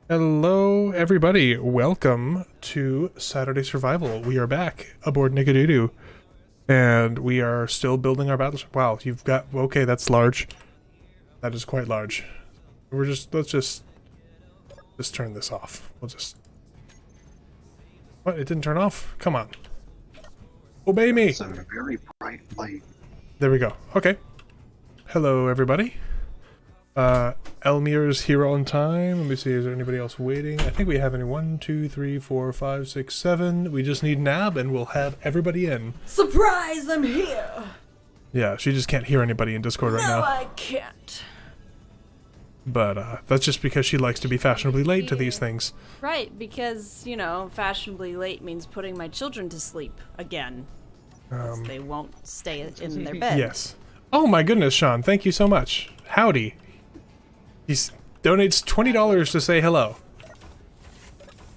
Hello, everybody. Welcome to Saturday Survival. We are back aboard Nickadoodoo, and we are still building our battleship. Wow, you've got... Okay, that's large. That is quite large. Let's just turn this off. We'll just... What? It didn't turn off? Come on. Obey me! It's a very bright light. There we go. Okay. Hello, everybody. Elmir's here on time. Let me see, is there anybody else waiting? I think we have any 1, 2, 3, 4, 5, 6, 7. We just need Nab and we'll have everybody in. Surprise, I'm here! Yeah, she just can't hear anybody in Discord right now. No, I can't. But that's just because she likes to be fashionably late to these things. Right, because, you know, fashionably late means putting my children to sleep again. They won't stay in their bed. Yes. Oh my goodness, Sean, thank you so much. Howdy. He donates $20 to say hello.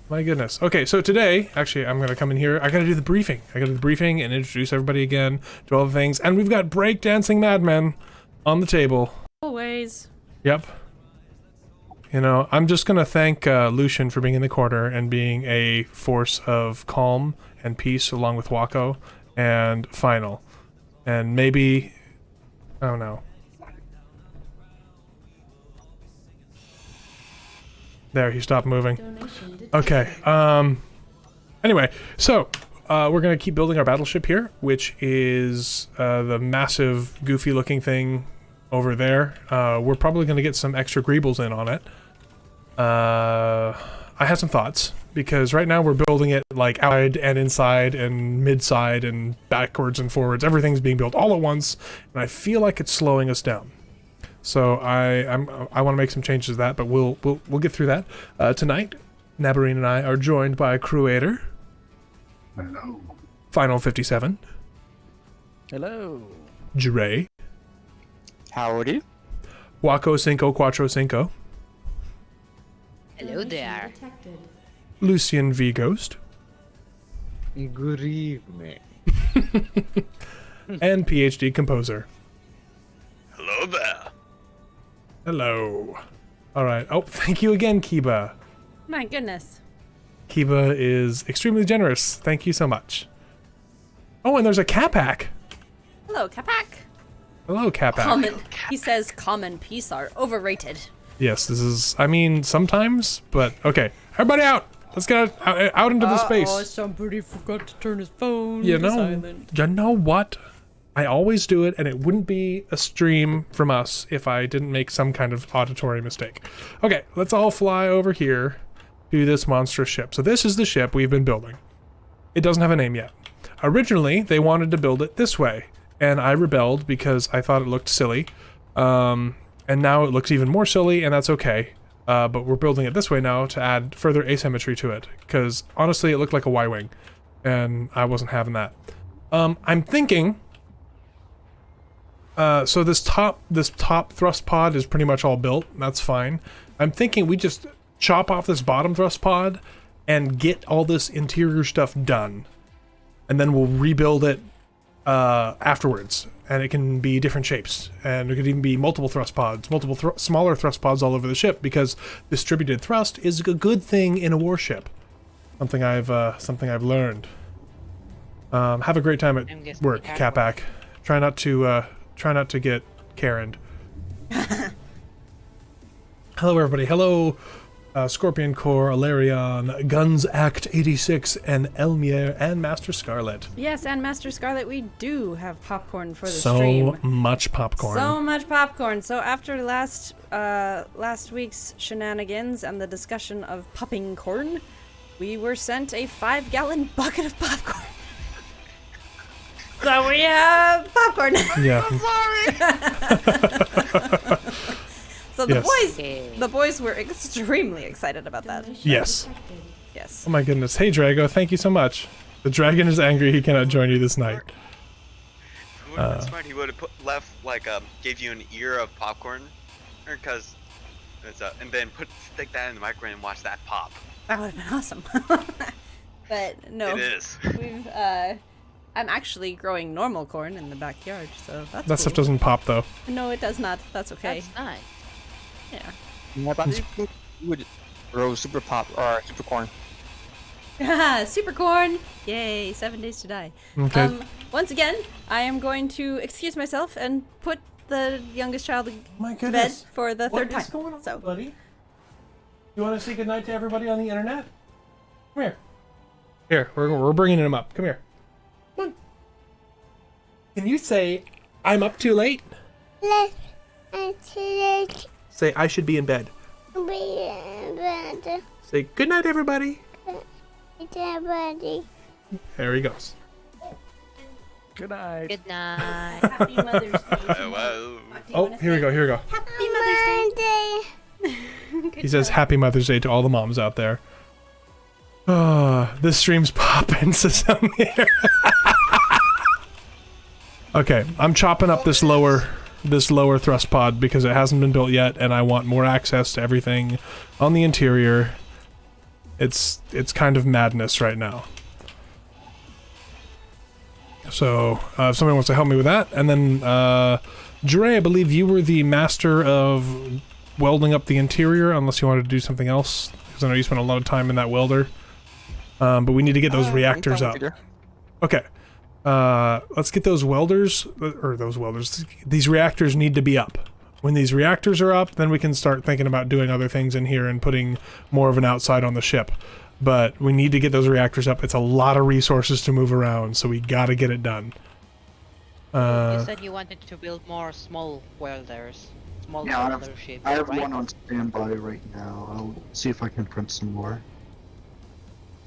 My goodness. Okay, so today, actually, I'm gonna come in here. I gotta do the briefing. I gotta do the briefing and introduce everybody again to all the things. And we've got breakdancing madmen on the table. Always. Yep. You know, I'm just gonna thank Lucian for being in the corner and being a force of calm and peace along with Wako and Final. And maybe... I don't know. There, he stopped moving. Okay, anyway, so, we're gonna keep building our battleship here, which is, the massive, goofy-looking thing over there. We're probably gonna get some extra greebles in on it. I have some thoughts, because right now we're building it, like, outside and inside and mid-side and backwards and forwards. Everything's being built all at once, and I feel like it's slowing us down. So I want to make some changes to that, but we'll get through that. Tonight, Nabarine and I are joined by Creator. Hello. Final 57. Hello. Dre. Howdy. Wako Cinco Quattro Cinco. Hello there. Lucian V Ghost. Good evening. And PhD Composer. Hello there. Hello. Alright. Oh, thank you again, Kiba. My goodness. Kiba is extremely generous. Thank you so much. Oh, and there's a Capac. Hello, Kapak. Hello, Capac. He says common peace are overrated. Yes, this is, I mean, sometimes, but okay. Everybody out! Let's get out into the space. Oh, somebody forgot to turn his phone You to know, silent. you know what? I always do it, and it wouldn't be a stream from us if I didn't make some kind of auditory mistake. Okay, let's all fly over here to this monstrous ship. So this is the ship we've been building. It doesn't have a name yet. Originally, they wanted to build it this way, and I rebelled because I thought it looked silly. And now it looks even more silly, and that's okay. But we're building it this way now to add further asymmetry to it, because honestly, it looked like a Y-wing, and I wasn't having that. I'm thinking... so this top thrust pod is pretty much all built. That's fine. I'm thinking we just chop off this bottom thrust pod and get all this interior stuff done. And then we'll rebuild it afterwards. And it can be different shapes. And it could even be multiple thrust pods, multiple smaller thrust pods all over the ship, because distributed thrust is a good thing in a warship. Something I've learned. Have a great time at work, Capac. Try not to get Karen'd. Hello, everybody. Hello, Scorpion Core, Alarion, Guns Act 86, and Elmier, and Master Scarlet. Yes, and Master Scarlet, we do have popcorn for the So stream. much popcorn. So much popcorn. So after last week's shenanigans and the discussion of popping corn, we were sent a 5-gallon bucket of popcorn. So we have popcorn. Yeah. So the boys were extremely excited about that. Yes. Yes. Oh my goodness. Hey, Drago. Thank you so much. The dragon is angry he cannot join you this night. It would have been smart. He would have left like gave you an ear of popcorn, or because it's and then stick that in the microwave and watch that pop. That would have been awesome. But no. It is. We've I'm actually growing normal corn in the backyard, so that's That cool. stuff doesn't pop, though. No, it does not. That's okay. That's nice. Yeah. Yeah, but you would Grow super pop or super corn. Super corn! Yay, 7 days to die. Okay. Once again, I am going to excuse myself and put the youngest child My to bed for the third time. going on, So, buddy? You want to say goodnight to everybody on the internet? Come here. Here, we're bringing him up. Come here. Come on. Can you say, I'm up too late? Say, I should be in bed. Say, goodnight, everybody. There he goes. Good night. Good night. Happy Mother's Day. Whoa. Oh, here we go, here we go. Happy Mother's Day. He says Happy Mother's Day to all the moms out there. This stream's popping, says Amir. Okay, I'm chopping up this lower thrust pod because it hasn't been built yet, and I want more access to everything on the interior. It's kind of madness right now. So, if someone wants to help me with that, and then, Dre, I believe you were the master of welding up the interior, unless you wanted to do something else, because I know you spent a lot of time in that welder. But we need to get those reactors up. Okay. Let's get those welders, these reactors need to be up. When these reactors are up, then we can start thinking about doing other things in here and putting more of an outside on the ship. But we need to get those reactors up. It's a lot of resources to move around, so we gotta get it done. You said you wanted to build more small welders. Small welder ships, I have right? one on standby right now. I'll see if I can print some more.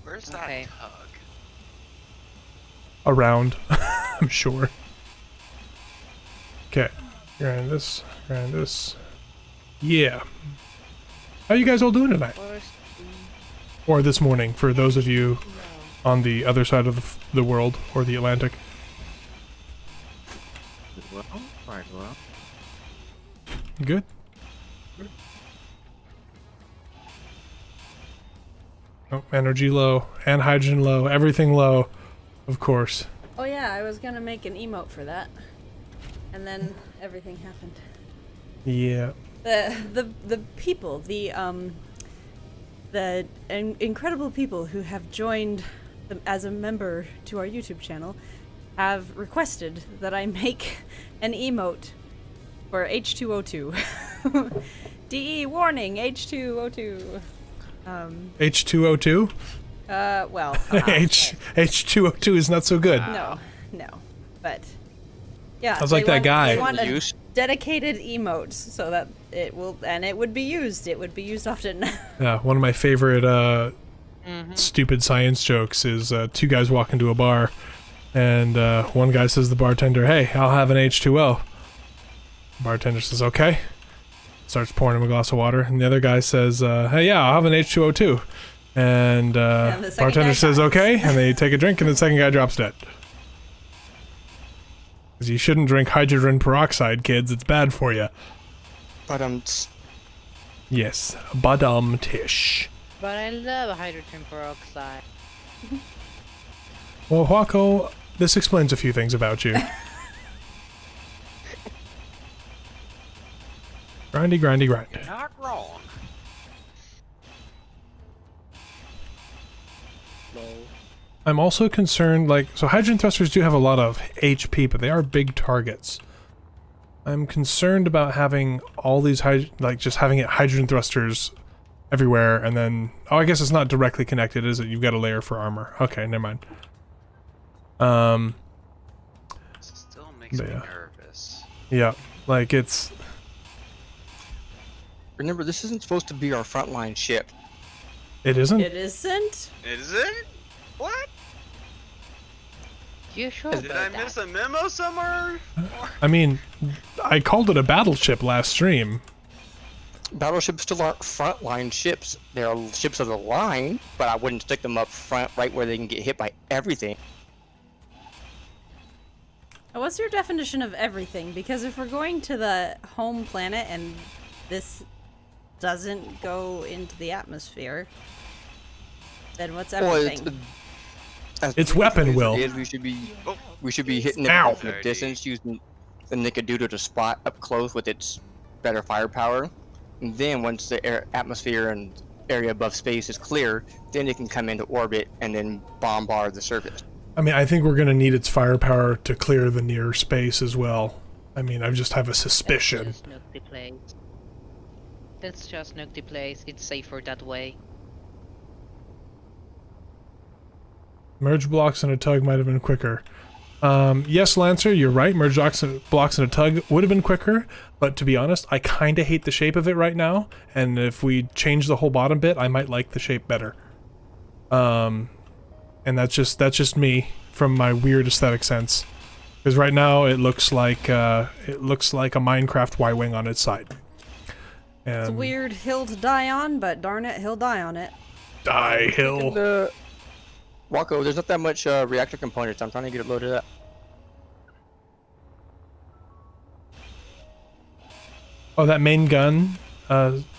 Where's Okay. that tug? Around, I'm sure. Okay, grind this. Yeah. How you guys all doing tonight? Where's Or this morning, for those of you on the other side of the world, or the Atlantic. Well, quite well. Good? Oh, energy low, and hydrogen low, everything low, of course. Oh yeah, I was gonna make an emote for that. And then everything happened. Yeah. The people, the incredible people who have joined as a member to our YouTube channel have requested that I make an emote for H2O2. DE warning, H2O2. H2O2? Well, H2O2 is not so good. no, but yeah. Sounds like that guy. They want a Use? dedicated emotes so that it will, and it would be used. It would be used often. Yeah, one of my favorite stupid science jokes is two guys walk into a bar, and one guy says to the bartender, "Hey, I'll have an H2O." The bartender says, "Okay." Starts pouring him a glass of water, and the other guy says, "Hey, yeah, I'll have an H2O too." And the second guy bartender says, dies. "Okay," and they take a drink, and the second guy drops dead. Because you shouldn't drink hydrogen peroxide, kids. It's bad for you. But Yes, tish. But I love hydrogen peroxide. Well, Huaco, this explains a few things about you. Grindy. Not wrong. I'm also concerned, so hydrogen thrusters do have a lot of HP, but they are big targets. I'm concerned about having all these, just having hydrogen thrusters everywhere, and then, oh, I guess it's not directly connected, is it? You've got a layer for armor. Okay, never mind. This still makes me yeah. nervous. Yeah, it's... remember, this isn't supposed to be our frontline ship. It isn't? It isn't. Is it? What? You sure Did I about that? miss a memo somewhere? I mean, I called it a battleship last stream. Battleships still aren't frontline ships. They're ships of the line, but I wouldn't stick them up front right where they can get hit by everything. What's your definition of everything? Because if we're going to the home planet and this doesn't go into the atmosphere, then what's everything? It's weapon will. We should be hitting it Ow. from a distance using the Nickadoodle to spot up close with its better firepower. And then once the atmosphere and area above space is clear, then it can come into orbit and then bombard the surface. I mean, I think we're going to need its firepower to clear the near space as well. I mean, I just have a suspicion. Let's just nuke the place. Let's just nuke the place. It's safer that way. Merge blocks and a tug might have been quicker. Yes, Lancer, you're right. Merge blocks and a tug would have been quicker, but to be honest, I kind of hate the shape of it right now, and if we change the whole bottom bit, I might like the shape better. And that's just me from my weird aesthetic sense. Because right now it looks like a Minecraft Y-wing on its side. And It's a weird hill to die on, but darn it, he'll die on it. Die hill. Rocco, there's not that much reactor components. I'm trying to get it loaded up. Oh, that main gun,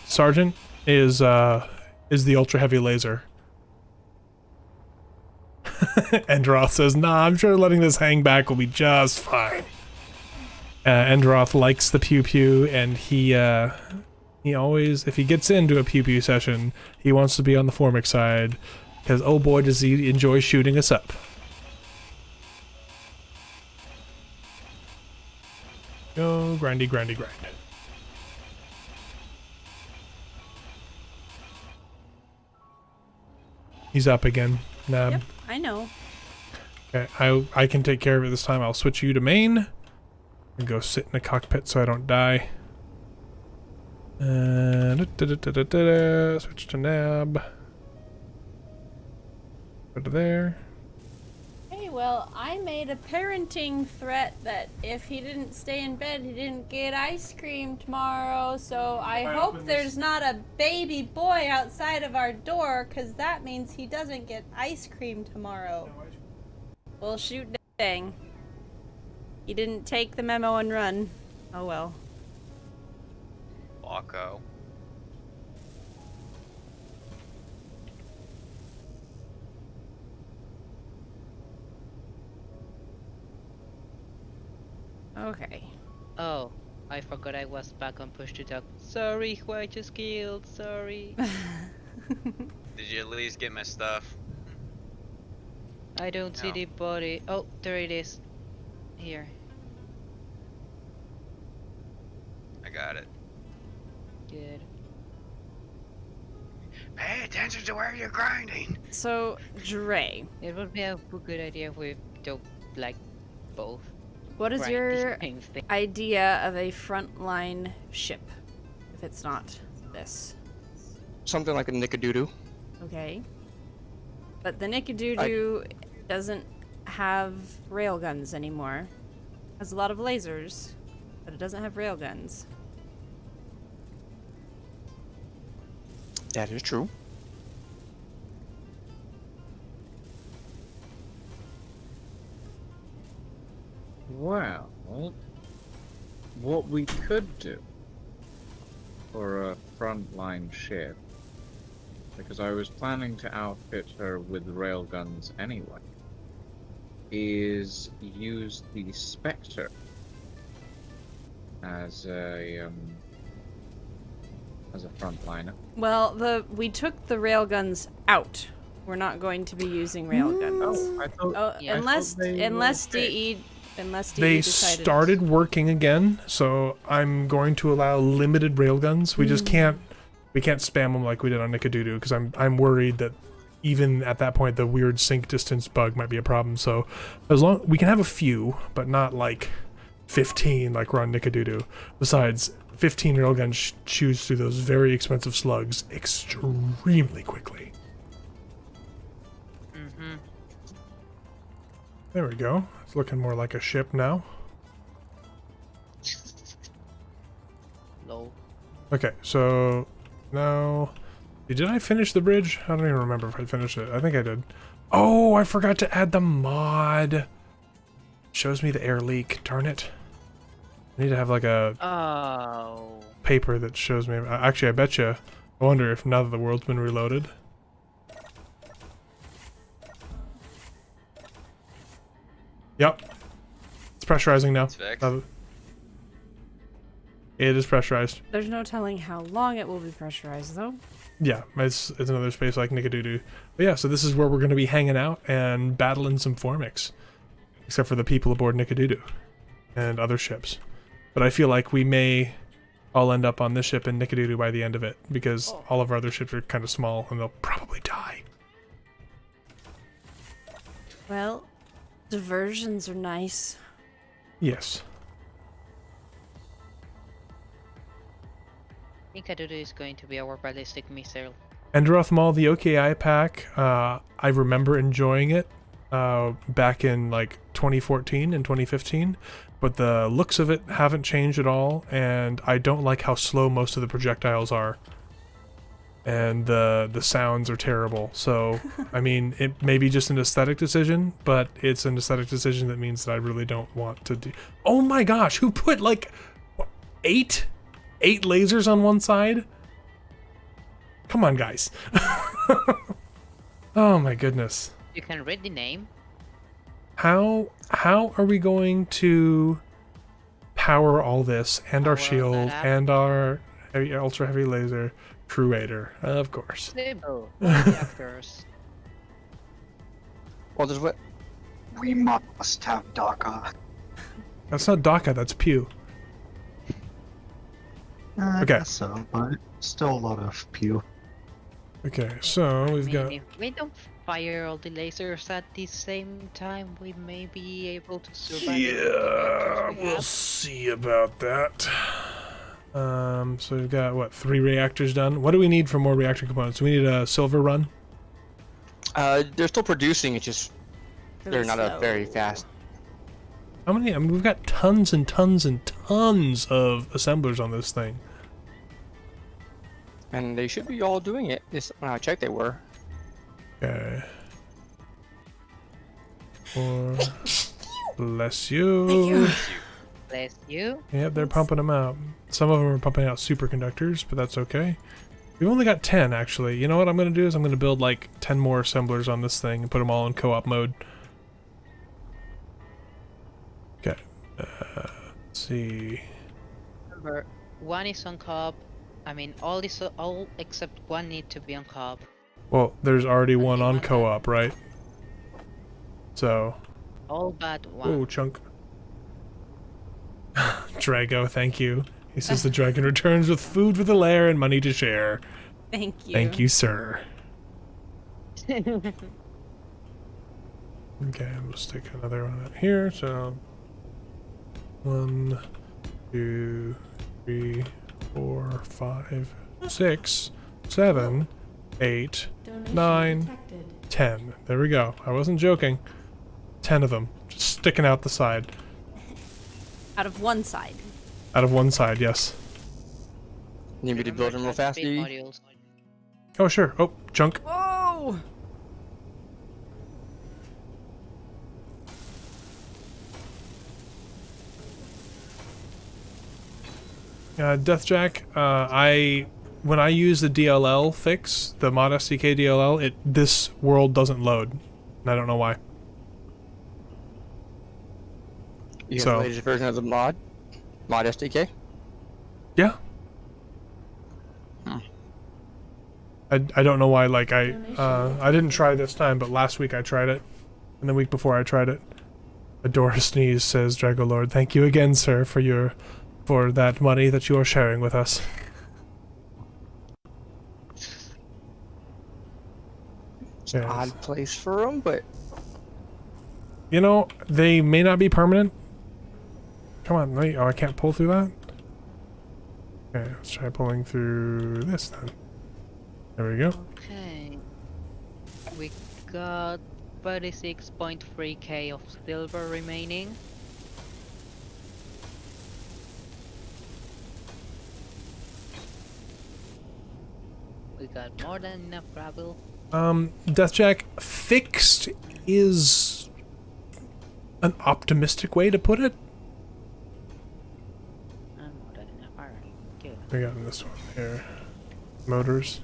Sergeant, is the ultra heavy laser. Endroth says, "Nah, I'm sure letting this hang back will be just fine." Endroth likes the pew pew, and he always, if he gets into a pew pew session, he wants to be on the Formic side, because oh boy, does he enjoy shooting us up. Go grindy, grindy, grind. He's up again, Nab. Yep, I know. Okay, I can take care of it this time. I'll switch you to main. And go sit in the cockpit so I don't die. Switch to Nab. Go to there. Hey, well, I made a parenting threat that if he didn't stay in bed, he didn't get ice cream tomorrow. So I hope there's not a baby boy outside of our door, because that means he doesn't get ice cream tomorrow. Well, shoot dang. He didn't take the memo and run. Oh well. Walko. Okay. Oh, I forgot I was back on push to talk. Sorry, who I just killed. Sorry. Did you at least get my stuff? I don't see No. the body. Oh, there it is. Here. I got it. Good. Pay attention to where you're grinding. So, Dre, It would be a good idea if we don't like both. what is grind your the same thing. idea of a frontline ship? If it's not this. Something like a nickadoodoo. Okay. But the Nickadoodoo doesn't have railguns anymore. Has a lot of lasers, but it doesn't have railguns. That is true. Well, what we could do for a frontline ship, because I was planning to outfit her with railguns anyway, is use the Spectre as a frontliner. Well, we took the railguns out. We're not going to be using railguns. Oh, I thought. Oh, Yeah. unless they were unless okay. DE They decided. started working again, so I'm going to allow limited railguns. We just can't spam them like we did on Nickadoodoo, because I'm worried that even at that point the weird sync distance bug might be a problem. So as long we can have a few, but not like 15 like we're on Nickadoodoo. Besides, 15 railguns chews through those very expensive slugs extremely quickly. Mm-hmm. There we go. It's looking more like a ship now. Low. Okay, so now, did I finish the bridge? I don't even remember if I finished it. I think I did. Oh, I forgot to add the mod. Shows me the air leak. Darn it. I need to have like a Oh. paper that shows me. Actually, I bet you. I wonder if now that the world's been reloaded. Yep. It's pressurizing now. It's fixed. It is pressurized. There's no telling how long it will be pressurized, though. Yeah, it's another space like Nickadoodoo. But yeah, so this is where we're going to be hanging out and battling some Formics. Except for the people aboard Nickadoodoo and other ships. But I feel like we may all end up on this ship in Nickadoodoo by the end of it, because all of our other ships are kind of small and they'll probably die. Well, diversions are nice. Yes. Nickadoodoo is going to be our ballistic missile. Enderoth Mall, the OKI pack, I remember enjoying it back in like 2014 and 2015, but the looks of it haven't changed at all, and I don't like how slow most of the projectiles are. And the sounds are terrible. So, I mean, it may be just an aesthetic decision, but it's an aesthetic decision that means that I really don't want to do... Oh my gosh, who put like what, eight lasers on one side? Come on, guys. Oh my goodness. You can read the name. How are we going to power all this and our Power shield that up. and our ultra heavy laser Cruader, of course. Simple. Reactors. Well, there's what? We must have DACA. That's not DACA, that's Pew. I Okay. guess so, but still a lot of pew. Okay, so we've got... If we don't fire all the lasers at the same time, we may be able to survive. Yeah, we'll see about that. So we've got, what, 3 reactors done? What do we need for more reactor components? Do we need a silver run? They're still producing. It's just they're Really not slow. very fast. How many? I mean, we've got tons and tons and tons of assemblers on this thing. And they should be all doing it. This when I checked, they were. Okay. 4. Bless you. Bless you. Yep, they're pumping them out. Some of them are pumping out superconductors, but that's okay. We've only got 10, actually. You know what I'm going to do is I'm going to build like 10 more assemblers on this thing and put them all in co-op mode. Okay. Let's see. Remember, one is on co-op. I mean, all except one need to be on co-op. Well, there's already Only one on one co-op, right? So... All but one. Oh, chunk. Drago, thank you. He says the dragon returns with food for the lair and money to share. Thank you. Thank you, sir. Okay, we'll stick another one out here. So 1, 2, 3, 4, 5, 6, 7, 8, 9, 10. There we go. I wasn't joking. 10 of them just sticking out the side. Out of one side. Out of one side, yes. Need me to build them real fast, Big do you? modules. Oh, sure. Oh, chunk. Whoa! Deathjack, when I use the DLL fix, the mod SDK DLL, this world doesn't load. And I don't know why. You have So- the latest version of the mod SDK. Yeah. Hmm. I don't know why, like, I didn't try this time, but last week I tried it. And the week before I tried it. Adora Sneeze says, Drago Lord, thank you again, sir, for that money that you are sharing with us. It's an odd place for them, but You know, they may not be permanent. Come on, wait. Oh, I can't pull through that? Okay, let's try pulling through this then. There we go. Okay. We got 36.3k of silver remaining. We got more than enough gravel. Deathjack, fixed is an optimistic way to put it. And more than enough iron. Good. We got this one here. Motors.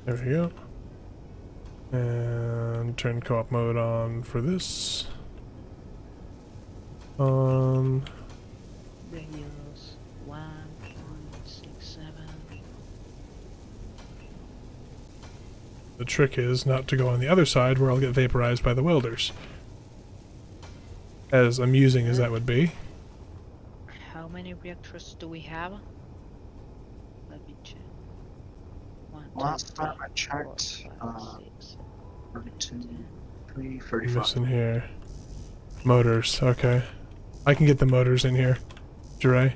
There we go. And turn co-op mode on for this. Radius 1.67. The trick is not to go on the other side where I'll get vaporized by the welders. As amusing as that would be. How many reactors do we have? Let me check. 1, 2, Last time I 3, checked, 4, 5, 6, 32, 3, I'm 35. missing here. Motors, okay. I can get the motors in here. Jirai.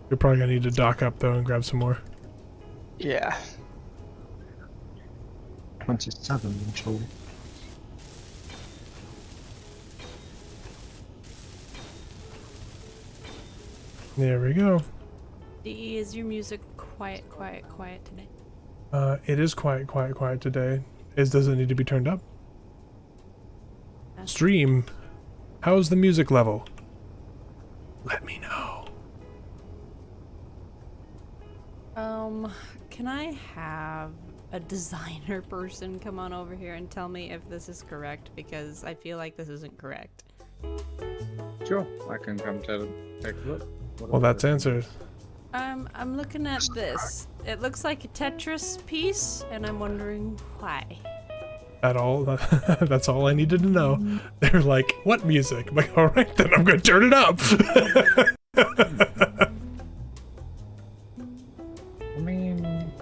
You're probably gonna need to dock up though and grab some more. Yeah. 27 actually. There we go. DE, is your music quiet today? It is quiet today. Does it need to be turned up? Stream. How's the music level? Let me know. Can I have a designer person come on over here and tell me if this is correct? Because I feel like this isn't correct. Sure, I can come take a look. Well, that's answered. I'm looking at this. It looks like a Tetris piece, and I'm wondering why. At all? That's all I needed to know. They're like, what music? I'm like, alright, then I'm gonna turn it up. I mean,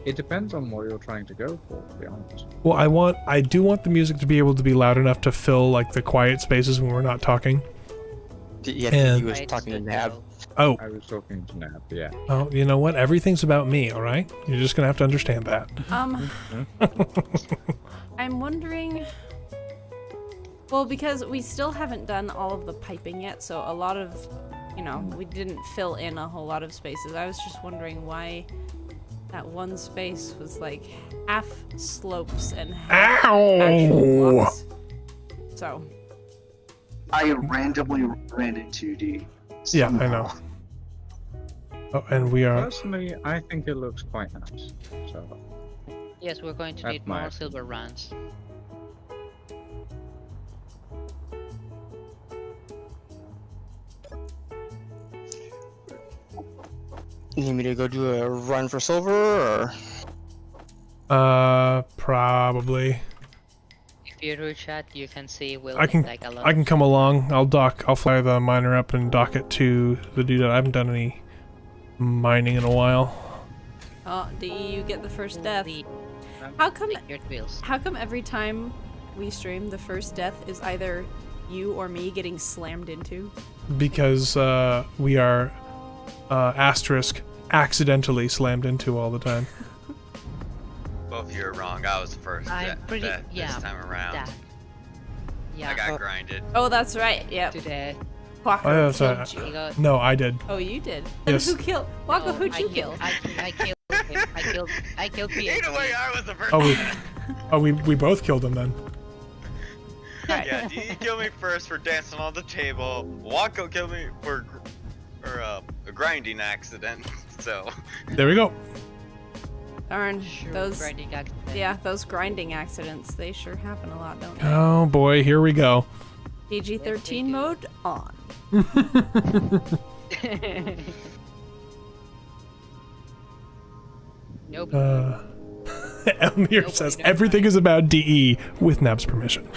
it depends on what you're trying to go for, to be honest. Well, I do want the music to be able to be loud enough to fill like the quiet spaces when we're not talking. Yeah, And- he was talking to Nab. Oh, I was talking to Nab, yeah. oh, you know what? Everything's about me, alright? You're just gonna have to understand that. I'm wondering... Well, because we still haven't done all of the piping yet, so a lot of, you know, we didn't fill in a whole lot of spaces. I was just wondering why that one space was like half slopes and half actual blocks. So... I randomly ran into D. Yeah, I know. Oh, and we are... Personally, I think it looks quite nice. So, Yes, we're going to That's need my more opinion. silver runs. You need me to go do a run for silver, or probably. If you do chat, you can see we'll I can, like a lot. I can come along. I'll fly the miner up and dock it to the dude. I haven't done any mining in a while. Oh, DE, you get the first death. The How come secured wheels. How come every time we stream, the first death is either you or me getting slammed into? Because we are asterisk accidentally slammed into all the time. Both of you are wrong. I was the first I'm pretty- death yeah, this time around. That. Yeah. I got grinded. Oh, that's right. Yep. Today. Quacko Oh, yeah, that's killed right. you. He got. No, I did. Oh, you did. Then Yes. who killed? Quacko, No, who'd you I kill? killed him. I killed PhD. Either way, I was the first. Oh, we both killed him then. Yeah, Dee killed me first for dancing on the table. Wako killed me for a grinding accident. So There we go. Darn, Sure, those grinding accident. yeah, those grinding accidents, they sure happen a lot, don't they? Oh boy, here we go. PG-13 mode on. Nope. Elmir says everything is about DE with Nab's permission.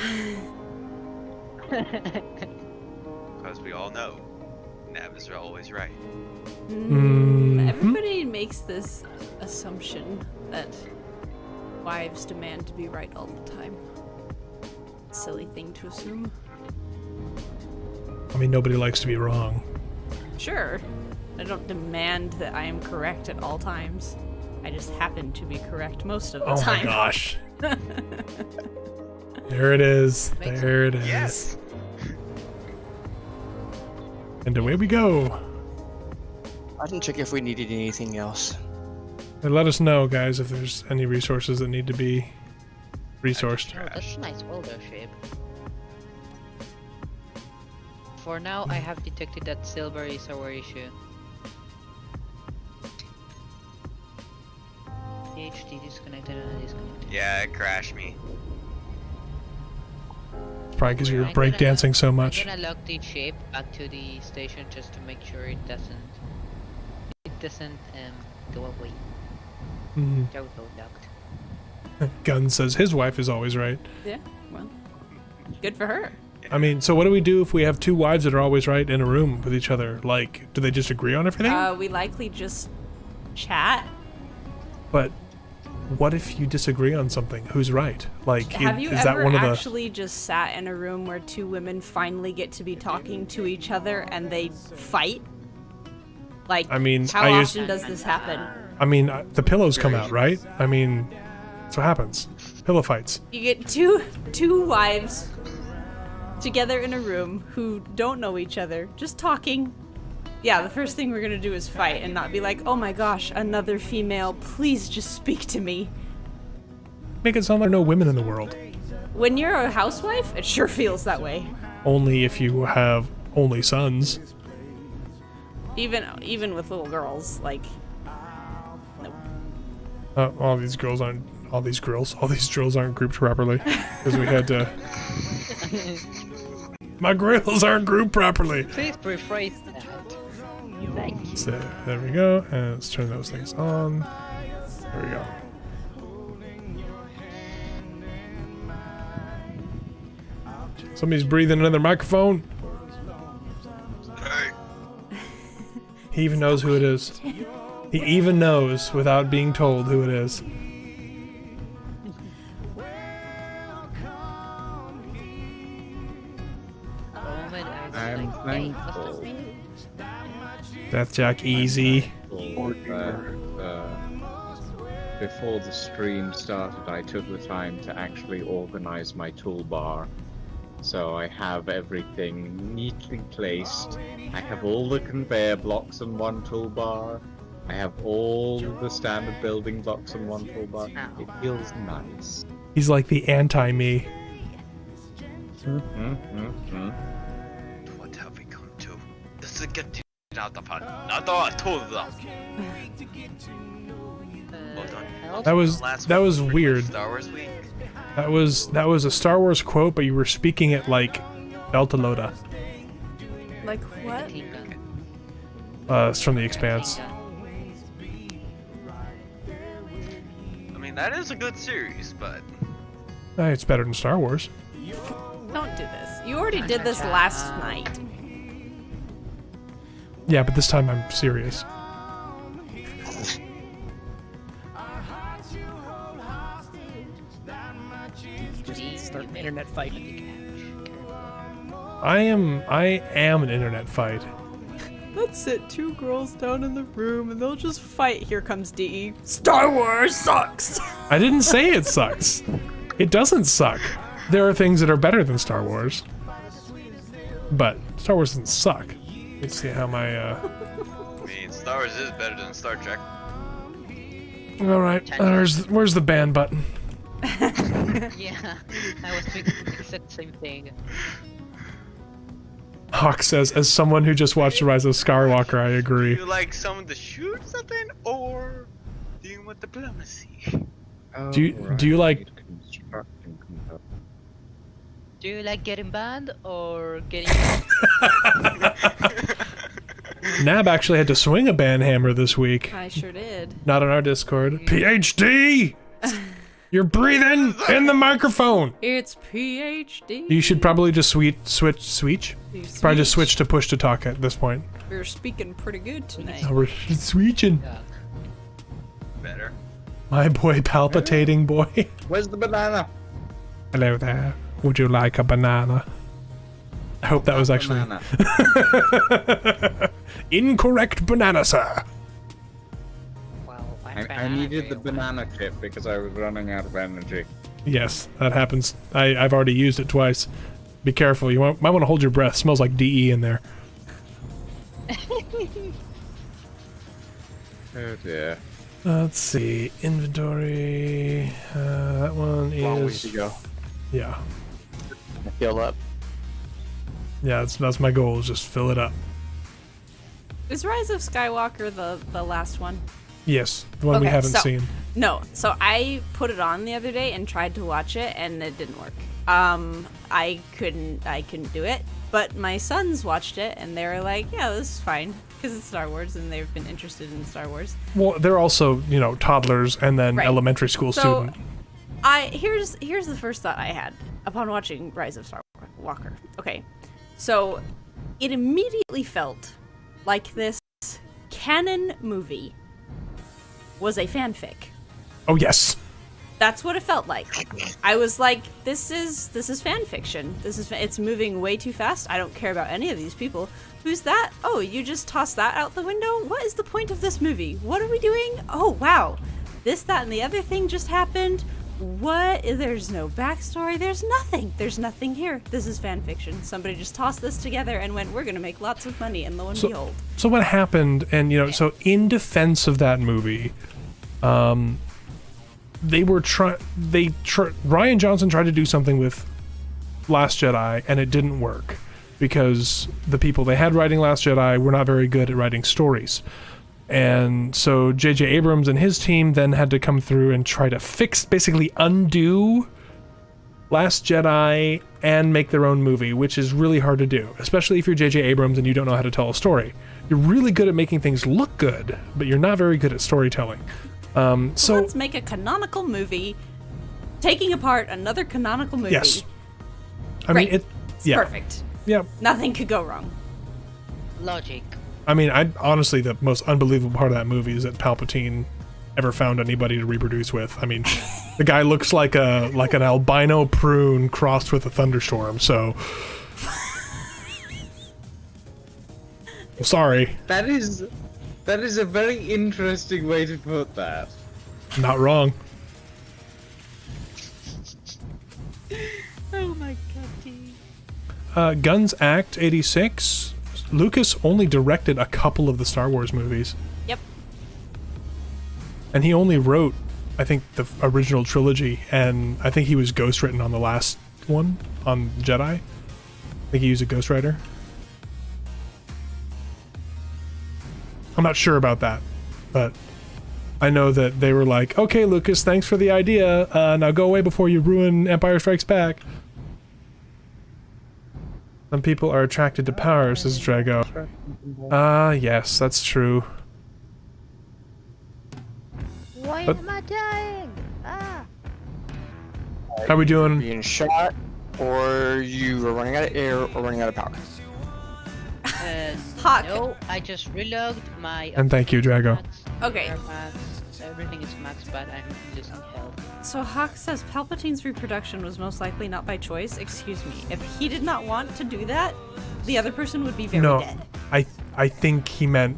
because we all know, Nab is always right. Everybody makes this assumption that wives demand to be right all the time. Silly thing to assume. I mean, nobody likes to be wrong. Sure, I don't demand that I am correct at all times. I just happen to be correct most of the Oh time. my gosh. There it is. There it is. Yes. And away we go. I didn't check if we needed anything else. And let us know, guys, if there's any resources that need to be resourced. Oh, that's a nice welder shape. For now, I have detected that silver is our issue. PhD disconnected and disconnected. Yeah, it crashed me. It's probably because you're I'm gonna- breakdancing so much. I'm gonna lock the ship back to the station just to make sure it doesn't go away. Mhm. Go locked. Gunn says his wife is always right. Yeah, well, good for her. I mean, so what do we do if we have two wives that are always right in a room with each other? Like, do they just agree on everything? We likely just chat. But what if you disagree on something? Who's right? Like, Have you is that ever one of the? actually just sat in a room where two women finally get to be talking to each other and they fight? Like, I mean, how I used- often does this happen? I mean, the pillows come out, right? I mean, that's what happens. Pillow fights. You get two wives together in a room who don't know each other, just talking. Yeah, the first thing we're gonna do is fight and not be like, oh my gosh, another female, please just speak to me. Make it sound like there are no women in the world. When you're a housewife, it sure feels that way. Only if you have only sons. Even with little girls, like, nope. All these drills aren't grouped properly because we had to. My grills aren't grouped properly. Please rephrase that. Thank you. So there we go, and let's turn those things on. There we go. Somebody's breathing another microphone. He even knows who it is. He even knows without being told who it is. I'm thankful. Death Jack easy. Before the stream started, I took the time to actually organize my toolbar. So I have everything neatly placed. I have all the conveyor blocks in one toolbar. I have all the standard building blocks in one toolbar. It feels nice. He's like the anti-me. What have we come to? This is getting out of hand. Not all told them. Well done. That was weird. Star Wars week. That was a Star Wars quote, but you were speaking it like Delta Loda. Like what? It's from The Expanse. I mean, that is a good series, but It's better than Star Wars. Don't do this. You already did this last night. Yeah, but this time I'm serious. Just start an internet fight. I am an internet fight. Let's sit two girls down in the room and they'll just fight. Here comes DE. Star Wars sucks! I didn't say it sucks. It doesn't suck. There are things that are better than Star Wars. But Star Wars doesn't suck. Let's see how my I mean, Star Wars is better than Star Trek. Alright, where's the ban button? Yeah, I was thinking the exact same thing. Hawk says, as someone who just watched The Rise of Skywalker, I Do agree. you like someone to shoot something, or do you want diplomacy? Do you like- Do you like getting banned or getting? Nab actually had to swing a ban hammer this week. I sure did. Not on our Discord. PhD! You're breathing in the microphone! It's PhD. You should probably just switch? Probably just switch to push to talk at this point. We're speaking pretty good tonight. Oh, we're switching. Better. My boy, palpitating boy. Where's the banana? Hello there. Would you like a banana? I hope that was actually... Banana. Incorrect banana, sir. Well, I needed the banana chip because I was running out of energy. Yes, that happens. I've already used it twice. Be careful. You might want to hold your breath. Smells like DE in there. Oh dear. Let's see. Inventory. That one Long way is... to go. Yeah. Fill up. Yeah, that's my goal, is just fill it up. Is Rise of Skywalker the last one? Yes, the one we Okay, haven't so- seen. No. So I put it on the other day and tried to watch it, and it didn't work. I couldn't do it. But my sons watched it, and they were like, yeah, this is fine, because it's Star Wars, and they've been interested in Star Wars. Well, they're also, toddlers and then Right. elementary school So, student. here's the first thought I had upon watching Rise of Skywalker. Okay, so it immediately felt like this canon movie was a fanfic. Oh, yes. That's what it felt like. I was like, this is fan fiction. It's moving way too fast. I don't care about any of these people. Who's that? Oh, you just tossed that out the window? What is the point of this movie? What are we doing? Oh, wow. This, that, and the other thing just happened. What? There's no backstory. There's nothing. There's nothing here. This is fan fiction. Somebody just tossed this together and went, we're going to make lots of money, and lo and behold. So what happened, and so in defense of that movie, Ryan Johnson tried to do something with Last Jedi, and it didn't work because the people they had writing Last Jedi were not very good at writing stories. And so J.J. Abrams and his team then had to come through and try to basically undo Last Jedi and make their own movie, which is really hard to do, especially if you're J.J. Abrams and you don't know how to tell a story. You're really good at making things look good, but you're not very good at storytelling. So let's make a canonical movie taking apart another canonical movie. Yes. I Great. mean, It's yeah. perfect. Yeah. Nothing could go wrong. Logic. I mean, honestly, the most unbelievable part of that movie is that Palpatine ever found anybody to reproduce with. I mean, the guy looks like an albino prune crossed with a thunderstorm, so I'm sorry. That is a very interesting way to put that. Not wrong. Oh my god. Guns Act 86. Lucas only directed a couple of the Star Wars movies. Yep. And he only wrote, I think, the original trilogy, and I think he was ghostwritten on the last one, on Jedi. I think he used a ghostwriter. I'm not sure about that, but I know that they were like, okay, Lucas, thanks for the idea. Now go away before you ruin Empire Strikes Back. Some people are attracted to power, says Drago. Yes, that's true. Why am I dying? Ah. How we doing? Being shot, or you are running out of air, or running out of power. Hawk. No, I just relogged my. And thank you, Drago. Max, Okay. air max, everything is max, but I'm losing health. So Hawk says Palpatine's reproduction was most likely not by choice. Excuse me. If he did not want to do that, the other person would be very No, dead. I think he meant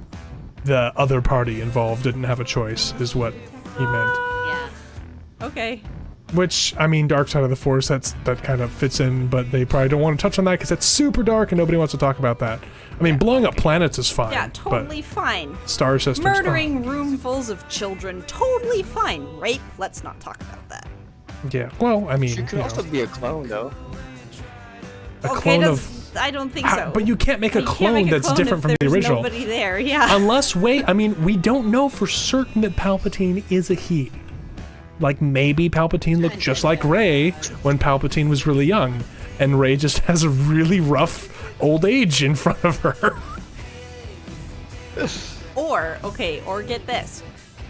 the other party involved didn't have a choice, is what he meant. Yeah. Okay. Which, I mean, Dark Side of the Force, that kind of fits in, but they probably don't want to touch on that because it's super dark and nobody wants to talk about that. I mean, blowing up planets is fine. Yeah, totally fine. But star systems. Murdering roomfuls of children, totally fine. Rape, let's not talk about that. Yeah, well, I mean, She could also be a clone, though. a Okay, clone of. I don't think so. But you can't make a You can't clone make a that's clone different if from the there's original. Nobody there, yeah. Unless, I mean, we don't know for certain that Palpatine is a he. Like, maybe Palpatine looked just like Rey when Palpatine was really young, and Rey just has a really rough old age in front of her. Or get this.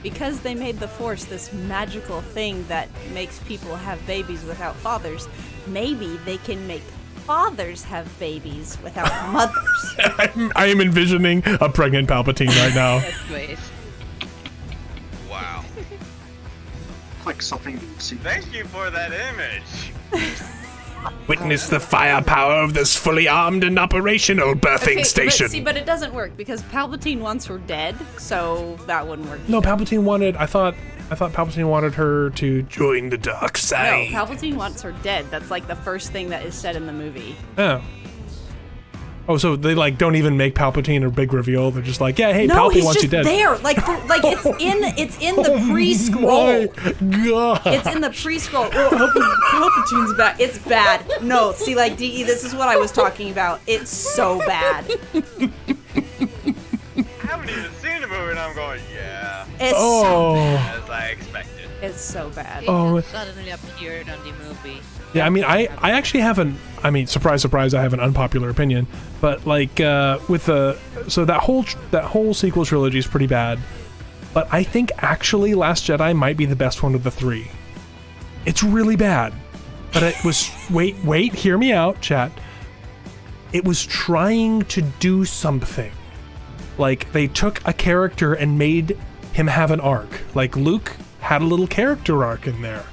Because they made the Force this magical thing that makes people have babies without fathers, maybe they can make fathers have babies without mothers. I am envisioning a pregnant Palpatine right now. That's great. Wow. Like something you see. Thank you for that image. Witness the firepower of this fully armed and operational birthing station. But it doesn't work because Palpatine wants her dead, so that wouldn't work. No, either. Palpatine wanted. I thought Palpatine wanted her to join the dark No, side. Palpatine wants her dead. That's like the first thing that is said in the movie. Oh, so they like don't even make Palpatine a big reveal. They're just like, yeah, hey, No, Palpatine he's wants just you dead. there. Like it's in the pre-scroll. My God. It's in the pre-scroll. Oh, Palpatine's back. It's bad. No, see, like DE, this is what I was talking about. It's so bad. I haven't even seen the movie and I'm going, yeah, It's so Oh. bad. as I expected. It's so bad. It Oh. suddenly appeared on the movie. Yeah, I mean, I actually have an, I mean, surprise, surprise, I have an unpopular opinion, but like with the, so that whole sequel trilogy is pretty bad, but I think actually Last Jedi might be the best one of the three. It's really bad, but it was, wait, hear me out, chat. It was trying to do something. Like, they took a character and made him have an arc. Like, Luke had a little character arc in there.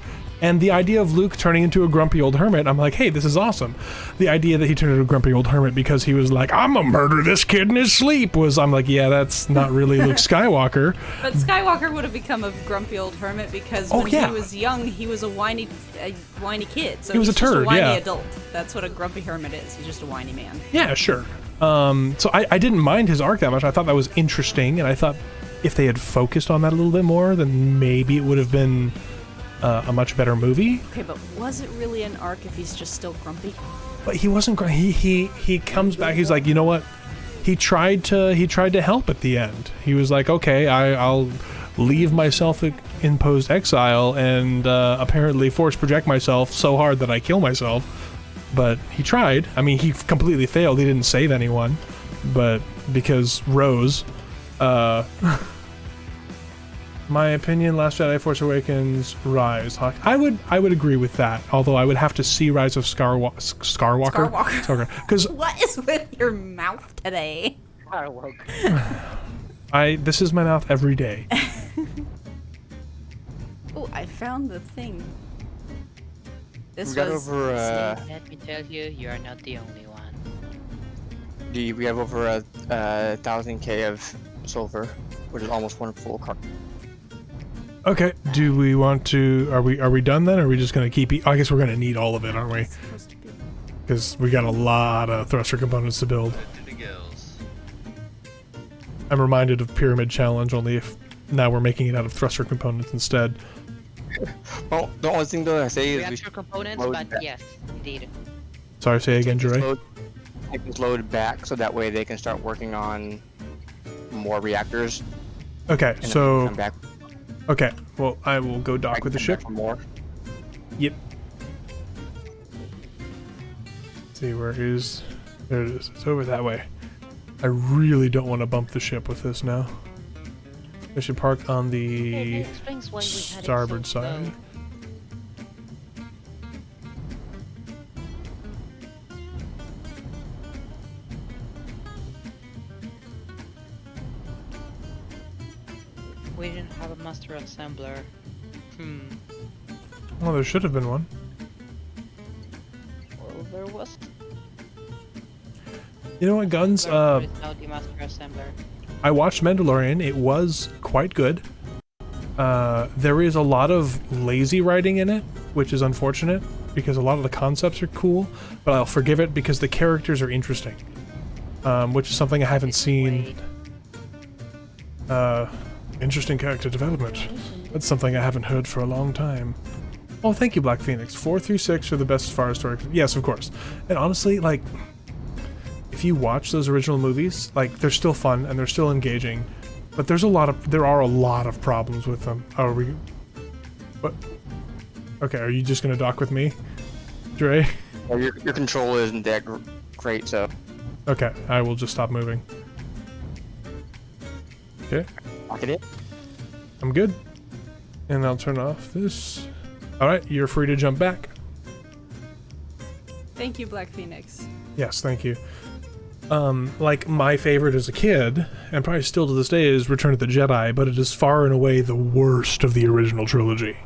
And the idea of Luke turning into a grumpy old hermit, I'm like, hey, this is awesome. The idea that he turned into a grumpy old hermit because he was like, I'm gonna murder this kid in his sleep, was, I'm like, yeah, that's not really Luke Skywalker. But Skywalker would have become a grumpy old hermit because when he was young, he was a whiny kid. So he was a turd, just a whiny yeah. adult. That's what a grumpy hermit is. He's just a whiny man. Yeah, sure. So I didn't mind his arc that much. I thought that was interesting, and I thought if they had focused on that a little bit more, then maybe it would have been a much better movie. Okay, but was it really an arc if he's just still grumpy? But he wasn't. He comes back. He's like, you know what? He tried to help at the end. He was like, okay, I'll leave my self-imposed exile and apparently force project myself so hard that I kill myself. But he tried. I mean, he completely failed. He didn't save anyone, but because Rose. My opinion, Last Jedi, Force Awakens, Rise. I would agree with that. Although I would have to see Rise of Skywalker. Because what is with your mouth today? this is my mouth every day. Oh, I found the thing. This We got was. over. Let me tell you, you are not the only one. We have over 1,000k of silver, which is almost one full car. Okay. Do we want to? Are we done then? Or are we just gonna keep? I guess we're gonna need all of it, aren't we? Supposed to be. Because we got a lot of thruster components to build. To the gills. I'm reminded of Pyramid Challenge, only if now we're making it out of thruster components instead. Well, the only thing that I say is we Reactor components, load but back. yes, indeed. Sorry, say again, Jure. Take this load back so that way they can start working on more reactors. Okay, And then so come back, okay. Well, I will go dock with the come ship. back for more. Yep. Let's see, where is... There it is. It's over that way. I really don't want to bump the ship with this now. I should park on the That explains why we had it starboard so side. low. We didn't have a master assembler. Well, there should have been one. Well, there was. You know what, Guns? Without the master assembler. I watched Mandalorian. It was quite good. There is a lot of lazy writing in it, which is unfortunate because a lot of the concepts are cool, but I'll forgive it because the characters are interesting, which is something I haven't seen. Interesting character development. That's something I haven't heard for a long time. Oh, thank you, Black Phoenix. 4 through 6 are the best Far story. Yes, of course. And honestly, like, if you watch those original movies, like, they're still fun and they're still engaging, but there are a lot of problems with them. Oh, are we? What? Okay, are you just gonna dock with me, Dre? Well, your control isn't that great, so. Okay, I will just stop moving. Okay, Lock it in. I'm good. And I'll turn off this. Alright, you're free to jump back. Thank you, Black Phoenix. Yes, thank you. Like, my favorite as a kid, and probably still to this day, is Return of the Jedi, but it is far and away the worst of the original trilogy.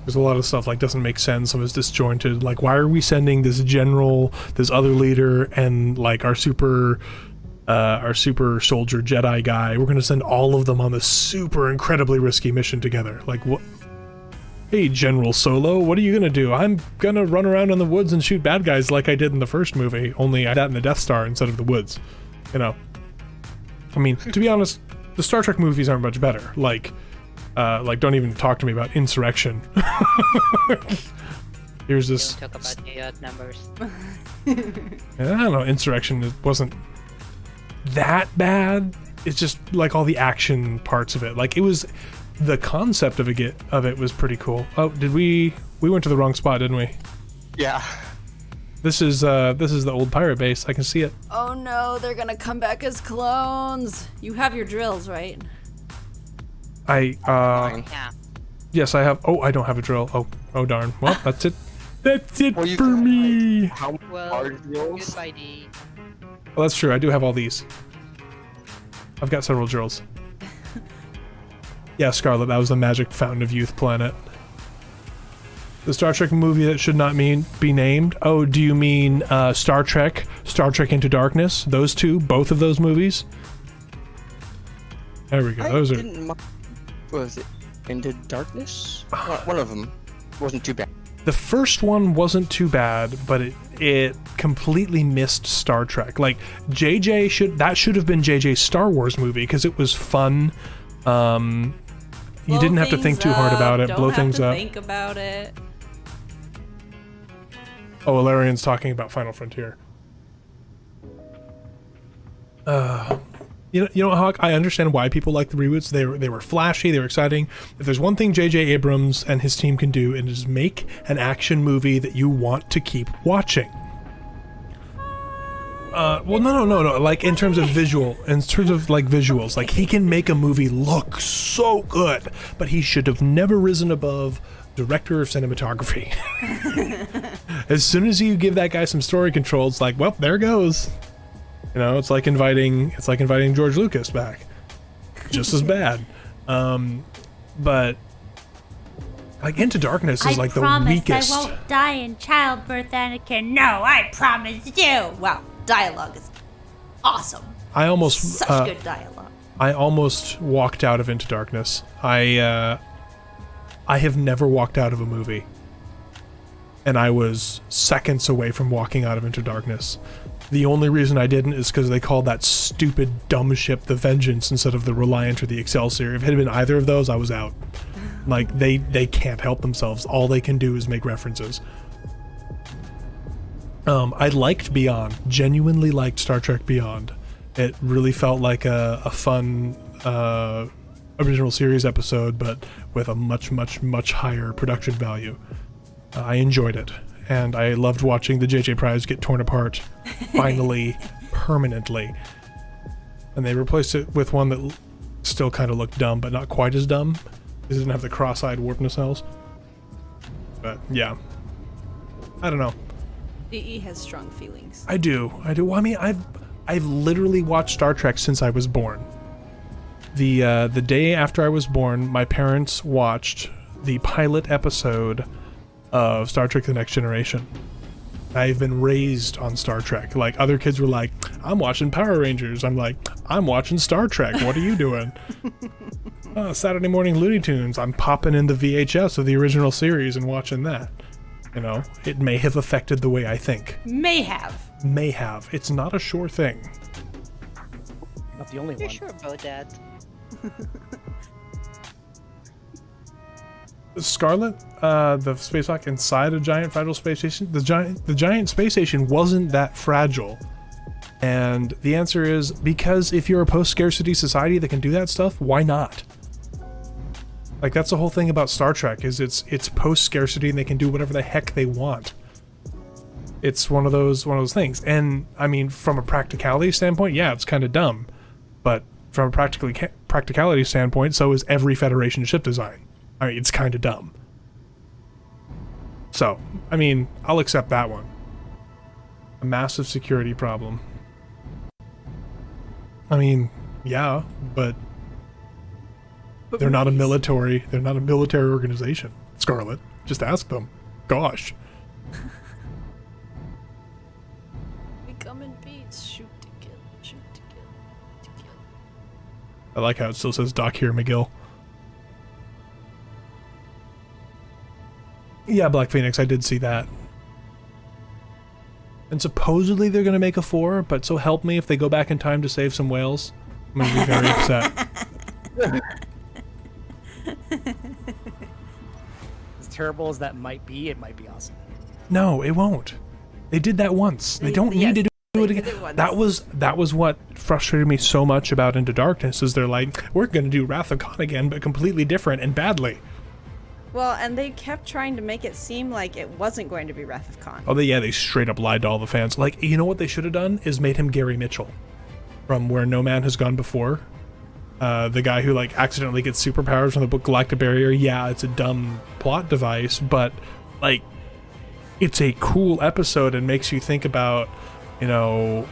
There's a lot of stuff, like, doesn't make sense, some is disjointed. Like, why are we sending this general, this other leader, and, like, our super soldier Jedi guy, we're gonna send all of them on this super incredibly risky mission together. Like, what? Hey, General Solo, what are you gonna do? I'm gonna run around in the woods and shoot bad guys like I did in the first movie, only I did that in the Death Star instead of the woods. You know. I mean, to be honest, the Star Trek movies aren't much better. Like, don't even talk to me about Insurrection. Here's this... Don't talk about the odd numbers. I don't know, Insurrection wasn't that bad. It's just, like, all the action parts of it. Like, it was the concept of it was pretty cool. Oh, did we went to the wrong spot, didn't we? Yeah. This is the old pirate base. I can see it. Oh no, they're gonna come back as clones. You have your drills, right? Yeah. Yes, I have. Oh, I don't have a drill. Oh darn. Well, that's it. That's it Well, you for can, me. How many Well, hard drills? good idea. Well, that's true. I do have all these. I've got several drills. Yeah, Scarlet, that was the magic fountain of youth planet. The Star Trek movie that should not be named. Oh, do you mean Star Trek Into Darkness? Those two, both of those movies. There we go. Those are. What was it? Into Darkness? One of them wasn't too bad. The first one wasn't too bad, but it completely missed Star Trek. Like JJ should have been JJ's Star Wars movie because it was fun. You didn't have to think too hard about it. Blow things up. Think about it. Oh, Ilarian's talking about Final Frontier. You know, Hawk, I understand why people like the reboots. They were flashy, they were exciting. If there's one thing J.J. Abrams and his team can do, it is make an action movie that you want to keep watching. Well, no. Like in terms of visuals, like he can make a movie look so good, but he should have never risen above director of cinematography. As soon as you give that guy some story control, it's like, well, there goes. You know, it's like inviting George Lucas back. Just as bad. But like Into Darkness is like the weakest. I won't die in childbirth, Anakin. No, I promise you. Wow, dialogue is awesome. I almost Such good dialogue. I almost walked out of Into Darkness. I have never walked out of a movie. And I was seconds away from walking out of Into Darkness. The only reason I didn't is because they called that stupid, dumb ship the Vengeance instead of the Reliant or the Excelsior. If it had been either of those, I was out. Like, they can't help themselves. All they can do is make references. I liked Beyond. Genuinely liked Star Trek Beyond. It really felt like a fun original series episode, but with a much, much, much higher production value. I enjoyed it. And I loved watching the JJ Prize get torn apart, finally, permanently. And they replaced it with one that still kind of looked dumb, but not quite as dumb. It didn't have the cross-eyed warp nacelles. But yeah, I don't know. DE has strong feelings. I do. Well, I mean, I've literally watched Star Trek since I was born. The day after I was born, my parents watched the pilot episode of Star Trek The Next Generation. I've been raised on Star Trek. Like, other kids were like, I'm watching Power Rangers. I'm like, I'm watching Star Trek. What are you doing? Saturday morning Looney Tunes. I'm popping in the VHS of the original series and watching that. You know, it may have affected the way I think. May have. May have. It's not a sure thing. Not the only You're one. sure about that? Scarlet, the spacewalk inside a giant fragile space station. The giant space station wasn't that fragile, and the answer is because if you're a post-scarcity society that can do that stuff, why not? Like, that's the whole thing about Star Trek, is it's post-scarcity and they can do whatever the heck they want. It's one of those things, and I mean, from a practicality standpoint, yeah, it's kind of dumb, but from a practicality standpoint, so is every Federation ship design. I mean, it's kind of dumb. So, I mean, I'll accept that one. A massive security problem. I mean, yeah, but they're not a military. They're not a military organization. Scarlet, just ask them. Gosh. We come in peace. Shoot to kill. Shoot to kill. To kill. I like how it still says Doc here, McGill. Yeah, Black Phoenix, I did see that. And supposedly they're going to make a 4, but so help me if they go back in time to save some whales, I'm going to be very upset. As terrible as that might be, it might be awesome. No, it won't. They did that once. They don't need to do do it They again. did it once. That was what frustrated me so much about Into Darkness is they're like, we're gonna do Wrath of Khan again, but completely different and badly. Well, and they kept trying to make it seem like it wasn't going to be Wrath of Khan. Oh, they straight up lied to all the fans. Like, you know what they should have done is made him Gary Mitchell from Where No Man Has Gone Before. The guy who like accidentally gets superpowers from the book Galactic Barrier. Yeah, it's a dumb plot device, but like, it's a cool episode and makes you think about, you know,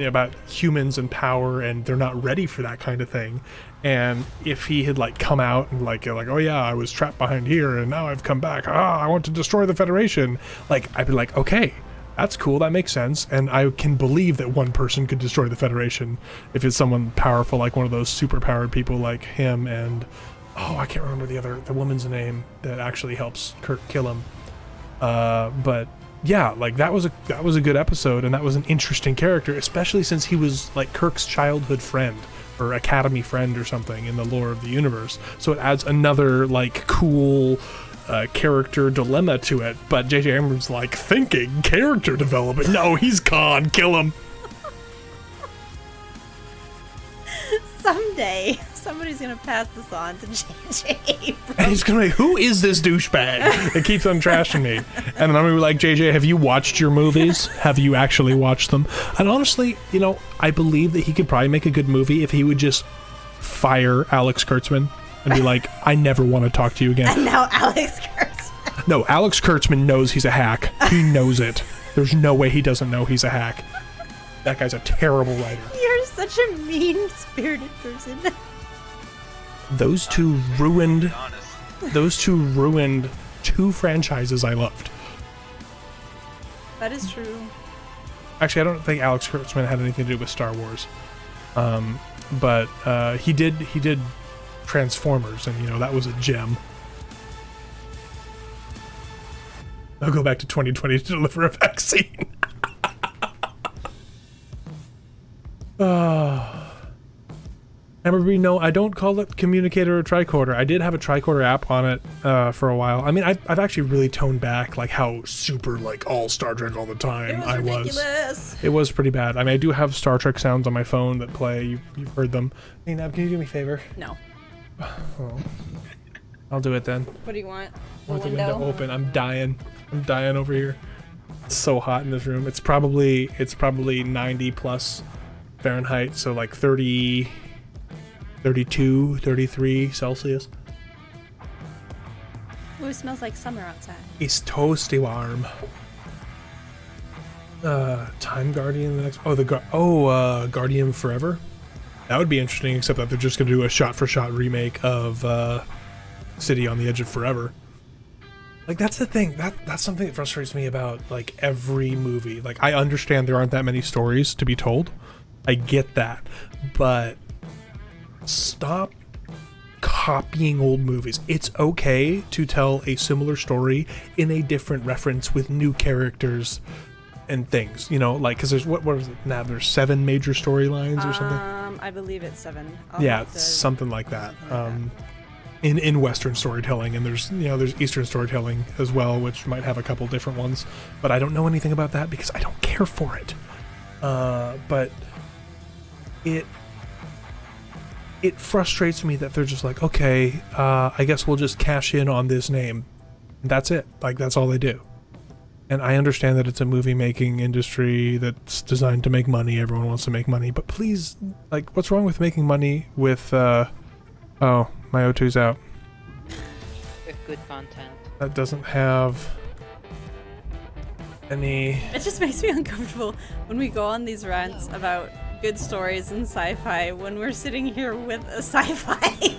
about humans and power, and they're not ready for that kind of thing. And if he had like come out and like oh yeah, I was trapped behind here and now I've come back, I want to destroy the Federation, like I'd be like, okay, that's cool, that makes sense, and I can believe that one person could destroy the Federation if it's someone powerful, like one of those super powered people like him and I can't remember the woman's name that actually helps Kirk kill him. But yeah, like that was a good episode, and that was an interesting character, especially since he was like Kirk's childhood friend or academy friend or something in the lore of the universe. So it adds another like cool character dilemma to it. But J.J. Abrams like thinking character development. No, he's Khan. Kill him. Someday, somebody's gonna pass this on to JJ. And he's gonna be, who is this douchebag that keeps on trashing me? And then I'm gonna be like, JJ, have you watched your movies? Have you actually watched them? And honestly, you know, I believe that he could probably make a good movie if he would just fire Alex Kurtzman and be like, I never want to talk to you again. And now Alex Kurtzman. No, Alex Kurtzman knows he's a hack. He knows it. There's no way he doesn't know he's a hack. That guy's a terrible writer. You're such a mean-spirited person. Those two ruined two franchises I loved. That is true. Actually, I don't think Alex Kurtzman had anything to do with Star Wars. But he did Transformers, and you know, that was a gem. I'll go back to 2020 to deliver a vaccine. Remember, no, I don't call it communicator or tricorder. I did have a tricorder app on it for a while. I mean, I've actually really toned back like how super like all Star Trek all the time It was ridiculous. It was pretty bad. I mean, I do have Star Trek sounds on my phone that play. You've heard them. Hey, Nab, can you do me a favor? No. Oh. I'll do it then. What do you want? I want the window open. I'm dying over here. It's so hot in this room. It's probably 90 plus Fahrenheit, so like 30, 32, 33 Celsius. Ooh, it smells like summer outside. It's toasty warm. Time Guardian the next. Guardian Forever. That would be interesting, except that they're just gonna do a shot-for-shot remake of City on the Edge of Forever. Like, that's the thing. That's something that frustrates me about like every movie. Like, I understand there aren't that many stories to be told. I get that, but stop copying old movies. It's okay to tell a similar story in a different reference with new characters and things, you know, like, because there's what was it now, there's 7 major storylines or something. I believe it's 7. Yeah, it's something like that. In Western storytelling, and there's Eastern storytelling as well, which might have a couple different ones, but I don't know anything about that because I don't care for it. But it frustrates me that they're just like, okay, I guess we'll just cash in on this name. That's it. Like, that's all they do. And I understand that it's a movie making industry that's designed to make money. Everyone wants to make money, but please, like, what's wrong with making money with, oh, my O2's out. With good content. That doesn't have any... It just makes me uncomfortable when we go on these rants about good stories in sci-fi when we're sitting here with a sci-fi.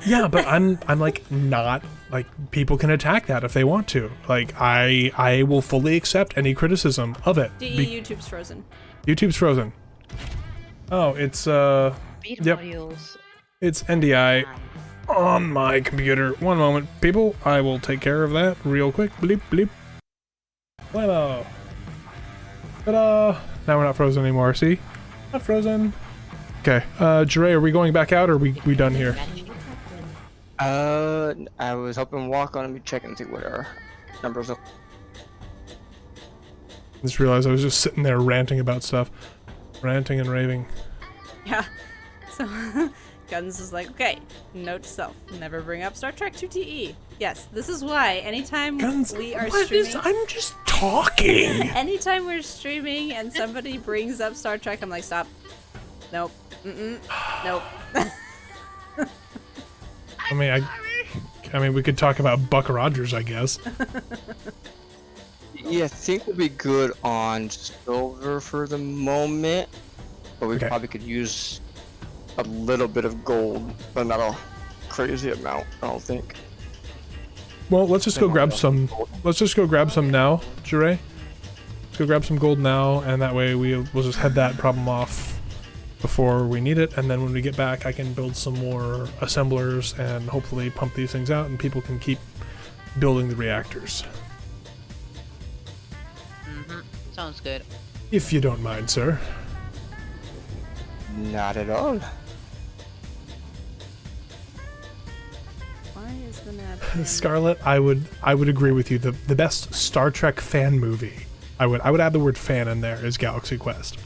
Yeah, but I'm like not like, people can attack that if they want to. Like, I will fully accept any criticism of it. YouTube's frozen. YouTube's frozen. Oh, it's Speed yep. modules. It's NDI on my computer. One moment, people. I will take care of that real quick. Bleep bleep. Bueno. Ta-da! Now we're not frozen anymore. See? Not frozen. Okay. Jure, are we going back out or are we done here? I was hoping walk on and be checking to see what our numbers are. Just realized I was just sitting there ranting about stuff. Ranting and raving. Yeah. So, Guns is like, okay, note to self, never bring up Star Trek 2TE. Yes, this is why anytime Guns, we are what streaming... is... I'm just talking! Anytime we're streaming and somebody brings up Star Trek, I'm like, stop. Nope. Mm-mm. Nope. I mean, we could talk about Buck Rogers, I guess. Yeah, I think we'll be good on silver for the moment, but we probably could use a little bit of gold, but not a crazy amount, I don't think. Well, let's just go grab some. Let's just go grab some now, Jure. Let's go grab some gold now, and that way we'll just head that problem off before we need it, and then when we get back, I can build some more assemblers and hopefully pump these things out, and people can keep building the reactors. Sounds good. If you don't mind, sir. Not at all. Why is the map... Scarlet, I would agree with you. The best Star Trek fan movie, I would add the word fan in there, is Galaxy Quest.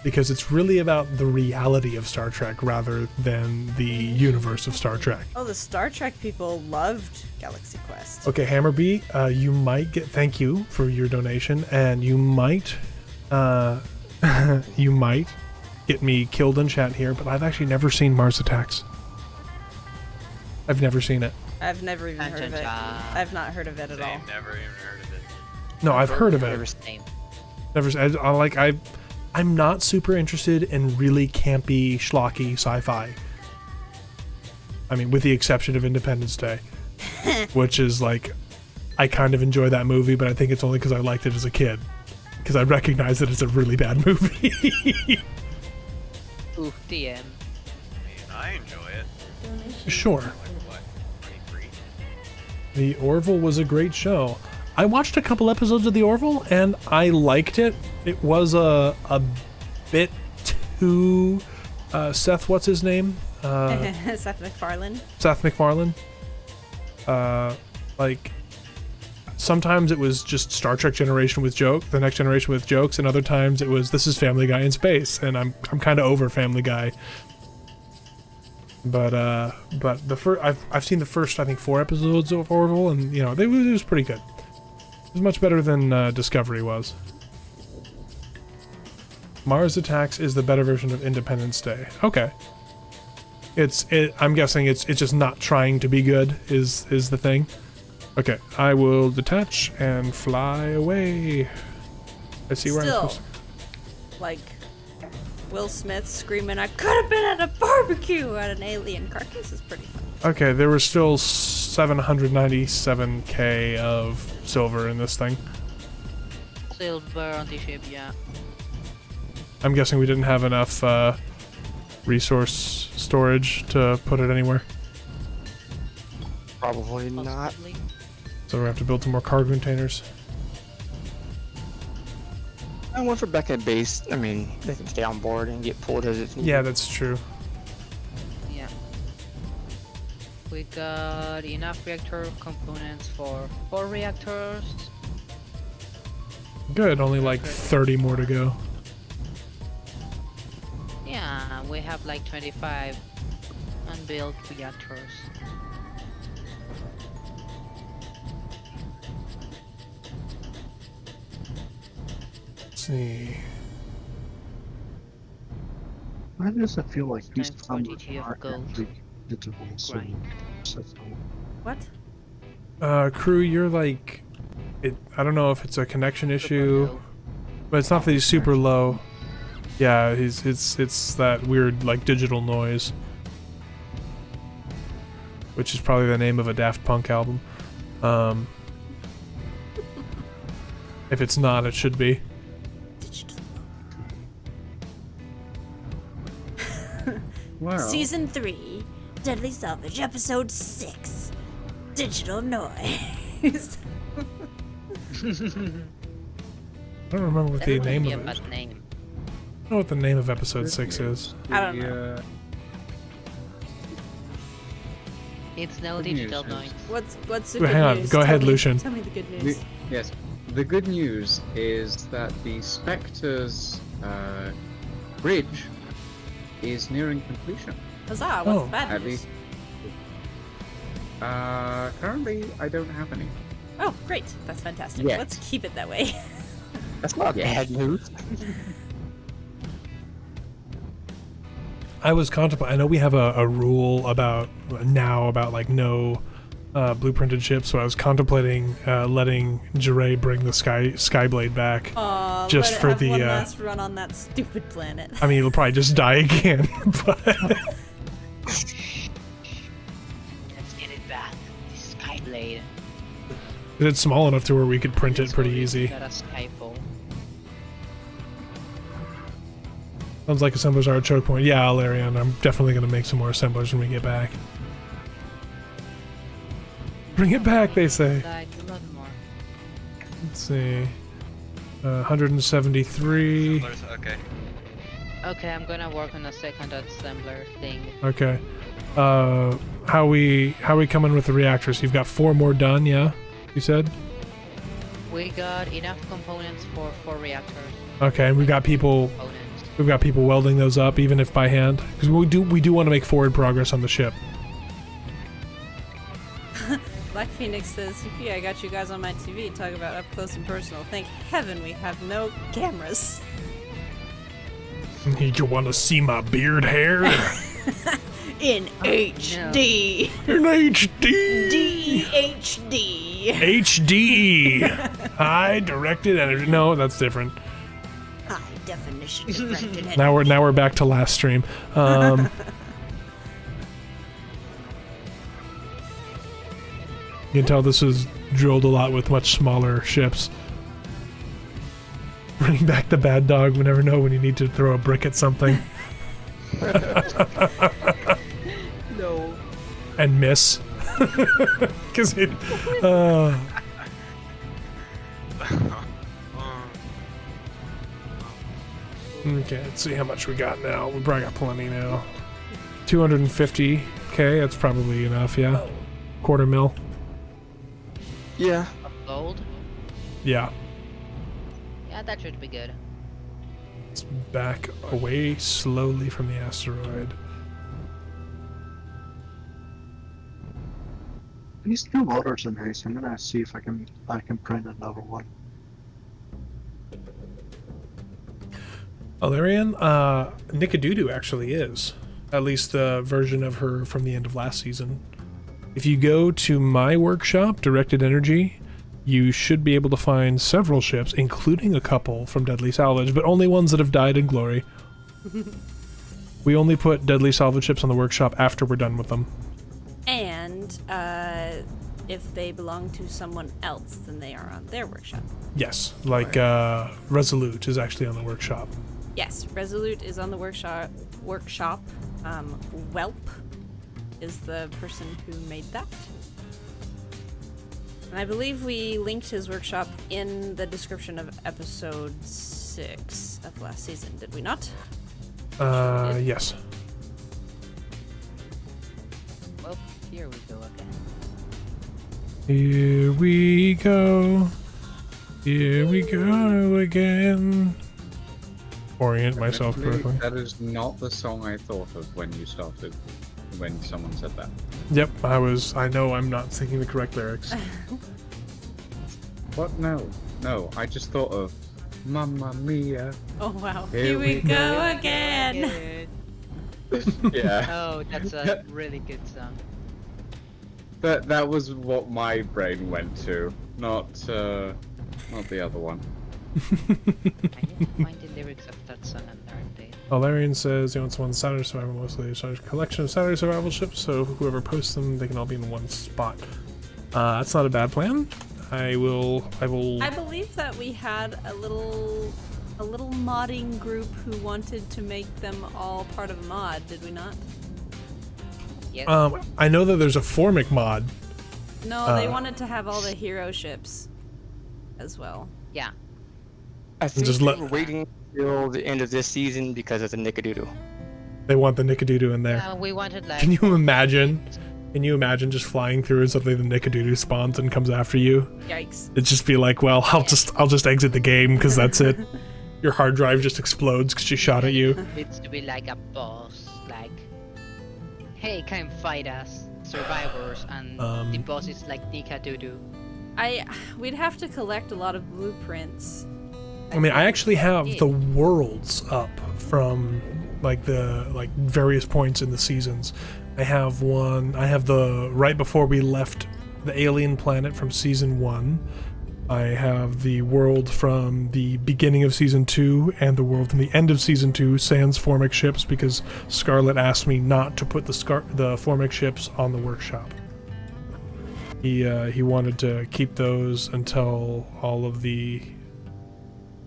Because it's really about the reality of Star Trek rather than the universe of Star Trek. Oh, the Star Trek people loved Galaxy Quest. Okay, Hammerby, you might get... Thank you for your donation, and you might... you might get me killed in chat here, but I've actually never seen Mars Attacks. I've never seen it. I've never even heard of it. I've not heard of it at all. Never even heard of it. No, I've heard of it. Never I'm not super interested in really campy, schlocky sci-fi. I mean, with the exception of Independence Day, which is like, I kind of enjoy that movie, but I think it's only because I liked it as a kid. Because I recognize that it's a really bad movie. Ooh, DM. I mean, I enjoy it. Sure. Like, what, 23? The Orville was a great show. I watched a couple episodes of The Orville, and I liked it. It was a bit too... Seth, what's his name? Seth MacFarlane. Seth MacFarlane. Like, sometimes it was just Star Trek Generation with the Next Generation with jokes, and other times it was, this is Family Guy in space, and I'm kind of over Family Guy. But the first, I've seen the first, I think, 4 episodes of Orville, and you know, it was pretty good. It was much better than Discovery was. Mars Attacks is the better version of Independence Day. Okay. I'm guessing it's just not trying to be good is the thing. Okay, I will detach and fly away. Let's see where I'm supposed to... Like, Will Smith screaming, I could have been at a barbecue at an alien carcass is pretty fun. Okay, there was still 797k of silver in this thing. Silver on the ship, yeah. I'm guessing we didn't have enough resource storage to put it anywhere. Probably not. Possibly. So we have to build some more cargo containers. I went for back at base. I mean, they can stay on board and get pulled as it's needed. Yeah, that's true. Yeah. We got enough reactor components for 4 reactors. Good, only like 30 more to go. Yeah, we have like 25 unbuilt reactors. Let's see. Why does it feel like these Time for numbers DT of are gold. actually digital? So What? Crew, you're like... I don't know if it's a connection issue, but it's not that he's super low. Yeah, it's that weird, like, digital noise. Which is probably the name of a Daft Punk album. If it's not, it should be. Wow. Season 3, Deadly Salvage, Episode 6, Digital Noise. I don't remember what the That name would be of a it is. bad name. I don't know what the name of episode 6 is. I don't know. It's no Good news digital is- noise. What's the Hang good on, news? go ahead, Tell me- Lucian. Tell me the good news. Yes. the good news is that the Spectre's bridge is nearing completion. Huzzah! What's the bad At news? least. Currently, I don't have any. Oh, great. That's fantastic. Yes. Let's keep it that way. That's not bad news. I was contemplating. I know we have a rule about like no blueprinted ships, so I was contemplating letting Jiray bring the Skyblade back. Aw, just let it for have the one last run on that stupid planet. I mean, it'll probably just die again, but Let's get it back. The Skyblade. it's small enough to where we could print it pretty easy. Got a Skyfall. Sounds like assemblers are a choke point. Yeah, Alarion, I'm definitely going to make some more assemblers when we get back. Bring it back, they say. Like a lot more. Let's see. 173. Okay. Okay, I'm gonna work on a second assembler thing. Okay. How we coming with the reactors? You've got 4 more done, yeah? You said? We got enough components for 4 reactors. Okay, and we've got people welding those up, even if by hand, because we do want to make forward progress on the ship. Black Phoenix says, CP, I got you guys on my TV. Talk about up close and personal. Thank heaven we have no cameras. You want to see my beard hair? In HD. In HD. DHD. HDE. High directed energy. No, that's different. High definition directed Now we're back to last stream. You can tell this was drilled a lot with much smaller ships. Bring back the bad dog. We never know when you need to throw a brick at something. No. And miss. Because it. Okay, let's see how much we got now. We probably got plenty now. 250k. That's probably enough. Yeah. Quarter mil. Yeah. Gold? Yeah. Yeah, that should be good. Let's back away slowly from the asteroid. These new motors are nice. I'm gonna see if I can print another one. Alarion, Nickadoodoo actually is. At least the version of her from the end of last season. If you go to my workshop, Directed Energy, you should be able to find several ships, including a couple from Deadly Salvage, but only ones that have died in glory. We only put Deadly Salvage ships on the workshop after we're done with them. And if they belong to someone else, then they are on their workshop. Yes, like Resolute is actually on the workshop. Yes, Resolute is on the workshop. Whelp is the person who made that. And I believe we linked his workshop in the description of episode 6 of last season, did we not? Yes. Well, here we go again. Here we go. Here we go again. Orient myself Actually, correctly. that is not the song I thought of when you started, when someone said that. Yep, I know I'm not singing the correct lyrics. What? No. I just thought of Mamma Mia. Oh wow. Here we go again. Yeah. Oh, that's a really good song. That was what my brain went to, not the other one. I need to find the lyrics of that song and learn it. Valerian says he wants one Saturday Survival, mostly a collection of Saturday Survival ships, so whoever posts them, they can all be in one spot. That's not a bad plan. I will. I believe that we had a little modding group who wanted to make them all part of a mod, did we not? Yes. I know that there's a Formic mod. No, they wanted to have all the hero ships as well. Yeah. I think Just they let- were waiting till the end of this season because of the Nickadoodoo. They want the Nickadoodoo in there. We wanted like. Can you imagine? Can you imagine just flying through and suddenly the Nickadoodoo spawns and comes after you? Yikes. It'd just be like, well, I'll just exit the game because that's it. Your hard drive just explodes because she shot at you. It's to be like a boss, like, hey, come fight us, survivors, and the boss is like Nickadoodoo. We'd have to collect a lot of blueprints. I mean, I actually have the worlds up from like the various points in the seasons. I have the right before we left the alien planet from season 1. I have the world from the beginning of season 2 and the world from the end of season 2 sans Formic ships because Scarlet asked me not to put the Formic ships on the workshop. He wanted to keep those until all the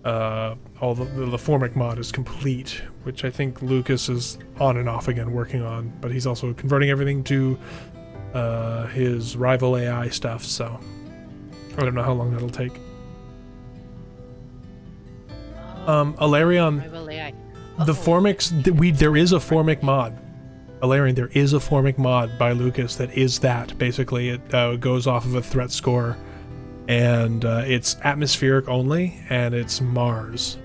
Formic mod is complete, which I think Lucas is on and off again working on, but he's also converting everything to his rival AI stuff, so I don't know how long that'll take. Alarion, Rival AI. the Formics, there is a Formic mod. Alarion, there is a Formic mod by Lucas that is that, basically. It goes off of a threat score, and it's atmospheric only, and it's Mars.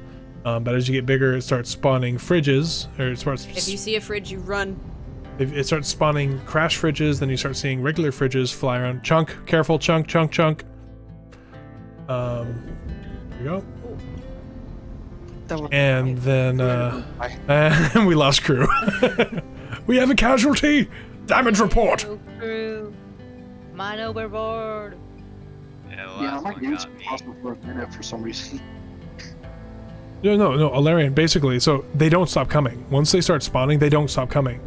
But as you get bigger, it starts spawning fridges, or it starts... If you see a fridge, you run. It starts spawning crash fridges, then you start seeing regular fridges fly around. Chunk, careful, chunk. Here we go. And then, and we lost crew. We have a casualty! Damage report! No crew. Man overboard. Yeah, the Yeah, last my one game's got me. paused for a minute for some reason. No, Alarion, basically, so they don't stop coming. Once they start spawning, they don't stop coming.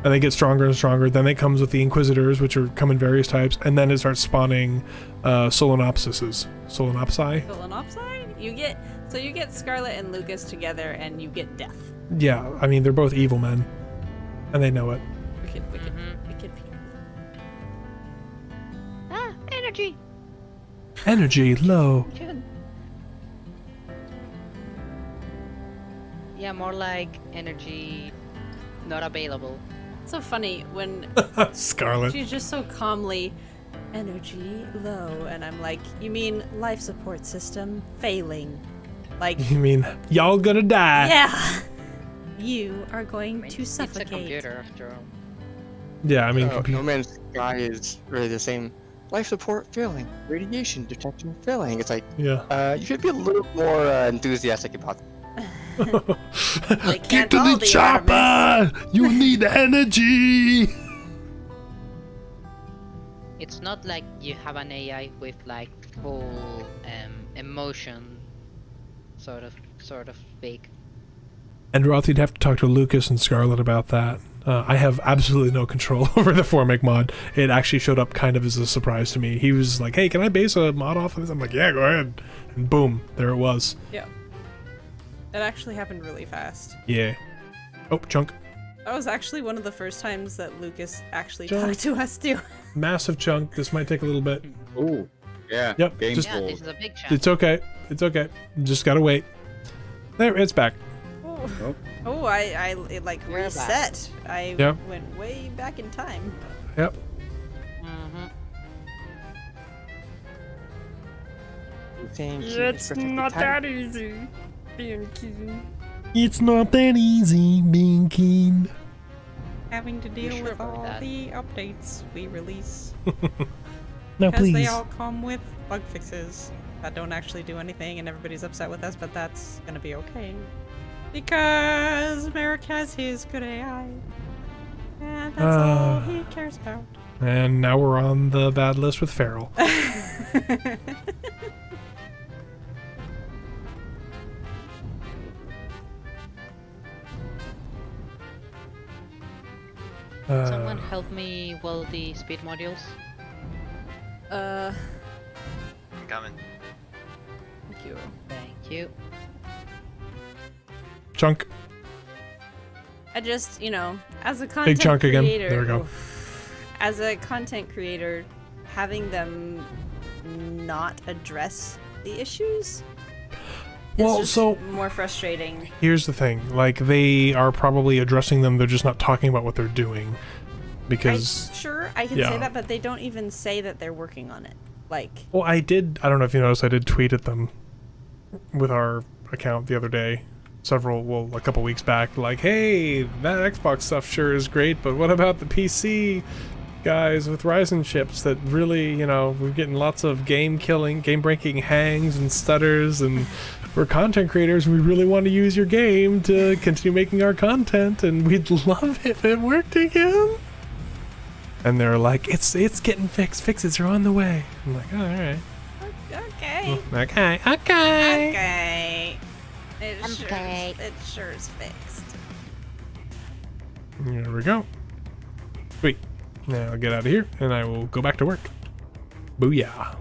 And they get stronger and stronger. Then it comes with the Inquisitors, which come in various types, and then it starts spawning Solenopsises. Solenopsi? Solenopsi? You get Scarlet and Lucas together and you get death. Yeah, I mean, they're both evil men. And they know it. Wicked people. Ah, energy. Energy low. Yeah, more like energy not available. It's so funny when Scarlet. she's just so calmly, energy low, and I'm like, you mean life support system failing? Like, You mean, y'all gonna die? yeah, you are going I mean, to it's a suffocate. computer after all. Yeah, I mean, No Man's Sky is really the same. Life support failing. Radiation detection failing. It's like, yeah. you should be a little more enthusiastic about it. They Get can't to all the be chopper! You need energy! It's not like you have an AI with like full emotion, sort of big. And Roth, you'd have to talk to Lucas and Scarlet about that. I have absolutely no control over the Formic mod. It actually showed up kind of as a surprise to me. He was like, hey, can I base a mod off of this? I'm like, yeah, go ahead. And boom, there it was. Yeah. That actually happened really fast. Yeah. Oh, chunk. That was actually one of the first times that Lucas actually Chunk. talked to us too. Massive chunk. This might take a little bit. Ooh, yeah. Yep, Game just- Yeah, full. this is a big chunk. It's okay. It's okay. Just gotta wait. There, it's back. Oh, it like You're reset. I Yep. went way back in time. Yep. Mhm. Thank you. It's not that easy being keen. It's not that easy being keen. Having to deal sure with about all that? the updates we release. Now Because they please. all come with bug fixes that don't actually do anything and everybody's upset with us, but that's gonna be okay. Because Merrick has his good AI. And that's all he cares about. And now we're on the bad list with Feral. Someone help me weld the speed modules. I'm coming. Thank you. Thank you. Chunk. I just, as a content chunk again. creator, There we go. As a content creator, having them not address the issues Well, is just so- more frustrating. Here's the thing. Like, they are probably addressing them, they're just not talking about what they're doing. because Sure, I can yeah. say that, but they don't even say that they're working on it. Like, well, I don't know if you noticed, I did tweet at them with our account the other day, a couple weeks back, like, hey, that Xbox stuff sure is great, but what about the PC guys with Ryzen chips that really, you know, we're getting lots of game-breaking hangs and stutters, and we're content creators, we really want to use your game to continue making our content, and we'd love it if it worked again. And they're like, it's getting fixed. Fixes are on the way. I'm like, oh, all right. okay. Okay. It sure is fixed. Here we go. Sweet. Now I'll get out of here, and I will go back to work. Booyah.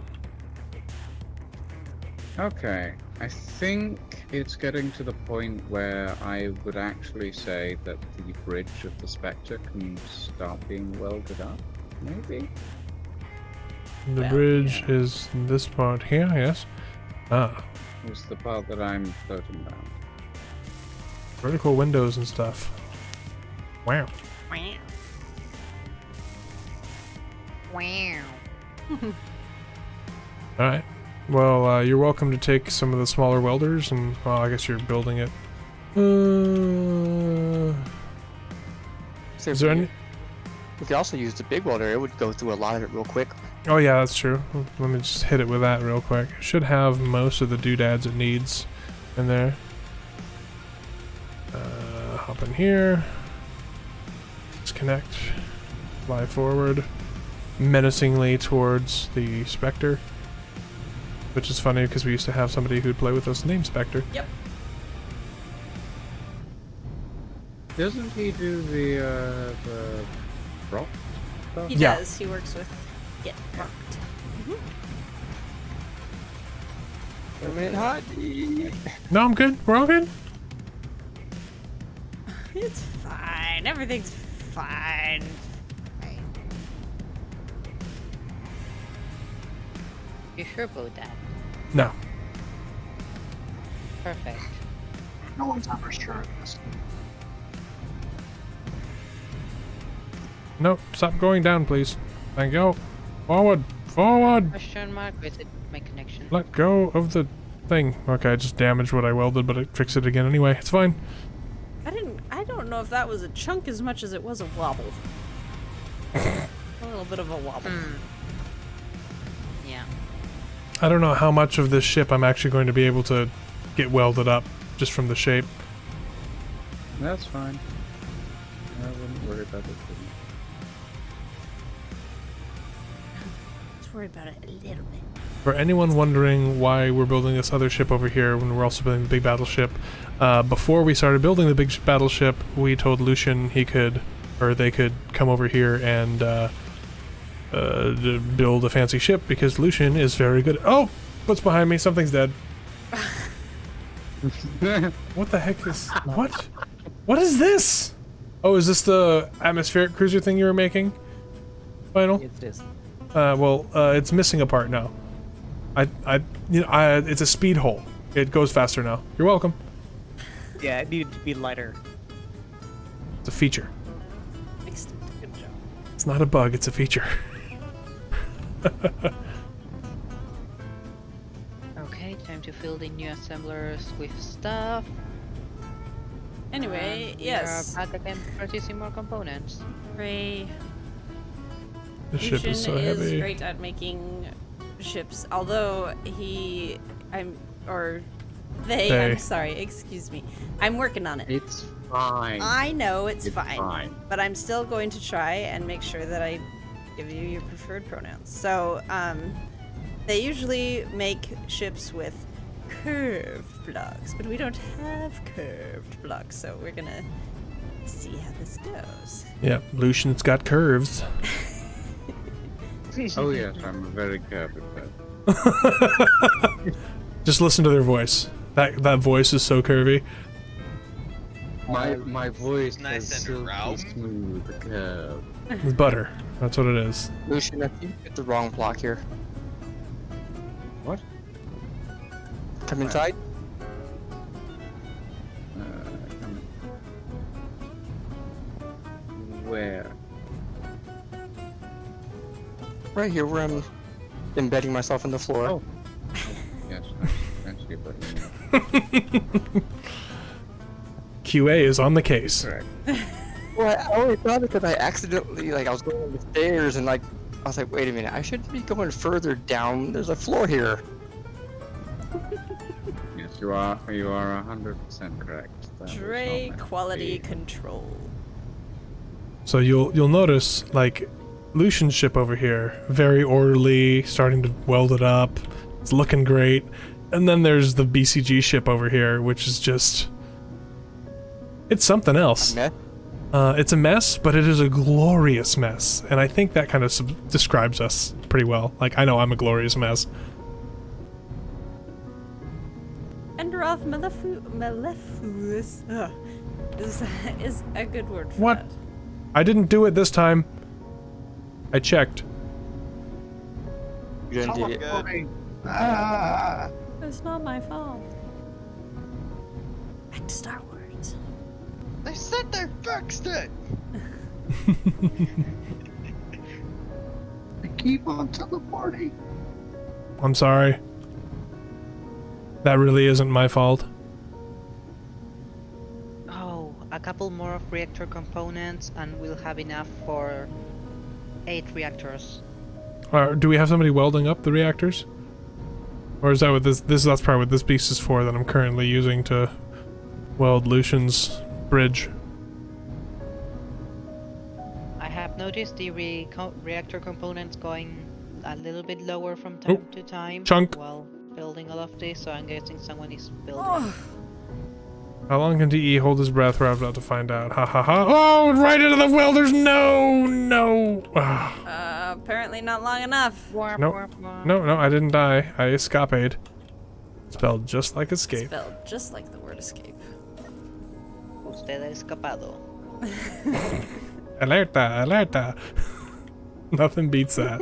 Okay, I think it's getting to the point where I would actually say that the bridge of the Spectre can start being welded up, maybe? The bridge is this part here, yes. Ah. It's the part that I'm floating down. Vertical windows and stuff. Wow. Wow. Alright. Well, you're welcome to take some of the smaller welders, and, well, I guess you're building it. Is there any... We could also use the big welder. It would go through a lot of it real quick. Oh yeah, that's true. Let me just hit it with that real quick. It should have most of the doodads it needs in there. Hop in here. Disconnect. Fly forward. Menacingly towards the Spectre. Which is funny because we used to have somebody who'd play with us named Spectre. Yep. Doesn't he do the rock stuff? He Yeah. does. He works with Get Rocked. No, I'm good. We're all good. It's fine. Everything's fine. You sure about that? No. Perfect. No one's ever sure of this. Nope. Stop going down, please. Thank you. Forward. Forward. Question mark? Is it my connection? Let go of the thing. Okay, I just damaged what I welded, but I fixed it again anyway. It's fine. I don't know if that was a chunk as much as it was a wobble. A little bit of a wobble. Yeah. I don't know how much of this ship I'm actually going to be able to get welded up just from the shape. That's fine. I wouldn't worry about it. Let's worry about it a little bit. For anyone wondering why we're building this other ship over here when we're also building the big battleship, before we started building the big battleship, we told Lucian they could come over here and build a fancy ship because Lucian is very good. Oh! What's behind me? Something's dead. What the heck is... What? What is this? Oh, is this the atmospheric cruiser thing you were making? Final? It is. It's missing a part now. It's a speed hole. It goes faster now. You're welcome. Yeah, it needed to be lighter. It's a feature. Fixed it. Good job. It's not a bug, it's a feature. Okay, time to fill the new assemblers with stuff. Anyway, yes. We are back again producing more components. Ray. The ship is so Lucian heavy. great at making ships, although I'm sorry, excuse me. I'm working on it. It's fine. I know it's It's fine, fine. but I'm still going to try and make sure that I give you your preferred pronouns. So, they usually make ships with curved blocks, but we don't have curved blocks, so we're gonna see how this goes. Yeah, Lucian's got curves. Oh yes, I'm a very curvy person. Just listen to their voice. That voice is so curvy. My voice Nice has and silky round. smooth curve. It's butter. That's what it is. Lucian, I think you hit the wrong block here. What? Come inside. Where? Right here where I'm embedding myself in the floor. Oh. Yes, that's good, but QA is on the case. correct. Well, I only thought it because I accidentally, like, I was going up the stairs and, like, I was like, wait a minute, I should be going further down. There's a floor here. Yes, you are 100% correct. That was not Dre meant to quality be. control. So you'll notice, like, Lucian's ship over here, very orderly, starting to weld it up. It's looking great. And then there's the BCG ship over here, which is just... It's something else. Meh. It's a mess, but it is a glorious mess. And I think that kind of describes us pretty well. Like, I know I'm a glorious mess. Enderoth Mellifluous is a good word for What? that. I didn't do it this time. I checked. You didn't do it. Good. Ah! It's not my fault. Back to Star Wars. They said they fixed it! I keep on teleporting. I'm sorry. That really isn't my fault. Oh, a couple more of reactor components and we'll have enough for 8 reactors. Do we have somebody welding up the reactors? Or is that what that's probably what this beast is for that I'm currently using to weld Lucian's bridge. I have noticed the reactor components going a little bit lower from time to time chunk. while building all of this, so I'm guessing someone is building. Oh, How long can DE hold his breath? We're about to find out. Ha ha ha. Oh, right into the welders. No, no. apparently not long enough. No, no, I didn't die. I escaped. Spelled just like escape. Spelled just like the word escape. Usted ha escapado. Alerta, alerta. Nothing beats that.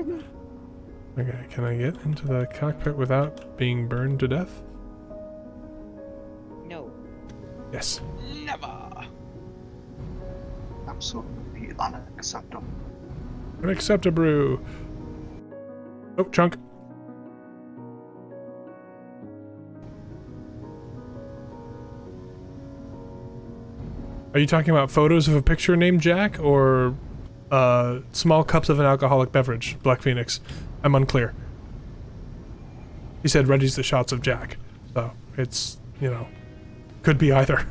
Okay, can I get into the cockpit without being burned to death? No. Yes. Never! Absolutely unacceptable. Unacceptable. Oh, chunk. Are you talking about photos of a picture named Jack or small cups of an alcoholic beverage, Black Phoenix? I'm unclear. He said ready's the shots of Jack. So it's, you know, could be either.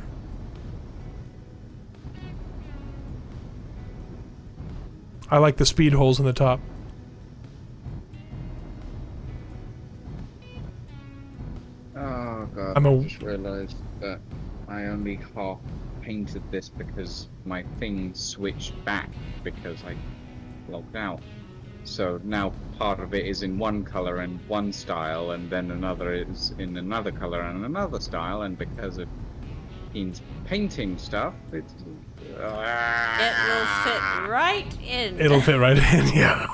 I like the speed holes in the top. Oh god, I'm I a- just realised that I only half painted this because my thing switched back because I logged out. So now part of it is in one colour and one style, and then another is in another colour and another style, and because of Ian's painting stuff, it's... It will fit right in. It'll fit right in, yeah.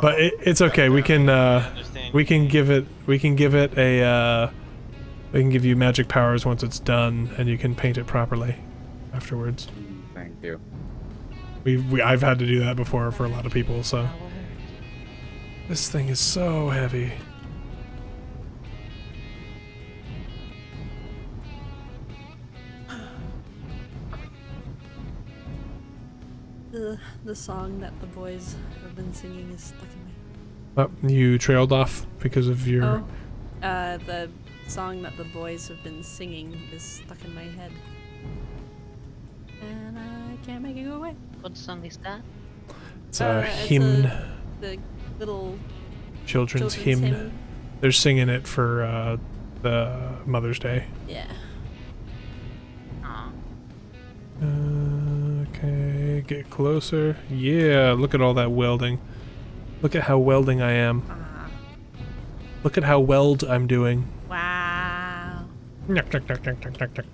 But it's okay. We can give you magic powers once it's done, and you can paint it properly afterwards. Thank you. I've had to do that before for a lot of people, so this thing is so heavy. The song that the boys have been singing is stuck in my... Oh, you trailed off because of your... the song that the boys have been singing is stuck in my head. And I can't make it go away. What song is that? It's a hymn. The little Children's hymn. They're singing it for the Mother's Day. Yeah. Aw. Okay, get closer. Yeah, look at all that welding. Look at how welding I am. Look at how weld I'm doing. Wow. Nyuk, nyuk, nyuk, nyuk, nyuk, nyuk, nyuk.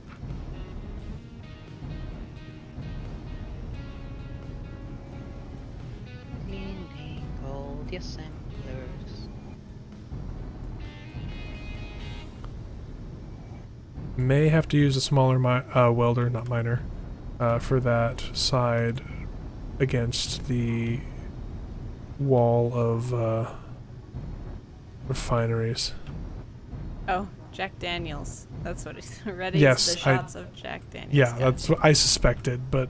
Cleaning all the assemblers. May have to use a smaller welder, not miner, for that side against the wall of refineries. Oh, Jack Daniels. That's what he's ready. Yes, the shots of Jack Daniels. Yeah, that's what I suspected, but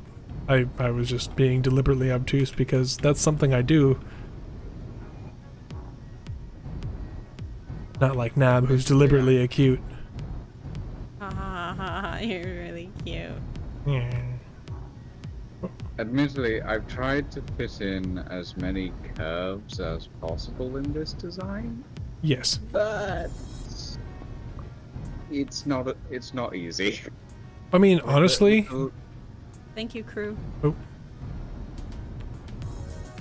I was just being deliberately obtuse because that's something I do. Not like Nab, who's deliberately acute. Ha ha ha ha, you're really cute. Yeah. Admittedly, I've tried to fit in as many curves as possible in this design, Yes. but it's not easy. I mean, honestly, Thank you, crew.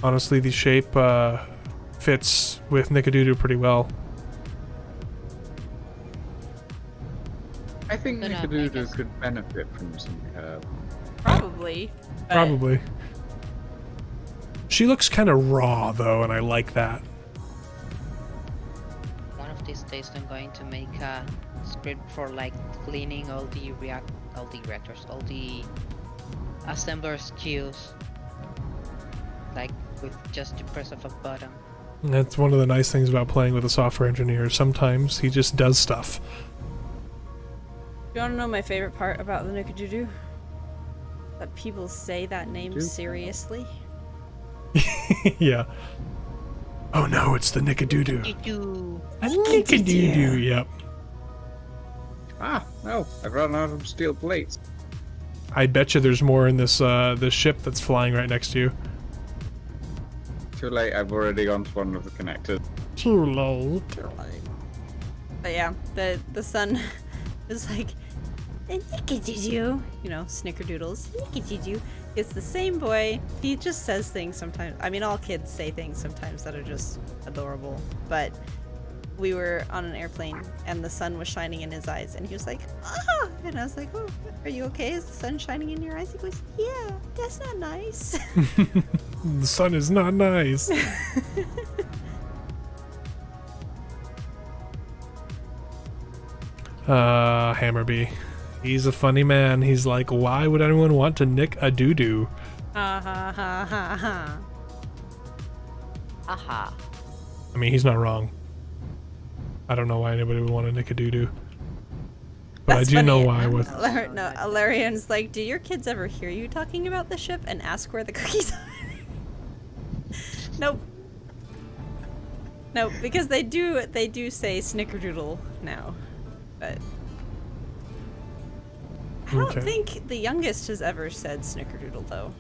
honestly, the shape fits with Nickadoodoo pretty well. I think Good enough, I Nickadoodoo guess. could benefit from some curve. Probably. but- Probably. She looks kind of raw though, and I like that. One of these days I'm going to make a script for like cleaning all the reactors, all the assemblers queues, like with just the press of a button. That's one of the nice things about playing with a software engineer. Sometimes he just does stuff. You wanna know my favorite part about the Nickadoodoo? That people say that name seriously. Yeah. Oh no, it's the Nickadoodoo. Doo-doo. A Nickadoodoo, yep. Ah, no, I've run out of steel plates. I bet you there's more in this this ship that's flying right next to you. Too late, I've already gone to one of the connectors. Too late. But yeah, the son is like, Nickadoodoo, you know, snickerdoodles, Nickadoodoo. It's the same boy. He just says things sometimes. I mean, all kids say things sometimes that are just adorable. But we were on an airplane and the sun was shining in his eyes and he was like, ah! And I was like, oh, are you okay? Is the sun shining in your eyes? He goes, yeah, that's not nice. The sun is not nice. Hammerby. He's a funny man. He's like, why would anyone want to nick a doo-doo? Ha ha ha ha ha. Aha. I mean, he's not wrong. I don't know why anybody would want to nick a doo-doo. But That's I do know funny. why with... No, Alarian's like, do your kids ever hear you talking about the ship and ask where the cookies are? Nope. Nope, because they do say snickerdoodle now. But I don't Okay. think the youngest has ever said snickerdoodle though.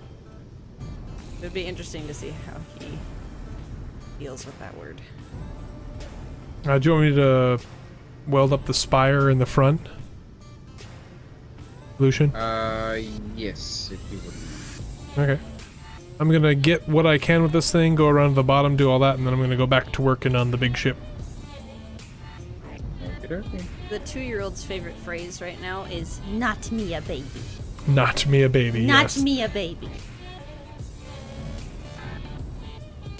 It would be interesting to see how he deals with that word. Do you want me to weld up the spire in the front? Lucian? Yes, if you would. Okay. I'm gonna get what I can with this thing, go around to the bottom, do all that, and then I'm gonna go back to working on the big ship. Okey-dokey. The 2-year-old's favorite phrase right now is "not me a baby." Not me a baby, Not yes. me a baby.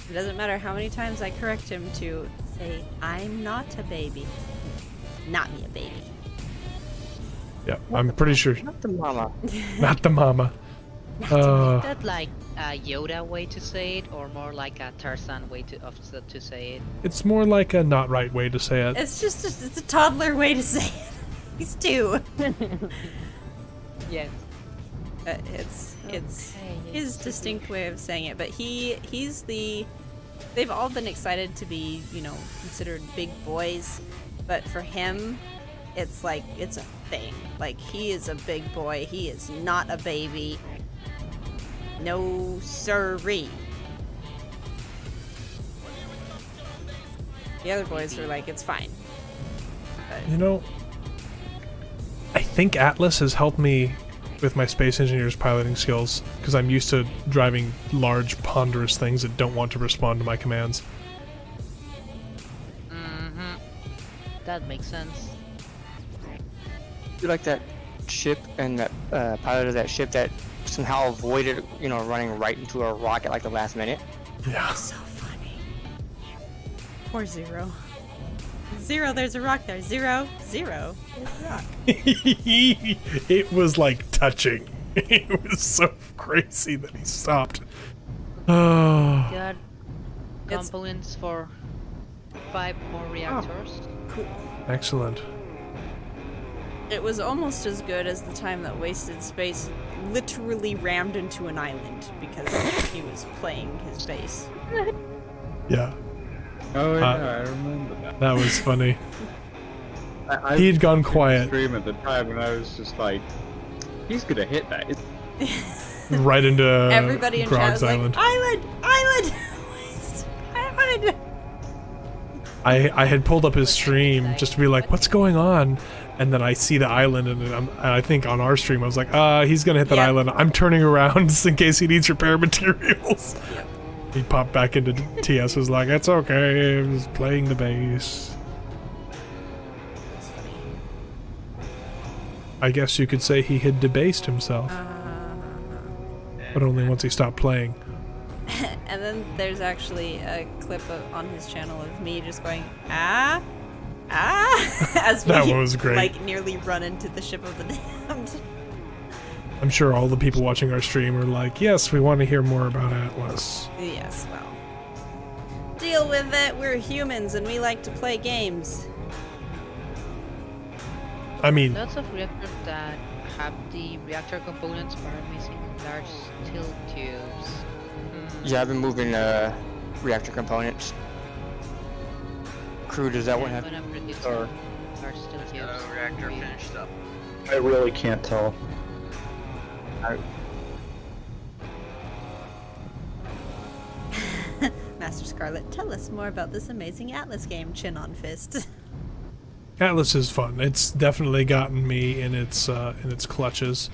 It doesn't matter how many times I correct him to say, I'm not a baby. Not me a baby. Yeah, I'm pretty sure. Not the mama. Not the mama. Is that like a Yoda way to say it, or more like a Tarzan way to say it? It's more like a not right way to say it. It's just it's a toddler way to say it. He's 2. Yes. It's Okay, his it's distinct way of saying it, but he's the. They've all been excited to be, you know, considered big boys, but for him, it's like it's a thing. Like, he is a big boy. He is not a baby. No siree. The other boys were like, it's fine. But You know, I think Atlas has helped me with my space engineer's piloting skills, because I'm used to driving large, ponderous things that don't want to respond to my commands. Mm-hmm. That makes sense. You like that ship and that pilot of that ship that somehow avoided, you know, running right into a rock at like the last minute? Yeah. so funny. Poor Zero. Zero, there's a rock there. Zero, there's a rock. It was like touching. It was so crazy that he stopped. Oh. God. components for 5 more reactors. Cool. Excellent. It was almost as good as the time that Wasted Space literally rammed into an island because he was playing his base. Yeah, Oh yeah, I remember that. that was funny. I He had gone was watching the quiet. Stream at the time, and I was just like, he's gonna hit that. Right into Everybody in chat Grog's was like, Island. Island! Island! I had pulled up his stream just to be like, what's going on? And then I see the island, and I think on our stream I was like, he's gonna hit that Yep. island. I'm turning around just in case he needs repair materials. Yep. He popped back into TS, was like, it's okay, I was playing the base. I guess you could say he had debased himself, but only once he stopped playing. And then there's actually a clip on his channel of me just going, as That we was great. like nearly run into the ship of the damned. I'm sure all the people watching our stream are like, yes, we want to hear more about Atlas. Yes, well. Deal with it, we're humans and we like to play games. I mean, Lots of reactors that have the reactor components but are missing large steel tubes. Yeah, I've been moving reactor components. Crew, does that one have? When I'm producing or- large steel tubes. Reactor we- finished up. I really can't tell. Master Scarlet, tell us more about this amazing Atlas game, Chin on Fist. Atlas is fun. It's definitely gotten me in its clutches.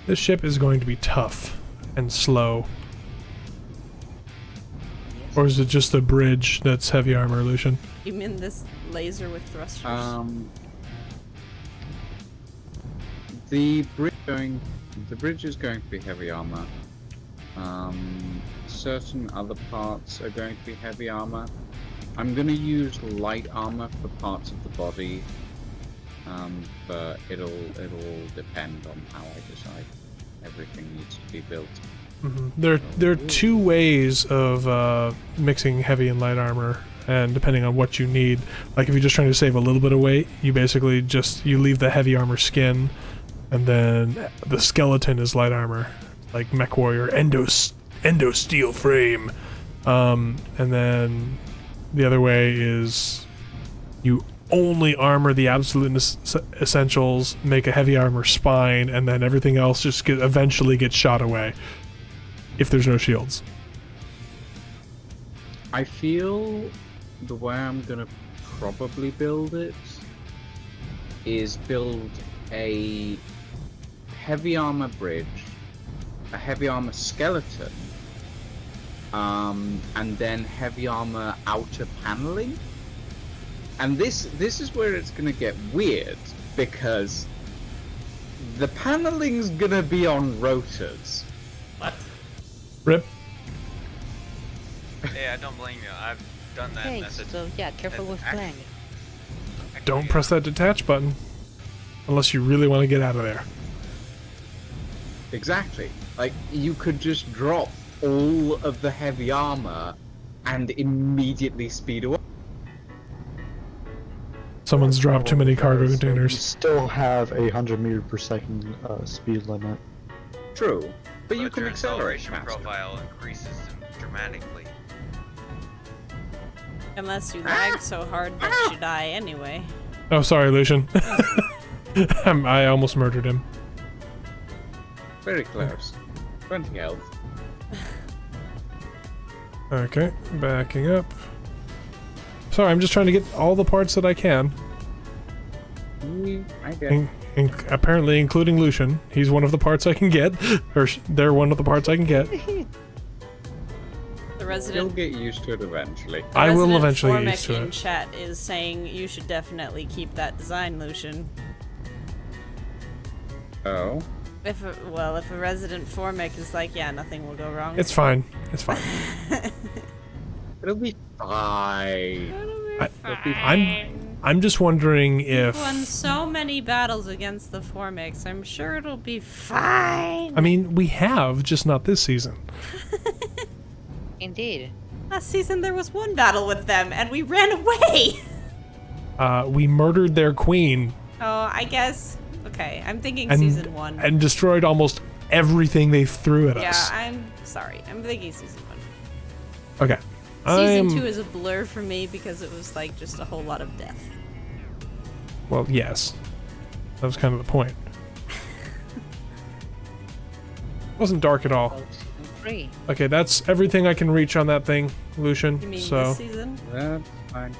This ship is going to be tough and slow. Or is it just the bridge that's heavy armor, Lucian? You mean this laser with thrusters? The bridge is going to be heavy armor. Certain other parts are going to be heavy armor. I'm going to use light armor for parts of the body, but it'll depend on how I decide everything needs to be built. There are two ways of mixing heavy and light armor, and depending on what you need. Like if you're just trying to save a little bit of weight, you basically you leave the heavy armor skin, and then the skeleton is light armor, like Mech Warrior endo steel frame. And then the other way is you only armor the absolute essentials, make a heavy armor spine, and then everything else just eventually gets shot away if there's no shields. I feel the way I'm gonna probably build it is build a heavy armor bridge, a heavy armor skeleton, and then heavy armor outer paneling. And this is where it's gonna get weird, because the paneling's gonna be on rotors. Rip. Hey, I don't blame you. I've done that Okay, method. so yeah, careful with Actually, flying. Don't press that detach button unless you really want to get out of there. Exactly. Like, you could just drop all of the heavy armor and immediately speed away. Someone's dropped too many cargo You containers. still have a 100 meter per second speed limit. True. But you But can your accelerate acceleration faster. profile increases dramatically. Unless you lag so hard that you die anyway. Oh, sorry, Lucian. I almost murdered him. Very close. 20 health. Okay, backing up. Sorry, I'm just trying to get all the parts that I can. I get it. Apparently including Lucian. He's one of the parts I can get. Or they're one of the parts I can get. The You'll resident get used to it eventually. I will Resident eventually get Formic used to in it. chat is saying you should definitely keep that design, Lucian. Oh. If a resident Formic is like, yeah, nothing will go wrong. It's fine. It's fine. It'll be fine. I'm I'm just wondering if... Won so many battles against the Formics. I'm sure it'll be fine. I mean, we have, just not this season. Indeed. Last season there was one battle with them, and we ran away. We murdered their queen. Oh, I guess. Okay, I'm thinking season 1. And destroyed almost everything they threw at us. Yeah, I'm sorry. I'm thinking season 1. Okay. Season 2 is a blur for me because it was like just a whole lot of death. Well, yes. That was kind of the point. Wasn't dark at all. Oh, season 3. Okay, that's everything I can reach on that thing, Lucian. You mean so this season? That's fine.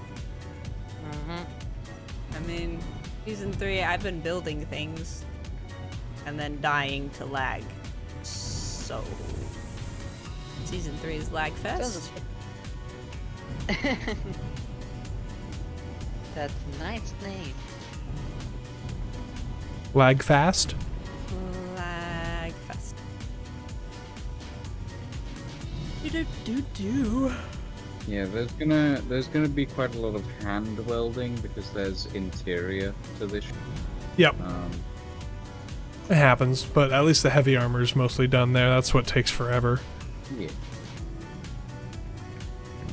I mean, season 3, I've been building things and then dying to lag. So, season 3 is lag fest. That's a nice name. lag fast. Lag fest. Do. Yeah, there's gonna be quite a lot of hand welding because there's interior to this. Yep. It happens, but at least the heavy armor is mostly done there. That's what takes forever. Yeah.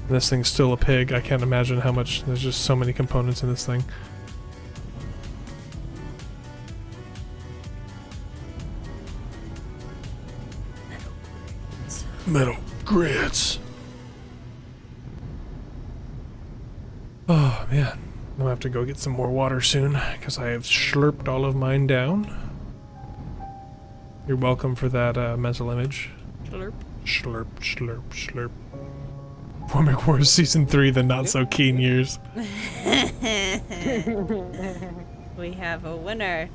This thing's still a pig. I can't imagine how much. There's just so many components in this thing. Metal grits. Oh man, I'll have to go get some more water soon because I have slurped all of mine down. You're welcome for that mental image. Slurp. Slurp, slurp, slurp. Formic Wars Season 3, the not so keen years. We have a winner.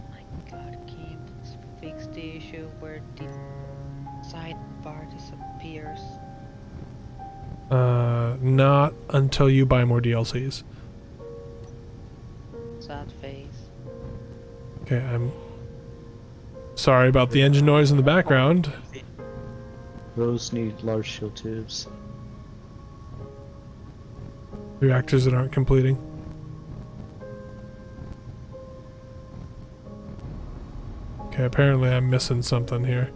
My god, Kim, let's fix the issue where the sidebar disappears. Not until you buy more DLCs. Sad face. Okay, I'm sorry about the engine noise in the background. Those need large shield tubes. Reactors that aren't completing. Okay, apparently I'm missing something here.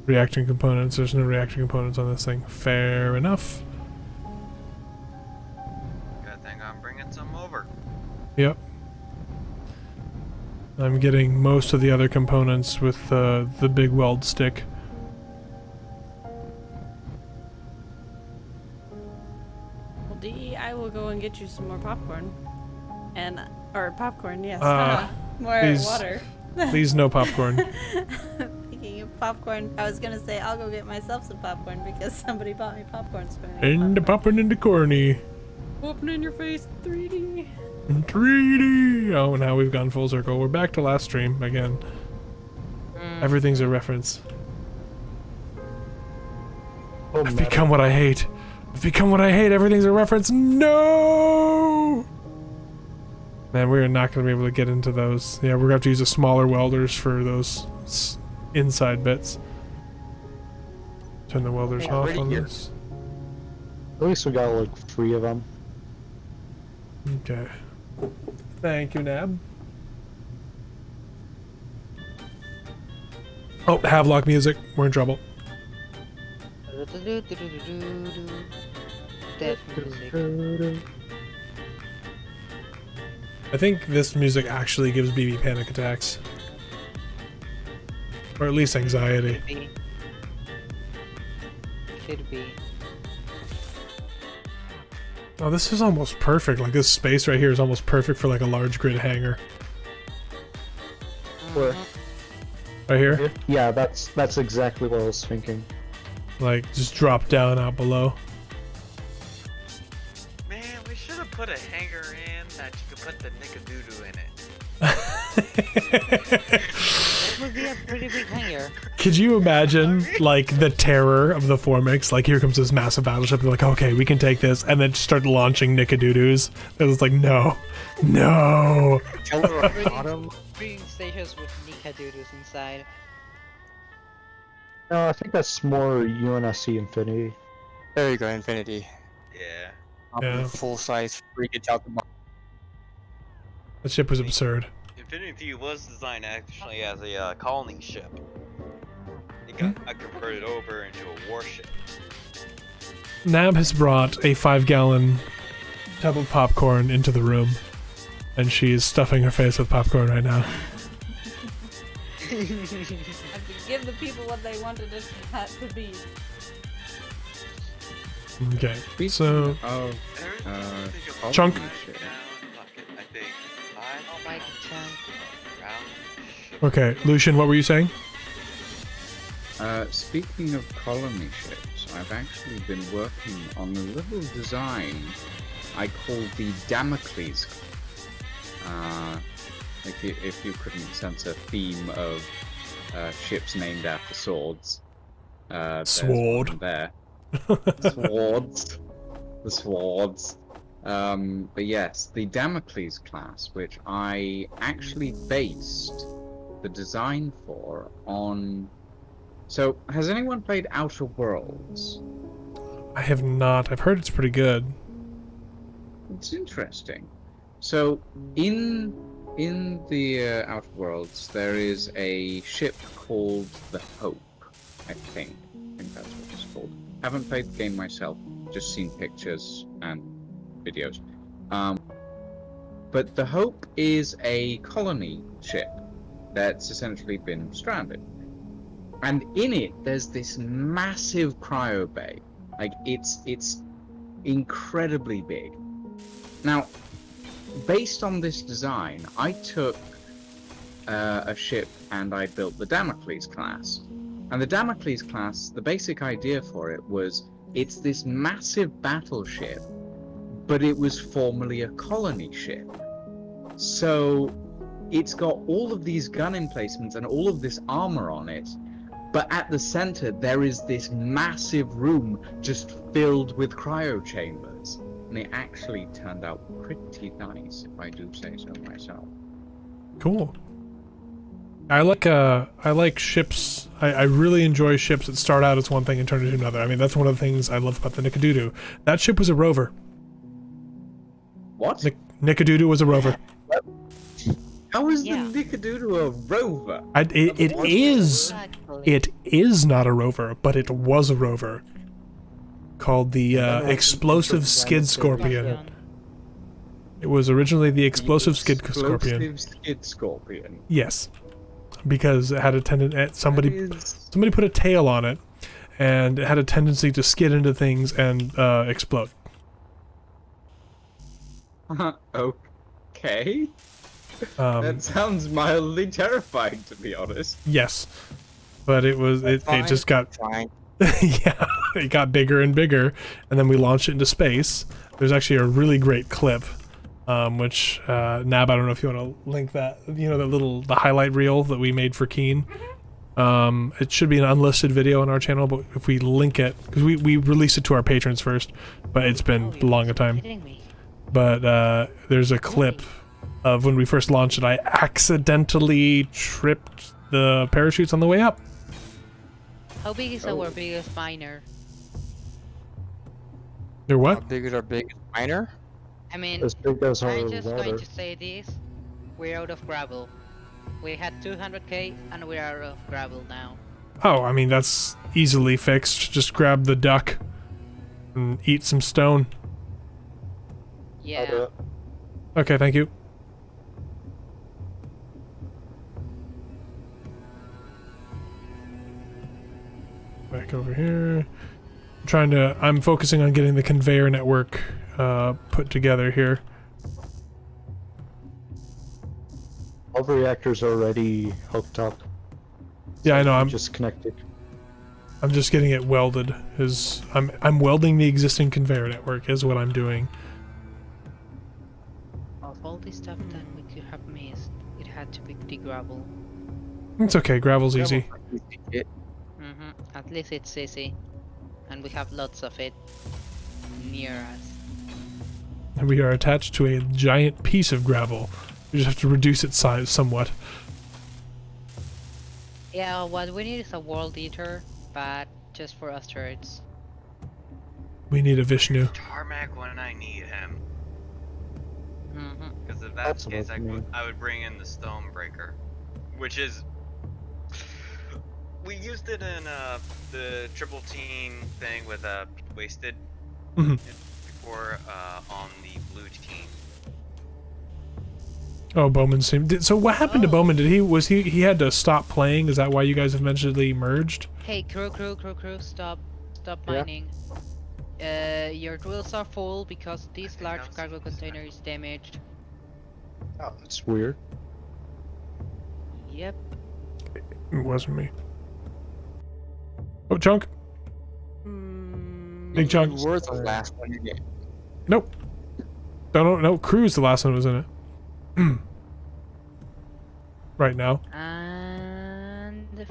Reacting components. There's no reacting components on this thing. Fair enough. Good thing I'm bringing some over. Yep. I'm getting most of the other components with the big weld stick. Well, D, I will go and get you some more popcorn. Or popcorn, yes. More please- water. Please no popcorn. Speaking of popcorn, I was gonna say I'll go get myself some popcorn because somebody bought me popcorn. In the popping in the corny. Open in your face, 3D. 3D! Oh, now we've gone full circle. We're back to last stream again. Everything's a reference. Oh, I've become what I hate. I've become what I hate. Everything's a reference. No! Man, we're not going to be able to get into those. Yeah, we're going to have to use the smaller welders for those inside bits. Turn the welders Yeah, off right on here. this. At least we got like 3 of them. Okay. Thank you, Nab. Oh, Havelock music. We're in trouble. Death music. I think this music actually gives BB panic attacks. Or at least anxiety. Should be. Oh, this is almost perfect. Like, this space right here is almost perfect for, like, a large grid hangar. Where? Right here? Yeah, that's exactly what I was thinking. Like, just drop down out below. Man, we should have put a hanger in that you could put the nickadoodoo in it. That would be a pretty big hangar. Could you imagine, like, the terror of the Formics? Like, here comes this massive battleship. They're like, okay, we can take this. And then just start launching Nickadoodles. It was like, no. No. Three stations with Nickadoodles inside. No, I think that's more UNSC Infinity. There you go, Infinity. Yeah. Yeah. Full size frigate out the box. That ship was absurd. Infinity was designed actually as a colony ship. It got converted over into a warship. Nab has brought a 5-gallon tub of popcorn into the room. And she is stuffing her face with popcorn right now. And to give the people what they wanted it to be. Okay, so... Oh, Chunk. I think. Oh my god. Okay, Lucian, what were you saying? Speaking of colony ships, I've actually been working on a little design I call the Damocles. If you couldn't sense a theme of ships named after swords, Sword. there. Swords. The swords. But yes, the Damocles class, which I actually based the design for on... So, has anyone played Outer Worlds? I have not. I've heard it's pretty good. It's interesting. So, in the Outer Worlds, there is a ship called the Hope, I think. I think that's what it's called. Haven't played the game myself, just seen pictures and videos. But the Hope is a colony ship that's essentially been stranded. And in it, there's this massive cryo bay. Like, it's incredibly big. Now, based on this design, I took a ship and I built the Damocles class. And the Damocles class, the basic idea for it was, it's this massive battleship, but it was formerly a colony ship. So it's got all of these gun emplacements and all of this armor on it, but at the center there is this massive room just filled with cryo chambers. And it actually turned out pretty nice, if I do say so myself. Cool. I like ships. I really enjoy ships that start out as one thing and turn into another. I mean, that's one of the things I love about the Nickadoodle. That ship was a rover. What? Nickadoodle was a rover. How is the Nickadoodle a rover? It is not a rover, but it was a rover. Called the Explosive Skid Scorpion. It was originally the Explosive Skid Scorpion. Explosive Skid Scorpion. Yes, because it had a tendency. Somebody put a tail on it, and it had a tendency to skid into things and explode. Okay. That sounds mildly terrifying, to be honest. Yes, but it was. It just got. Fine. Yeah, it got bigger and bigger, and then we launched it into space. There's actually a really great clip, which Nab, I don't know if you want to link that. You know, the highlight reel that we made for Keen. It should be an unlisted video on our channel, but if we link it, because we released it to our patrons first, but it's been a long time. But there's a clip of when we first launched it. I accidentally tripped the parachutes on the way up. How big is our biggest miner? They're what? How big is our biggest miner? I mean, As big as our I'm just going water. to say this. We're out of gravel. We had 200k and we're out of gravel now. Oh, I mean, that's easily fixed. Just grab the duck and eat some stone. Yeah. Okay, thank you. Back over here. I'm focusing on getting the conveyor network put together here. All the reactors are already hooked up. Yeah, I know. I'm just connected. I'm just getting it welded. I'm welding the existing conveyor network is what I'm doing. Of all the stuff that we could have missed, it had to be the gravel. It's okay. Gravel's easy. At least it's easy, and we have lots of it near us. And we are attached to a giant piece of gravel. We just have to reduce its size somewhat. Yeah, what we need is a world eater, but just for asteroids. We need a Vishnu. Tarmac when I need him. Mm-hmm. Because if that's the case, Absolutely. I would bring in the Stonebreaker, which is we used it in the triple team thing with wasted Mhm. before on the blue team. Oh, Bowman seemed. So what happened to Bowman? Did he had to stop playing? Is that why you guys eventually merged? Hey, crew, stop Yeah. mining. Your drills are full because this large cargo container is damaged. Oh, that's weird. Yep. It wasn't me. Oh, chunk. Big chunk. You were the last one in it. Nope. No. Crew's the last one who was in it. Right now. And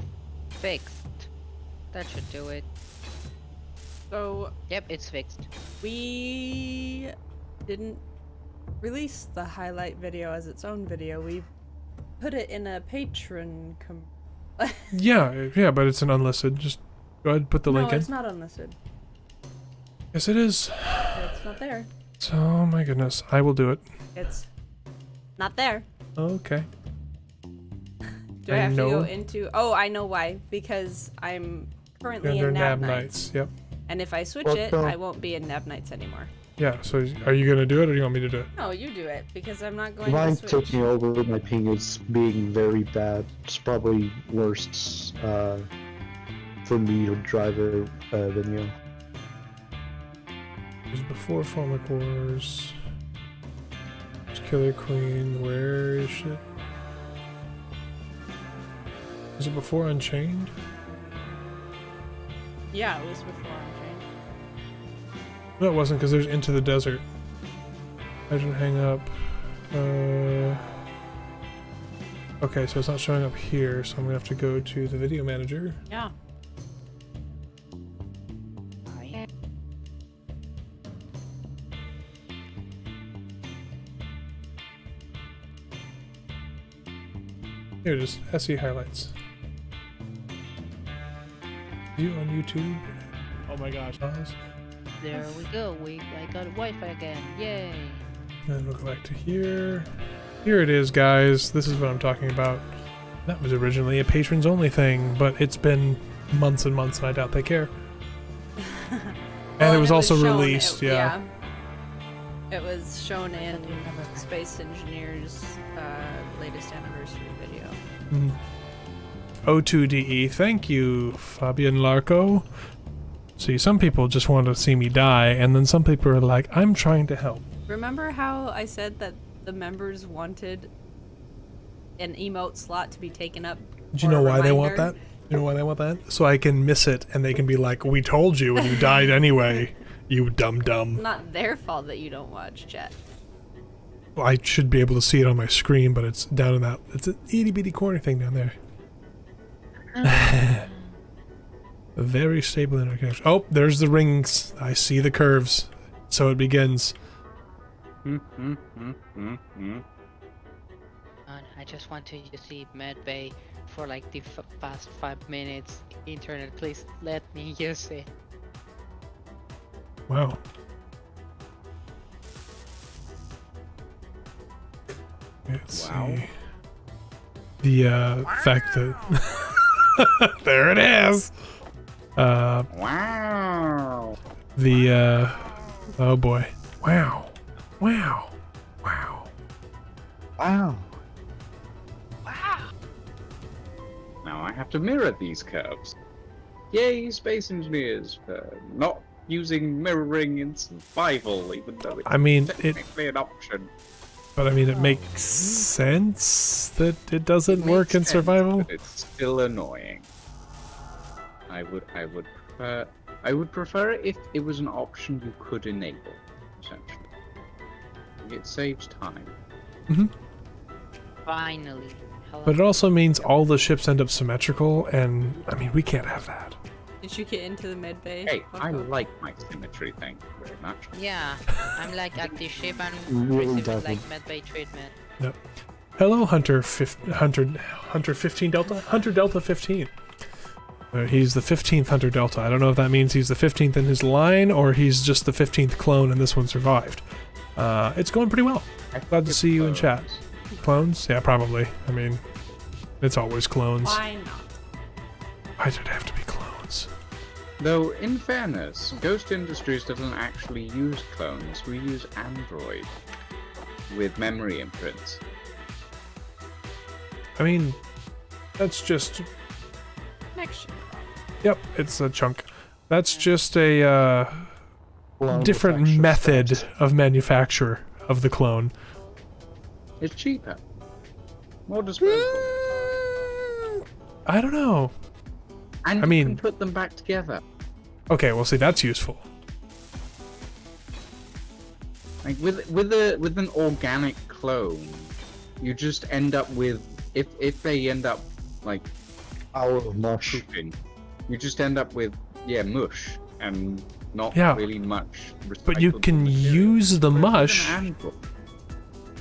fixed. That should do it. So Yep, it's fixed. we didn't release the highlight video as its own video. We put it in a patron Yeah, but it's an unlisted. Just go ahead and put the No, link in. it's not unlisted. Yes, it is. It's not there. So, oh my goodness. I will do it. It's not there. Okay. Do I have to know. go into... Oh, I know why. Because I'm currently Under in Nab Nab Nights. Yep. And if I switch Well, it, so- I won't be in Nab Nights anymore. Yeah, so are you going to do it or do you want me to do it? No, you do it. Because I'm not going Mine to switch. taking over my ping is being very bad. It's probably worse for me to drive it than you. It was before Formic Wars. It's Killer Queen. Where is it? Was it before Unchained? Yeah, it was before Unchained. No, it wasn't because there's Into the Desert. Legend Hang Up. Okay, so it's not showing up here, so I'm gonna have to go to the video manager. Yeah. Here it is. SE highlights. View on YouTube. Oh my gosh. Pause. There we go. I got Wi-Fi again. Yay! And we'll go back to here. Here it is, guys. This is what I'm talking about. That was originally a patrons only thing, but it's been months and months, and I doubt they care. And it was also shown- released, yeah. It was shown in Space Engineer's latest anniversary video. Mhm. O2DE, thank you, Fabian Larco. See, some people just want to see me die, and then some people are like, I'm trying to help. Remember how I said that the members wanted an emote slot to be taken up? Do you for a know why they want reminder? that? You know why they want that? So I can miss it, and they can be like, we told you, and you died anyway, you dumb. Not their fault that you don't watch chat. Well, I should be able to see it on my screen, but it's down in that, it's an itty bitty corner thing down there. A very stable interconnection. Oh, there's the rings. I see the curves. So it begins. I just want to see medbay for like the past 5 minutes. Internet, please let me use it. Wow. Let's see. The fact that there it is. Wow. The oh boy. Wow. Wow. Now I have to mirror these curves. Yay, space engineers for not using mirroring in survival, even though it's I mean, technically an option. But I mean, it makes sense that it doesn't It work in makes sense, survival. but it's still annoying. I would prefer it if it was an option you could enable, essentially. It saves time. Finally, Hello. But it also means all the ships end up symmetrical, and I mean, we can't have that. Did you get into the med bay? Hey, I Bucko? like my symmetry, thank you very much. Yeah, I'm like active ship and Really receiving doesn't. like medbay treatment. Yep. Hello, Hunter 15 Delta? Hunter Delta 15. He's the 15th Hunter Delta. I don't know if that means he's the 15th in his line, or he's just the 15th clone and this one survived. It's going pretty well. Glad to see you in chat. Clones? Yeah, probably. I mean, it's always clones. Why not? Why did it have to be clones? Though, in fairness, Ghost Industries doesn't actually use clones. We use Android with memory imprints. I mean, that's just... Connection. Yep, it's a chunk. That's just a Clone different with extra method steps. of manufacture of the clone. It's cheaper. More disposable. I don't know. And I you mean- can put them back together. Okay, well, see, that's useful. Like with an organic clone, you just end up with if they end up like Hour of mush. pooping, you just end up with mush and not Yeah. really much. But you recyclable can material. use the Whereas with an mush. Android-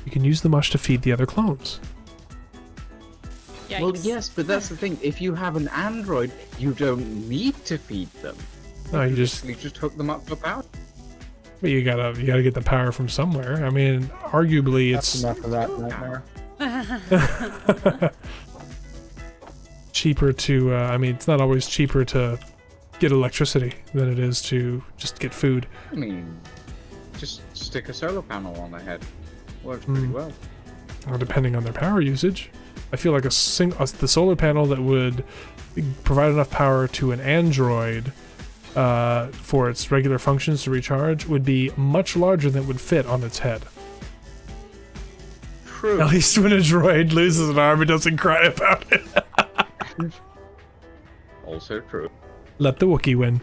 You can use the mush to feed the other clones. Yikes. Well, yes, but that's the thing. If you have an Android, you don't need to feed them. No, you just hook them up to power. but you gotta get the power from somewhere. I mean, arguably, That's it's enough of that nightmare. cheaper to. I mean, it's not always cheaper to get electricity than it is to just get food. I mean, just stick a solar panel on their head. Works pretty well. Or depending on their power usage. I feel like the solar panel that would provide enough power to an Android for its regular functions to recharge would be much larger than it would fit on its head. True. At least when a droid loses an arm, it doesn't cry about it. Also true. Let the Wookiee win.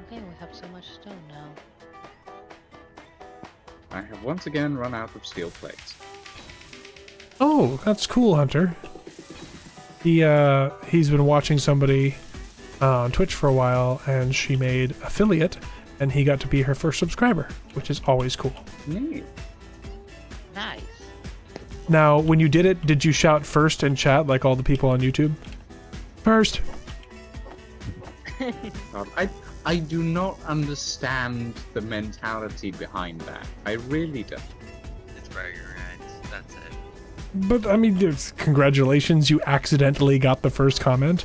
Okay, we have so much stone now. I have once again run out of steel plates. Oh, that's cool, Hunter. He's been watching somebody on Twitch for a while, and she made affiliate, and he got to be her first subscriber, which is always cool. Neat. Nice. Now, when you did it, did you shout first in chat like all the people on YouTube? First. God, I do not understand the mentality behind that. I really don't. It's bragging rights. That's it. But, I mean, congratulations, you accidentally got the first comment.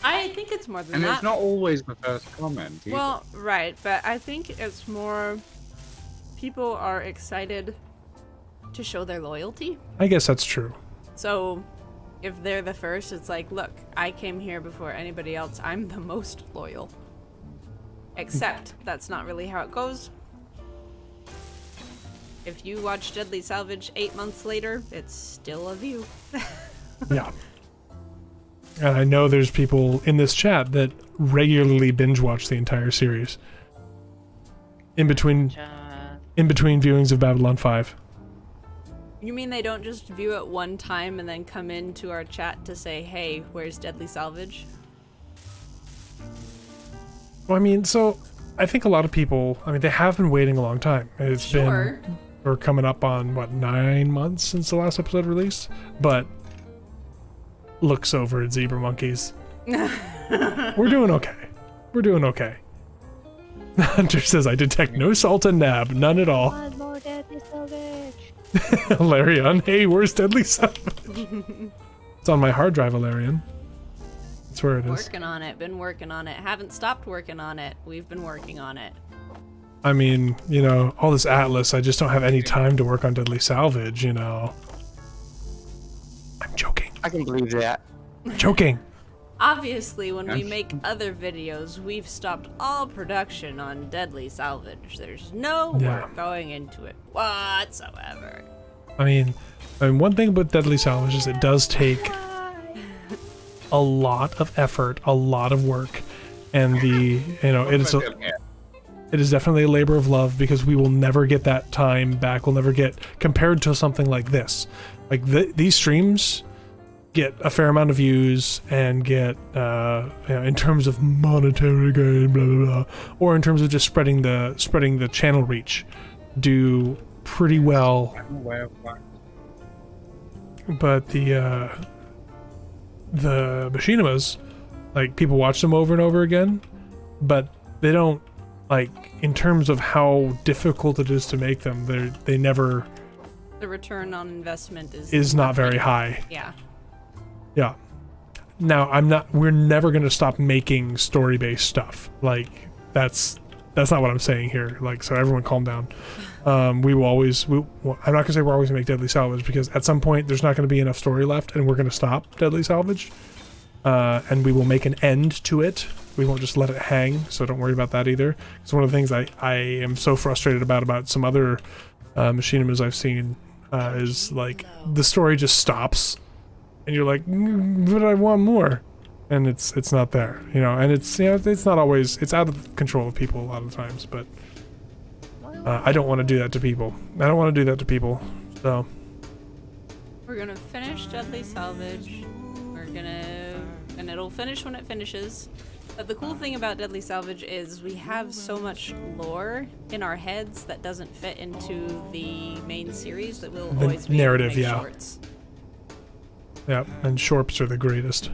I think it's more than And that. it's not always the first comment. Either. Well, right, but I think it's more people are excited to show their loyalty. I guess that's true. So if they're the first, it's like, look, I came here before anybody else. I'm the most loyal. Except that's not really how it goes. If you watch Deadly Salvage 8 months later, it's still a view. Yeah. And I know there's people in this chat that regularly binge watch the entire series. In between viewings of Babylon 5. You mean they don't just view it one time and then come into our chat to say, hey, where's Deadly Salvage? Well, I mean, so I think a lot of people, I mean, they have been waiting a long time. It's Sure. been, we're coming up on, what, 9 months since the last episode released? But looks over at Zebra Monkeys. We're doing okay. We're doing okay. Hunter says, I detect no salt and nab, none at all. One more Deadly Salvage. Alarion, hey, where's Deadly Salvage? It's on my hard drive, Alarion. That's where it is. Working on it, been working on it. Haven't stopped working on it. We've been working on it. I mean, you know, all this Atlas, I just don't have any time to work on Deadly Salvage, you know. I'm joking. I can believe that. I'm joking. Obviously, when we Yes. make other videos, we've stopped all production on Deadly Salvage. There's no Yeah. work going into it whatsoever. I mean, one thing about Deadly Salvage is it does take a lot of effort, a lot of work, and the, you know, it's a, It is definitely a labor of love because we will never get that time back. We'll never get compared to something like this. Like these streams get a fair amount of views and get in terms of monetary gain, blah blah blah, or in terms of just spreading the channel reach, do pretty well. But the machinimas, like, people watch them over and over again, but they don't, like, in terms of how difficult it is to make them, they never. The return on investment is not very high. Yeah. Yeah. Now we're never going to stop making story-based stuff. Like, that's not what I'm saying here. Like, so everyone calm down. We will always, I'm not going to say we're always going to make Deadly Salvage, because at some point there's not going to be enough story left and we're going to stop Deadly Salvage. And we will make an end to it. We won't just let it hang, so don't worry about that either. It's one of the things I am so frustrated about some other machinimas I've seen, is like the story just stops and you're like, but I want more, and it's not there, you know. And it's, you know, it's not always, it's out of control of people a lot of times, but I don't want to do that to people. So We're gonna finish Deadly Salvage. And it'll finish when it finishes. But the cool thing about Deadly Salvage is we have so much lore in our heads that doesn't fit into the main series that we'll the always be narrative, able to make yeah. shorts. Yeah, and shorts are the greatest.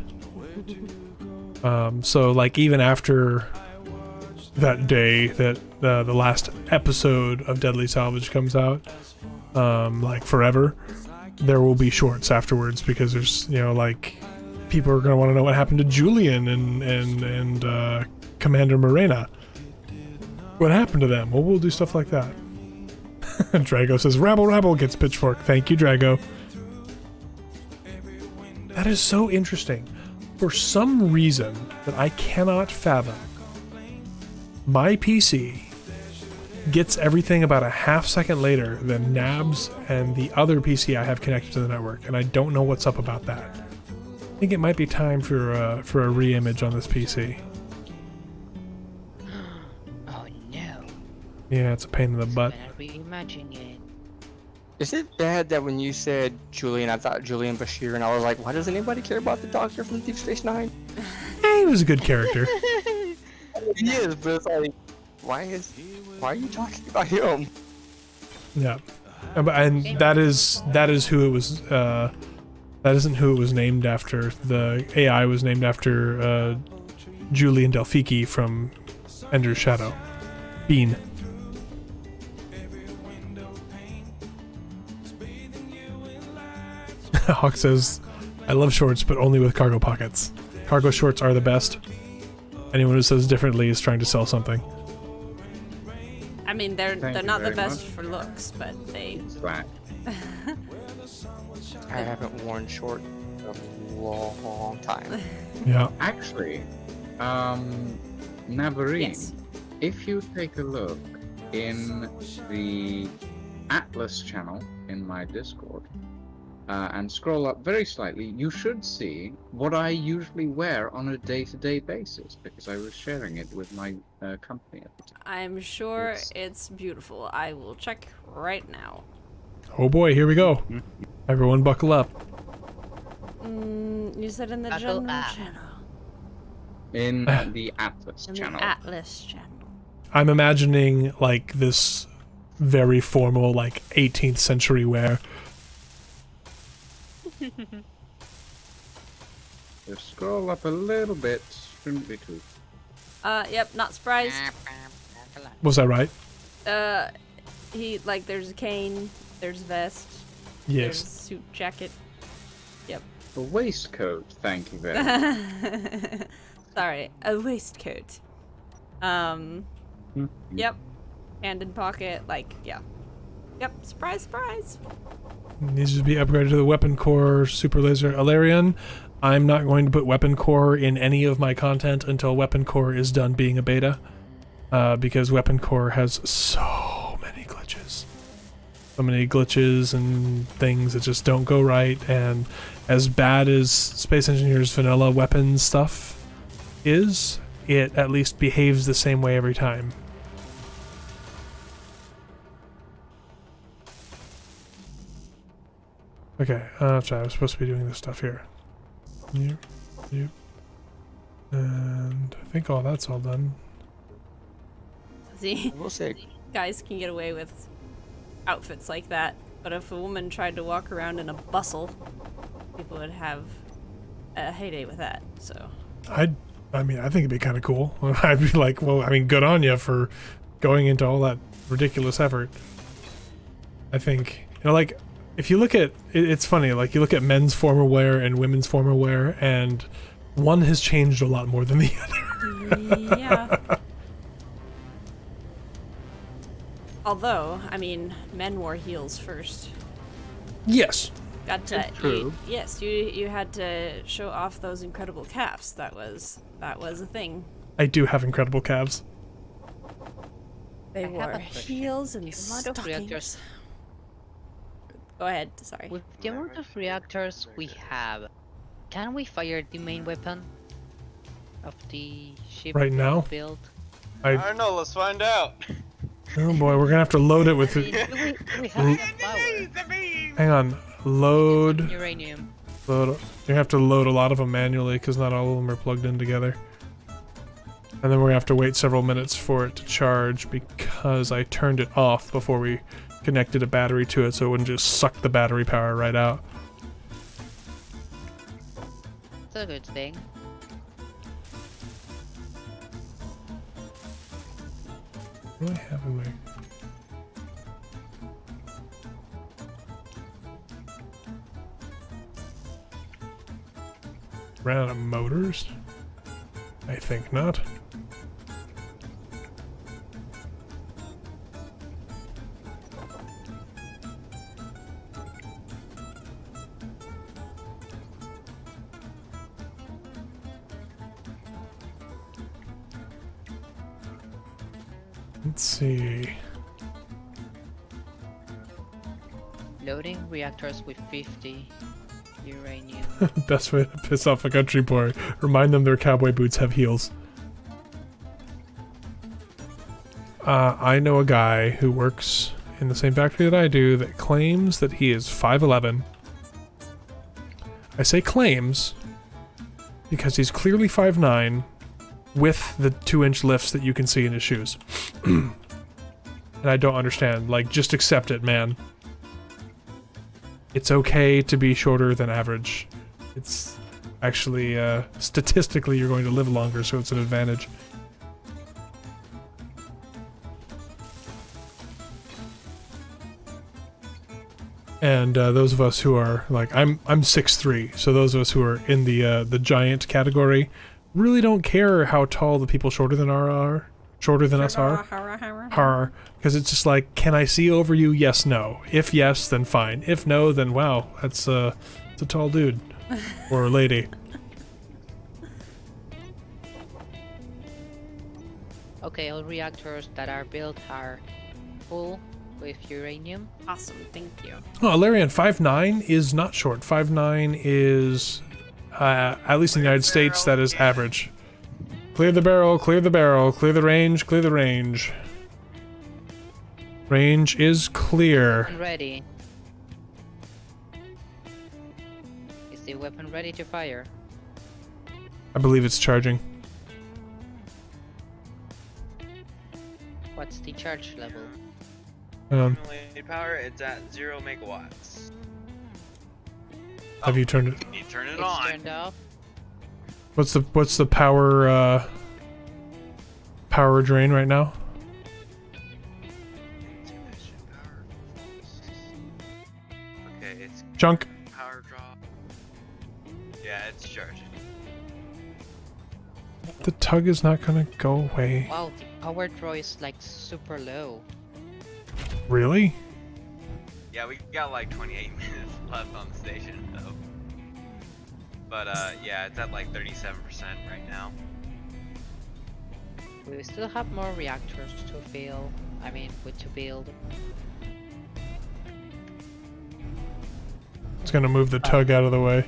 So like, even after that day that the last episode of Deadly Salvage comes out, like forever, there will be shorts afterwards, because there's, you know, like, people are going to want to know what happened to Julian and Commander Morena. What happened to them? Well, we'll do stuff like that. Drago says, Rabble gets pitchfork. Thank you, Drago. That is so interesting. For some reason that I cannot fathom, my PC gets everything about a half second later than Nabs and the other PC I have connected to the network, and I don't know what's up about that. I think it might be time for a re-image on this PC. Oh no. Yeah, it's a pain in the butt. When I reimagine it. Is it bad that when you said Julian, I thought Julian Bashir, and I was like, why does anybody care about the Doctor from Deep Space Nine? He was a good character. He is, but it's like, why are you talking about him? Yeah, and that is who it was. That isn't who it was named after. The AI was named after Julian Delphiki from Ender's Shadow. Bean. Hawk says, I love shorts, but only with cargo pockets. Cargo shorts are the best. Anyone who says differently is trying to sell something. I mean, they're Thank not you the very best much. for looks, but they. Slack. I haven't worn short in a long time. Yeah. Actually, Navarine, Yes. if you take a look in the Atlas channel in my Discord, and scroll up very slightly, you should see what I usually wear on a day-to-day basis, because I was sharing it with my company at the time. I'm sure Yes. it's beautiful. I will check right now. Oh boy, here we go. Everyone buckle up. You said in the Buckle general up. channel. In the Atlas In channel. the Atlas channel. I'm imagining like this very formal, like 18th century wear. Just scroll up a little bit, shouldn't be too. Yep, not surprised. Was that right? He, like, there's a cane, there's a vest, there's a Yes. suit jacket. Yep. A waistcoat, thank you very much. Sorry, a waistcoat. Yep. Hand in pocket, like, yeah. Yep, surprise, surprise. Needs to be upgraded to the weapon core super laser Alarian. I'm not going to put weapon core in any of my content until weapon core is done being a beta, because weapon core has so many glitches. So many glitches and things that just don't go right, and as bad as Space Engineer's vanilla weapon stuff is, it at least behaves the same way every time. Okay, that's right. I was supposed to be doing this stuff here. Yep, yep. And I think all that's all done. See, I will say, guys can get away with outfits like that, but if a woman tried to walk around in a bustle, people would have a heyday with that. So I mean, I think it'd be kind of cool. I'd be like, well, I mean, good on you for going into all that ridiculous effort. I think, you know, like, if you look at, it's funny, like, you look at men's formal wear and women's formal wear, and one has changed a lot more than the other. yeah. Although, I mean, men wore heels first. Yes. Got to, True. yes, you had to show off those incredible calves. That was a thing. I do have incredible calves. They I have wore a question. heels and The amount of reactors. stockings. Go ahead. Sorry. With the amount of reactors we have, can we fire the main weapon of the ship Right now? build? I don't know. Let's find out. Oh boy, we're gonna have to load it with. I mean, do we have enough power? Hang on, load. Uranium. Load. You have to load a lot of them manually because not all of them are plugged in together. And then we're gonna have to wait several minutes for it to charge because I turned it off before we connected a battery to it, so it wouldn't just suck the battery power right out. It's a good thing. What do I have in my... Ran out of motors? I think not. Let's see. Loading reactors with 50 uranium. Best way to piss off a country boy. Remind them their cowboy boots have heels. I know a guy who works in the same factory that I do that claims that he is 5'11". I say claims because he's clearly 5'9", with the 2-inch lifts that you can see in his shoes. And I don't understand. Like, just accept it, man. It's okay to be shorter than average. It's actually, statistically, you're going to live longer, so it's an advantage. And those of us who are, like, I'm 6'3", so those of us who are in the giant category really don't care how tall the people shorter than us are. Because it's just like, can I see over you? Yes, no. If yes, then fine. If no, then wow, it's a tall dude or lady. Okay, all reactors that are built are full with uranium. Awesome, thank you. Oh, Larian, 5'9" is not short. 5'9" is, at least in the United States, that is average. Clear the barrel, clear the barrel, clear the range, clear the range. Range is clear. Weapon ready. Is the weapon ready to fire? I believe it's charging. What's the charge level? Accumulated power, it's at 0 megawatts. Have you turned it? You turn it It's on. turned off. What's the power power drain right now? Okay, it's Junk. power drop. Yeah, it's charging. The tug is not gonna go away. Wow, the power draw is like super low. Really? Yeah, we got like 28 minutes left on the station though. But yeah, it's at like 37% right now. We still have more reactors to fill. I mean, to build. It's gonna move the tug out of the way.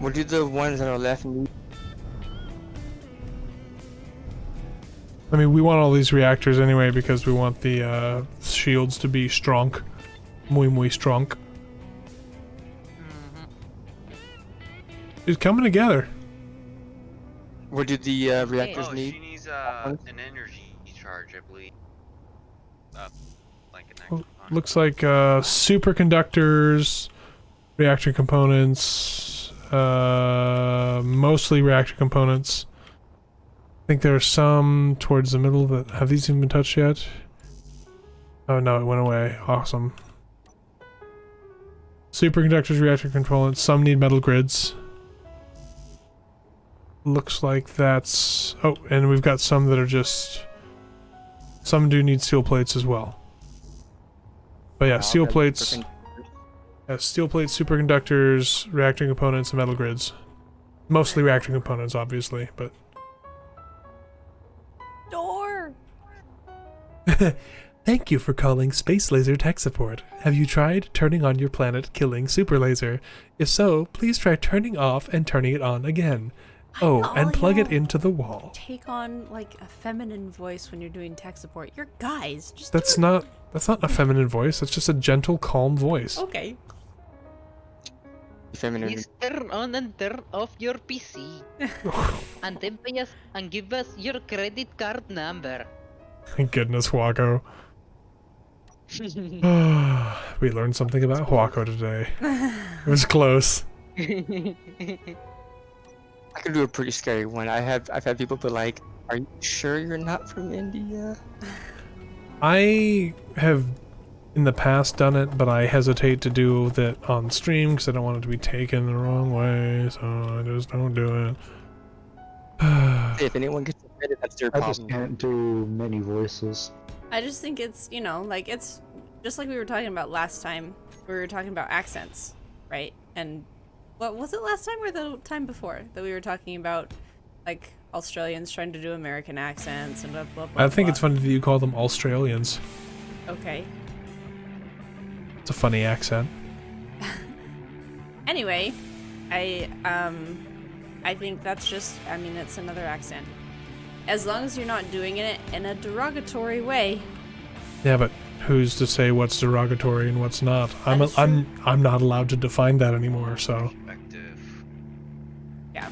what do the ones that are left need? I mean, we want all these reactors anyway because we want the shields to be strong. Muy strong. She's coming together. What did the reactors Oh, need? she needs an energy charge, I believe. Like an extra component. Looks like superconductors, reactor components, mostly reactor components. I think there are some towards the middle that have these even been touched yet? Oh no, it went away. Awesome. Superconductors, reactor components, some need metal grids. Looks like that's... Oh, and we've got some that are just... Some do need steel plates as well. But yeah, steel plates... Yeah, steel plates, superconductors, reactor components, and metal grids. Mostly reactor components, obviously, but... Door! Thank you for calling Space Laser Tech Support. Have you tried turning on your planet killing super laser? If so, please try turning off and turning it on again. Oh, and plug it into the wall. Take on like a feminine voice when you're doing tech support. You're guys. Just That's not a feminine voice. That's just a gentle, calm voice. okay. Feminine. Please turn on and turn off your PC. And then pay us and give us your credit card number. Thank goodness, Huaco. We learned something about Huaco today. It was close. I can do a pretty scary one. I've had people be like, "Are you sure you're not from India?" I have in the past done it, but I hesitate to do that on stream because I don't want it to be taken the wrong way, so I just don't do it. Hey, if anyone gets offended, that's their I just problem. can't do many voices. I just think it's, you know, like it's just like we were talking about last time. We were talking about accents, right? And what was it last time or the time before that we were talking about like Australians trying to do American accents and blah blah blah. I think it's funny that you call them Australians. Okay. It's a funny accent. Anyway, I think that's just, I mean, it's another accent. As long as you're not doing it in a derogatory way. Yeah, but who's to say what's derogatory and what's not? I'm not allowed to define that anymore, so. Yeah.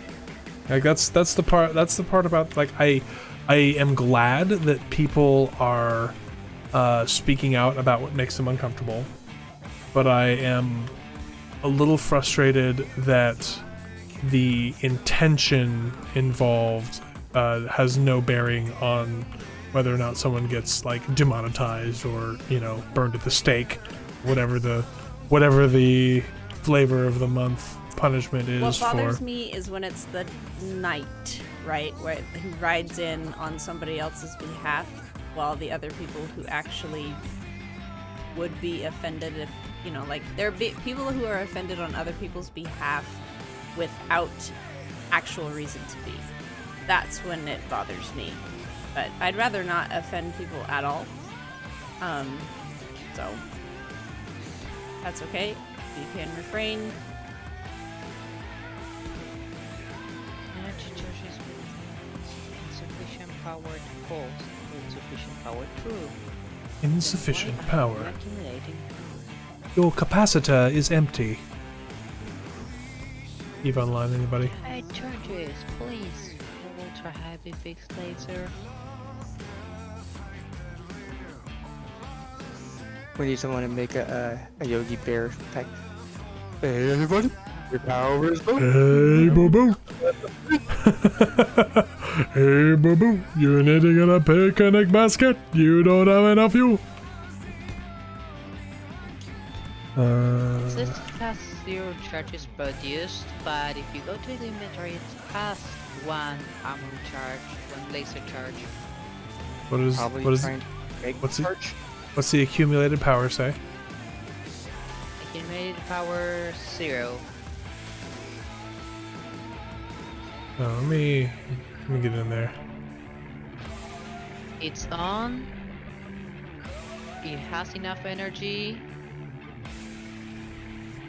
Like that's the part about like I am glad that people are speaking out about what makes them uncomfortable, but I am a little frustrated that the intention involved has no bearing on whether or not someone gets like demonetized or, you know, burned at the stake, whatever the flavor of the month punishment is. What bothers me is when it's the knight, right, where he rides in on somebody else's behalf while the other people who actually would be offended, if, you know, like there are people who are offended on other people's behalf without actual reason to be. That's when it bothers me. But I'd rather not offend people at all. So that's okay. You can refrain. Energy charges insufficient power to pulse, insufficient power through. Insufficient power. Accumulating. Your capacitor is empty. Eve online, anybody? High charges, please. Ultra heavy fixed laser. We need someone to make a Yogi Bear pack. Hey everybody, your power is gone. Hey boo boo. Hey boo boo. You're knitting in a picnic basket. You don't have enough fuel. This has 0 charges produced, but if you go to the inventory, it has 1 ammo charge, 1 laser charge. What's the accumulated power say? Accumulated power 0. Oh, let me get in there. It's on. It has enough energy.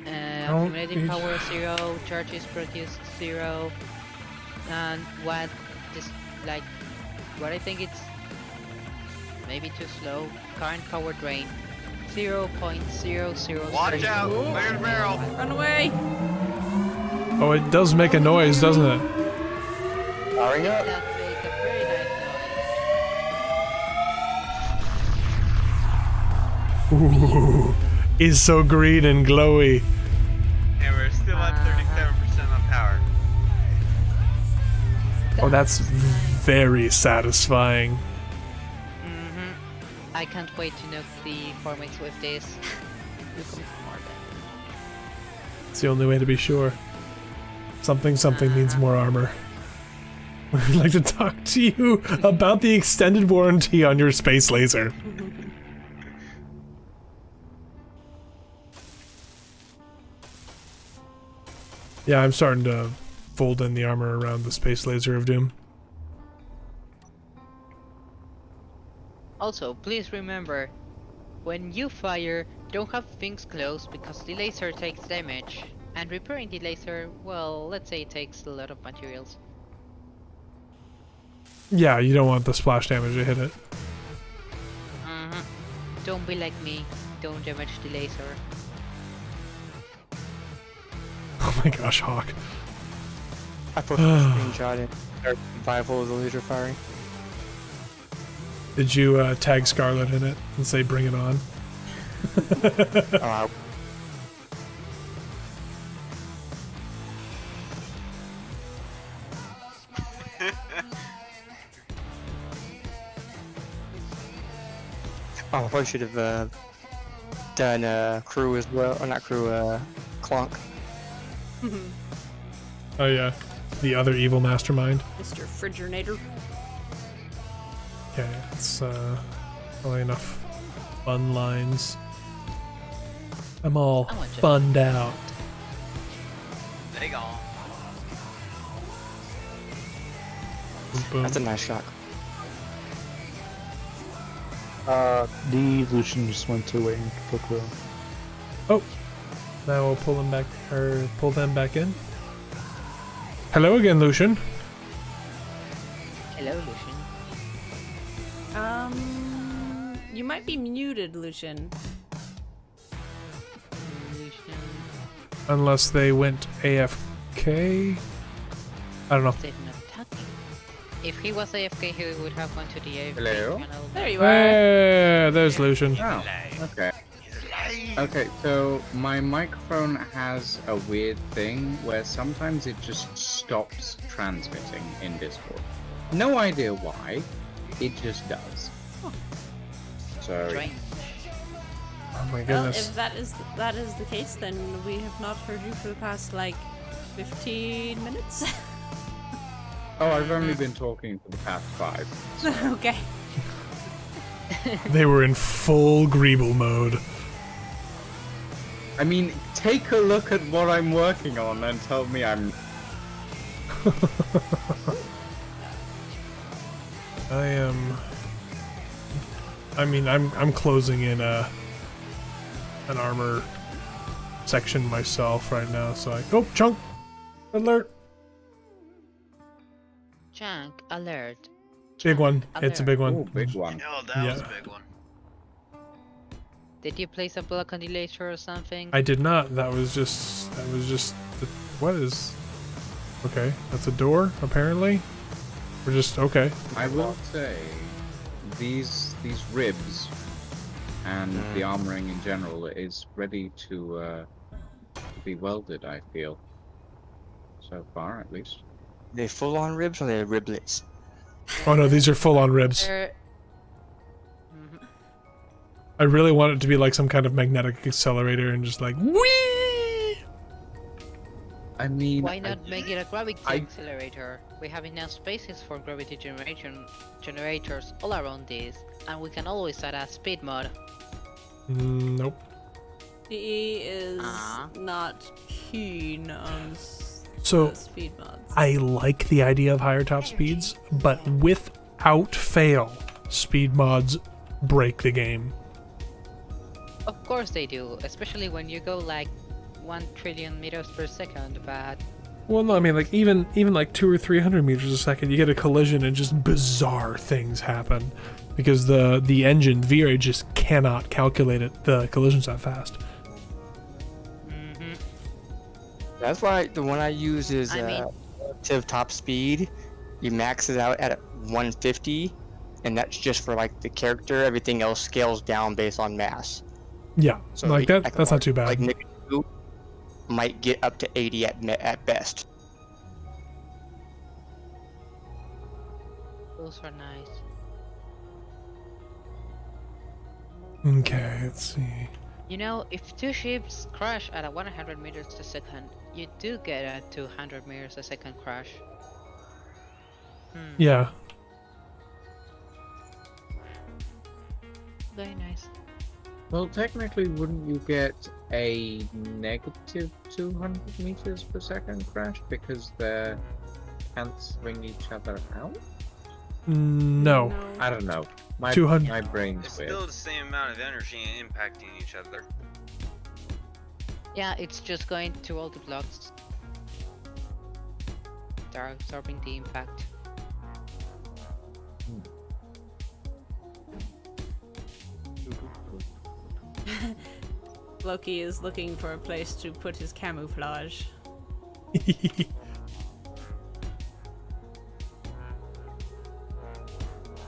Accumulated power 0, charges produced 0, and what I think it's maybe too slow. Current power drain 0.000. Watch out! There's a barrel! Run away! Oh, it does make a noise, doesn't it? Powering up. That make a very nice noise. Ooh, is so green and glowy. And we're still at 37% on power. Oh, that's very satisfying. I can't wait to nuke the Formics with this. It's the only way to be sure. Something needs more armor. We'd like to talk to you about the extended warranty on your space laser. Yeah, I'm starting to fold in the armor around the space laser of doom. Also, please remember, when you fire, don't have things close because the laser takes damage. And repairing the laser, well, let's say it takes a lot of materials. Yeah, you don't want the splash damage to hit it. Don't be like me, don't damage the laser. Oh my gosh, Hawk. I put a screenshot in survival of the laser firing. Did you tag Scarlet in it and say bring it on? Oh, I probably should have done crew as well, or not crew, clonk. Oh yeah, the other evil mastermind. Mr. Frigerator. Okay, it's probably enough fun lines. I'm all funned out. There you go. Boom, boom. That's a nice shot. The Lucian just went to waiting for crew. Oh, now we'll pull them back, or pull them back in. Hello again, Lucian. Hello, Lucian. You might be muted, Lucian. Unless they went AFK. I don't know. They're not talking. If he was AFK, he would have gone to the AFK Hello? channel. There you are. Hey, there's Lucian. Oh, okay. Okay, so my microphone has a weird thing where sometimes it just stops transmitting in Discord. No idea why, it just does. Sorry. Strange. Oh my Well, goodness. if that is the case, then we have not heard you for the past like 15 minutes. Oh, I've only been talking for the past 5. Okay. They were in full Greeble mode. I mean, take a look at what I'm working on and tell me I'm... I'm closing in an armor section myself right now, so oh, chunk alert. Chunk alert. Big one. Chunk It's a alert. big one. Oh, big one. Oh, that was a Yeah. big one. Did you place a block on the laser or something? I did not. That was just the, what is? Okay, that's a door apparently. We're just okay. I will say, these ribs and the armoring in general is ready to be welded, I feel. So far, at least. They full on ribs or they riblets? Oh no, these are full-on ribs. They're- I really want it to be like some kind of magnetic accelerator and just like whee. I mean, Why not make it a gravity I- accelerator? We have enough spaces for gravity generators all around this, and we can always add a speed mod. Nope. He is Uh-huh. not keen on So speed mods. I like the idea of higher top speeds, but without fail, speed mods break the game. Of course they do, especially when you go like 1 trillion meters per second, but Well, no, I mean like even like 200 or 300 meters a second, you get a collision and just bizarre things happen because the engine VRA just cannot calculate it. The collisions that fast. That's why the one I use is I mean- relative top speed. You max it out at 150, and that's just for like the character. Everything else scales down based on mass. Yeah, So like that. like That's not too bad. Like Nick might get up to 80 at best. Those are nice. Okay, let's see. You know, if two ships crash at a 100 meters a second, you do get a 200 meters a second crash. Yeah. Very nice. Well, technically, wouldn't you get a negative 200 meters per second crash because they're cancelling each other out? No. I don't know. My 200 my brain's It's weird. still the same amount of energy impacting each other. Yeah, it's just going to all the blocks. They're absorbing the impact. Loki is looking for a place to put his camouflage.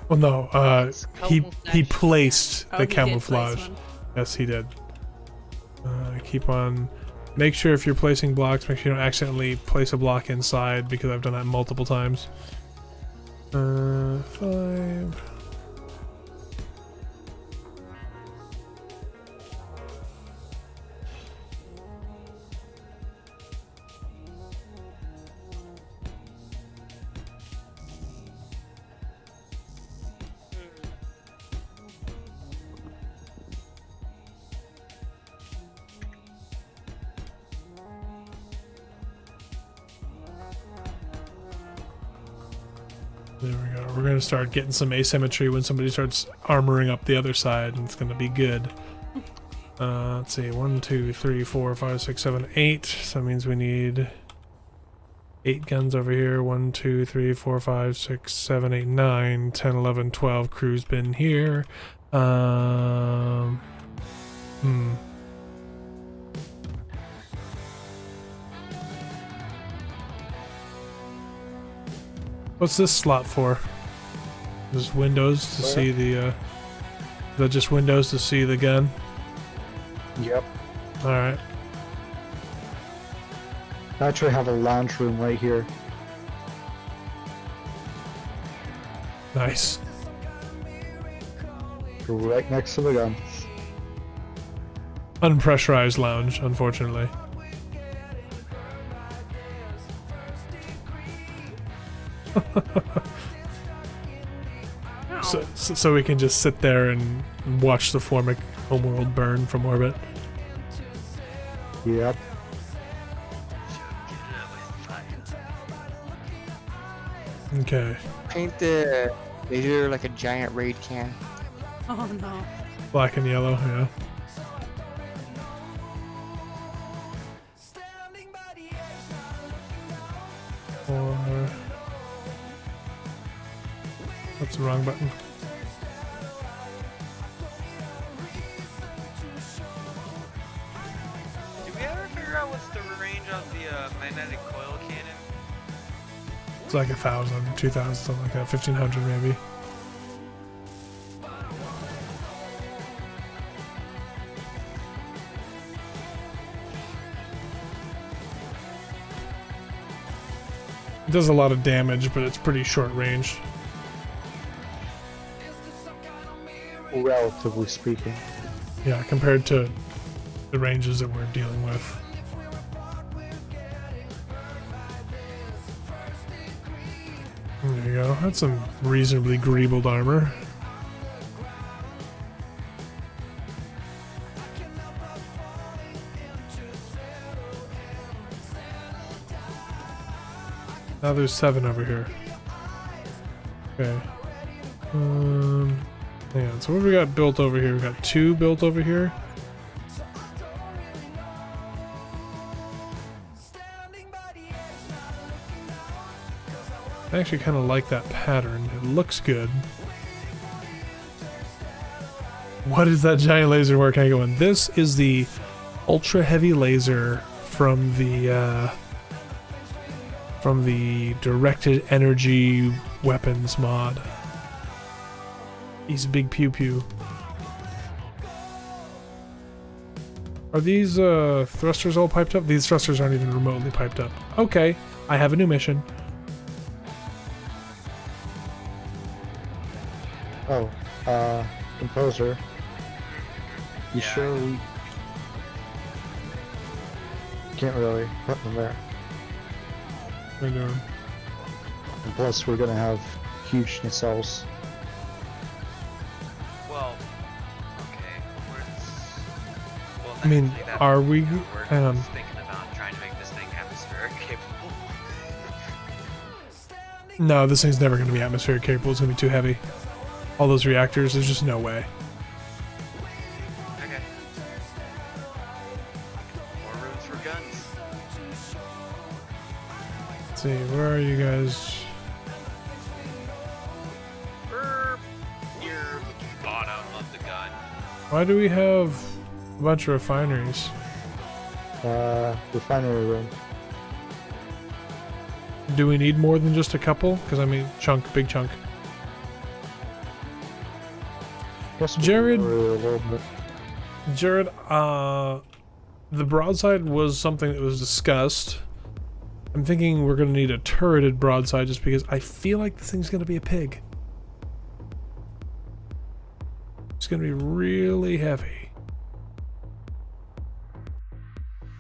Well, no. He Camouflage, placed Oh, the he did place camouflage. one. Yes, he did. Keep on. Make sure if you're placing blocks, make sure you don't accidentally place a block inside, because I've done that multiple times. 5. There we go. We're gonna start getting some asymmetry when somebody starts armoring up the other side, and it's gonna be good. Let's see. 1, 2, 3, 4, 5, 6, 7, 8. So that means we need 8 guns over here. 1, 2, 3, 4, 5, 6, 7, 8, 9, 10, 11, 12. Crew's been here. What's this slot for? Just windows to see the, is that just windows to see the gun? Yep. Alright. I actually have a lounge room right here. Nice. Right next to the gun. Unpressurized lounge, unfortunately. So we can just sit there and watch the Formic homeworld burn from orbit. Yep. Okay. Paint the laser like a giant raid can. Oh no. Black and yellow, yeah. Or... That's the wrong button. Did we ever figure out what's the range of the magnetic coil cannon? It's like 1,000, 2,000, something like that. 1,500 maybe. It does a lot of damage, but it's pretty short range. Relatively speaking. Yeah, compared to the ranges that we're dealing with. There you go. That's some reasonably greebled armor. Now there's 7 over here. Okay. Yeah, so what have we got built over here? We got 2 built over here. I actually kind of like that pattern. It looks good. What is that giant laser? Where can I go in? This is the ultra heavy laser from the directed energy weapons mod. He's big pew pew. Are these thrusters all piped up? These thrusters aren't even remotely piped up. Okay, I have a new mission. Oh, composer. You Yeah. sure we can't really put them there? I know. And plus, we're gonna have huge nacelles. Well, okay. Well, I mean, technically that- are we? we're Hang on. thinking about trying to make this thing atmospheric capable. No, this thing's never going to be atmospheric capable. It's going to be too heavy. All those reactors, there's just no way. Okay. More rooms for guns. Let's see, where are you guys? We're near the bottom of the gun. Why do we have a bunch of refineries? Refinery room. Do we need more than just a couple? Because I mean, big chunk. Guess we Jared- can lower it a little bit. Jared, the broadside was something that was discussed. I'm thinking we're going to need a turreted broadside just because I feel like this thing's going to be a pig. It's going to be really heavy.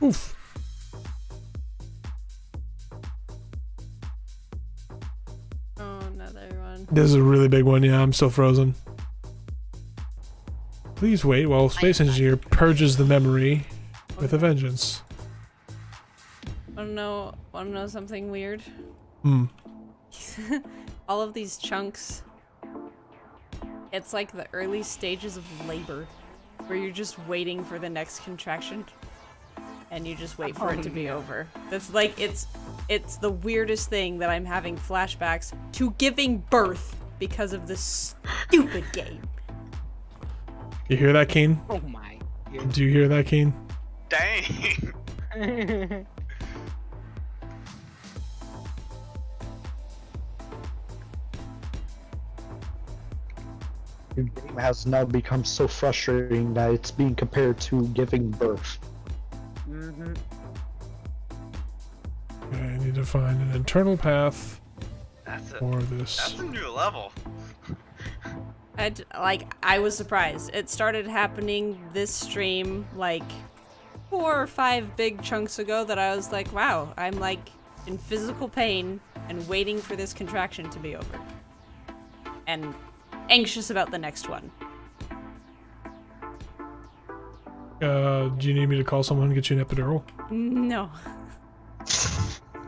Oof. Oh, another one. This is a really big one, yeah, I'm still frozen. Please wait while Space Engineer purges the memory with a vengeance. Wanna know something weird? Hmm. All of these chunks, it's like the early stages of labor, where you're just waiting for the next contraction, and you just wait for it to be over. That's like, it's the weirdest thing that I'm having flashbacks to giving birth because of this stupid game. You hear that, Keen? Oh my. Do you hear that, Keen? Dang! Your game has now become so frustrating that it's being compared to giving birth. Mm-hmm. Okay, I need to find an internal path That's for this. that's a new level. I was surprised. It started happening this stream like 4 or 5 big chunks ago that I was like, wow, I'm like in physical pain and waiting for this contraction to be over. And anxious about the next one. Do you need me to call someone and get you an epidural? No.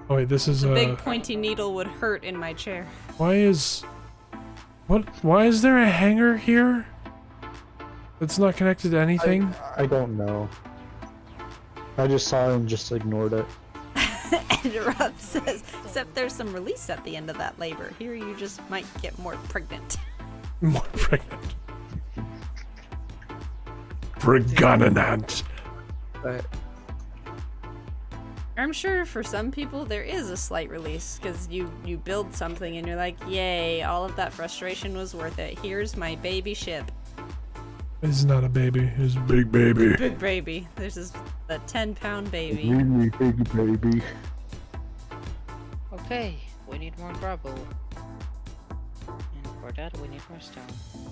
Oh wait, this is The big pointy needle would hurt in my chair. Why is there a hanger here? That's not connected to anything? I don't know. I just saw it and just ignored it. And Rob says, except there's some release at the end of that labor. Here you just might get more pregnant. More pregnant. Pregnant. But I'm sure for some people there is a slight release because you build something and you're like, yay, all of that frustration was worth it. Here's my baby ship. It's not a baby, it's a big baby. Big baby. There's this a 10-pound baby. Really big baby. Okay, we need more gravel. And for that, we need more stone.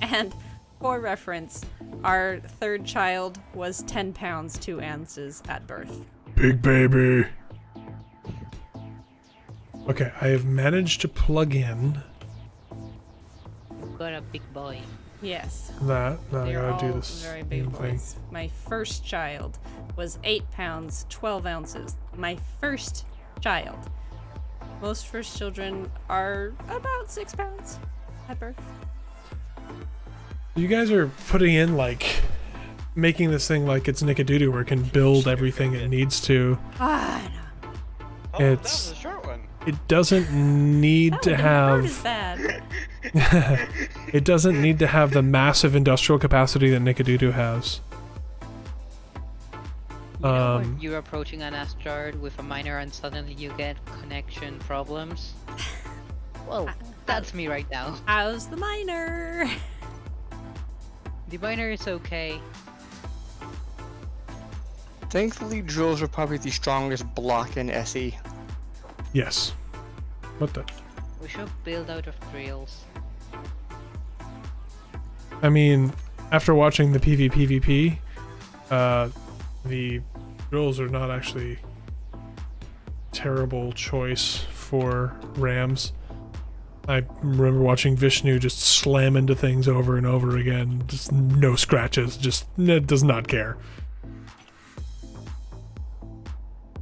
And for reference, our third child was 10 pounds 2 ounces at birth. Big baby. Okay, I have managed to plug in You've got a big boy. Yes. that. Now I They're gotta do all this very big damn thing. boys. My first child was 8 pounds 12 ounces. My first child. Most first children are about 6 pounds at birth. You guys are putting in like making this thing like it's Nickadoodoo where it can build everything it needs to. Ah, no. Oh, that It's- was a short one. It doesn't need That to would hurt as have bad. it doesn't need to have the massive industrial capacity that Nickadoodoo has. You know Um, when you're approaching an asteroid with a miner and suddenly you get connection problems? Well, that's me right now. How's the miner? The miner is okay. Thankfully, drills are probably the strongest block in SE. yes. What the? We should build out of drills. I mean, after watching the PvP, the drills are not actually terrible choice for rams. I remember watching Vishnu just slam into things over and over again. Just no scratches. Just does not care.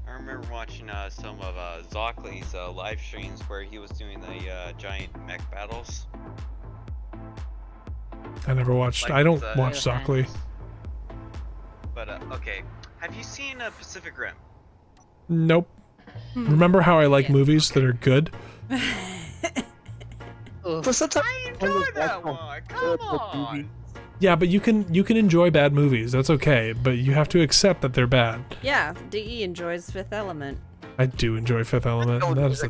I remember watching some of Zockley's live streams where he was doing the giant mech battles. I never watched. Like I don't the- watch Zockley. But okay, have you seen Pacific Rim? Nope. Remember how I like Yeah, movies that are good? Ugh. For such a I enjoyed that one. Come on. Yeah, but you can enjoy bad movies. That's okay, but you have to accept that they're bad. Yeah, DE enjoys Fifth Element. I do enjoy Fifth Element. And that is a,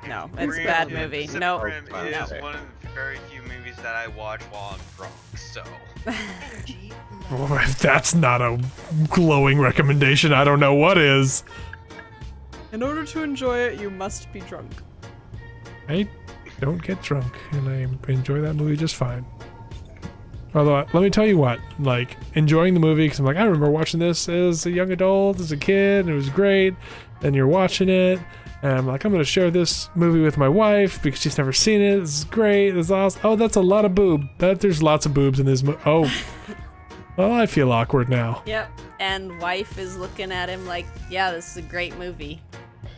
No, it's a bad movie. Pacific No. Rim is no. one of the very few movies that I watch while I'm drunk. So well, if that's not a glowing recommendation, I don't know what is. In order to enjoy it, you must be drunk. I don't get drunk, and I enjoy that movie just fine. Although, let me tell you what, like, enjoying the movie, because I'm like, I remember watching this as a young adult, as a kid, and it was great, and you're watching it, and I'm like, I'm going to share this movie with my wife, because she's never seen it, this is great, this is awesome. Oh, that's a lot of boob. There's lots of boobs in this movie. Oh. Well, I feel awkward now. Yep. And wife is looking at him like, yeah, this is a great movie.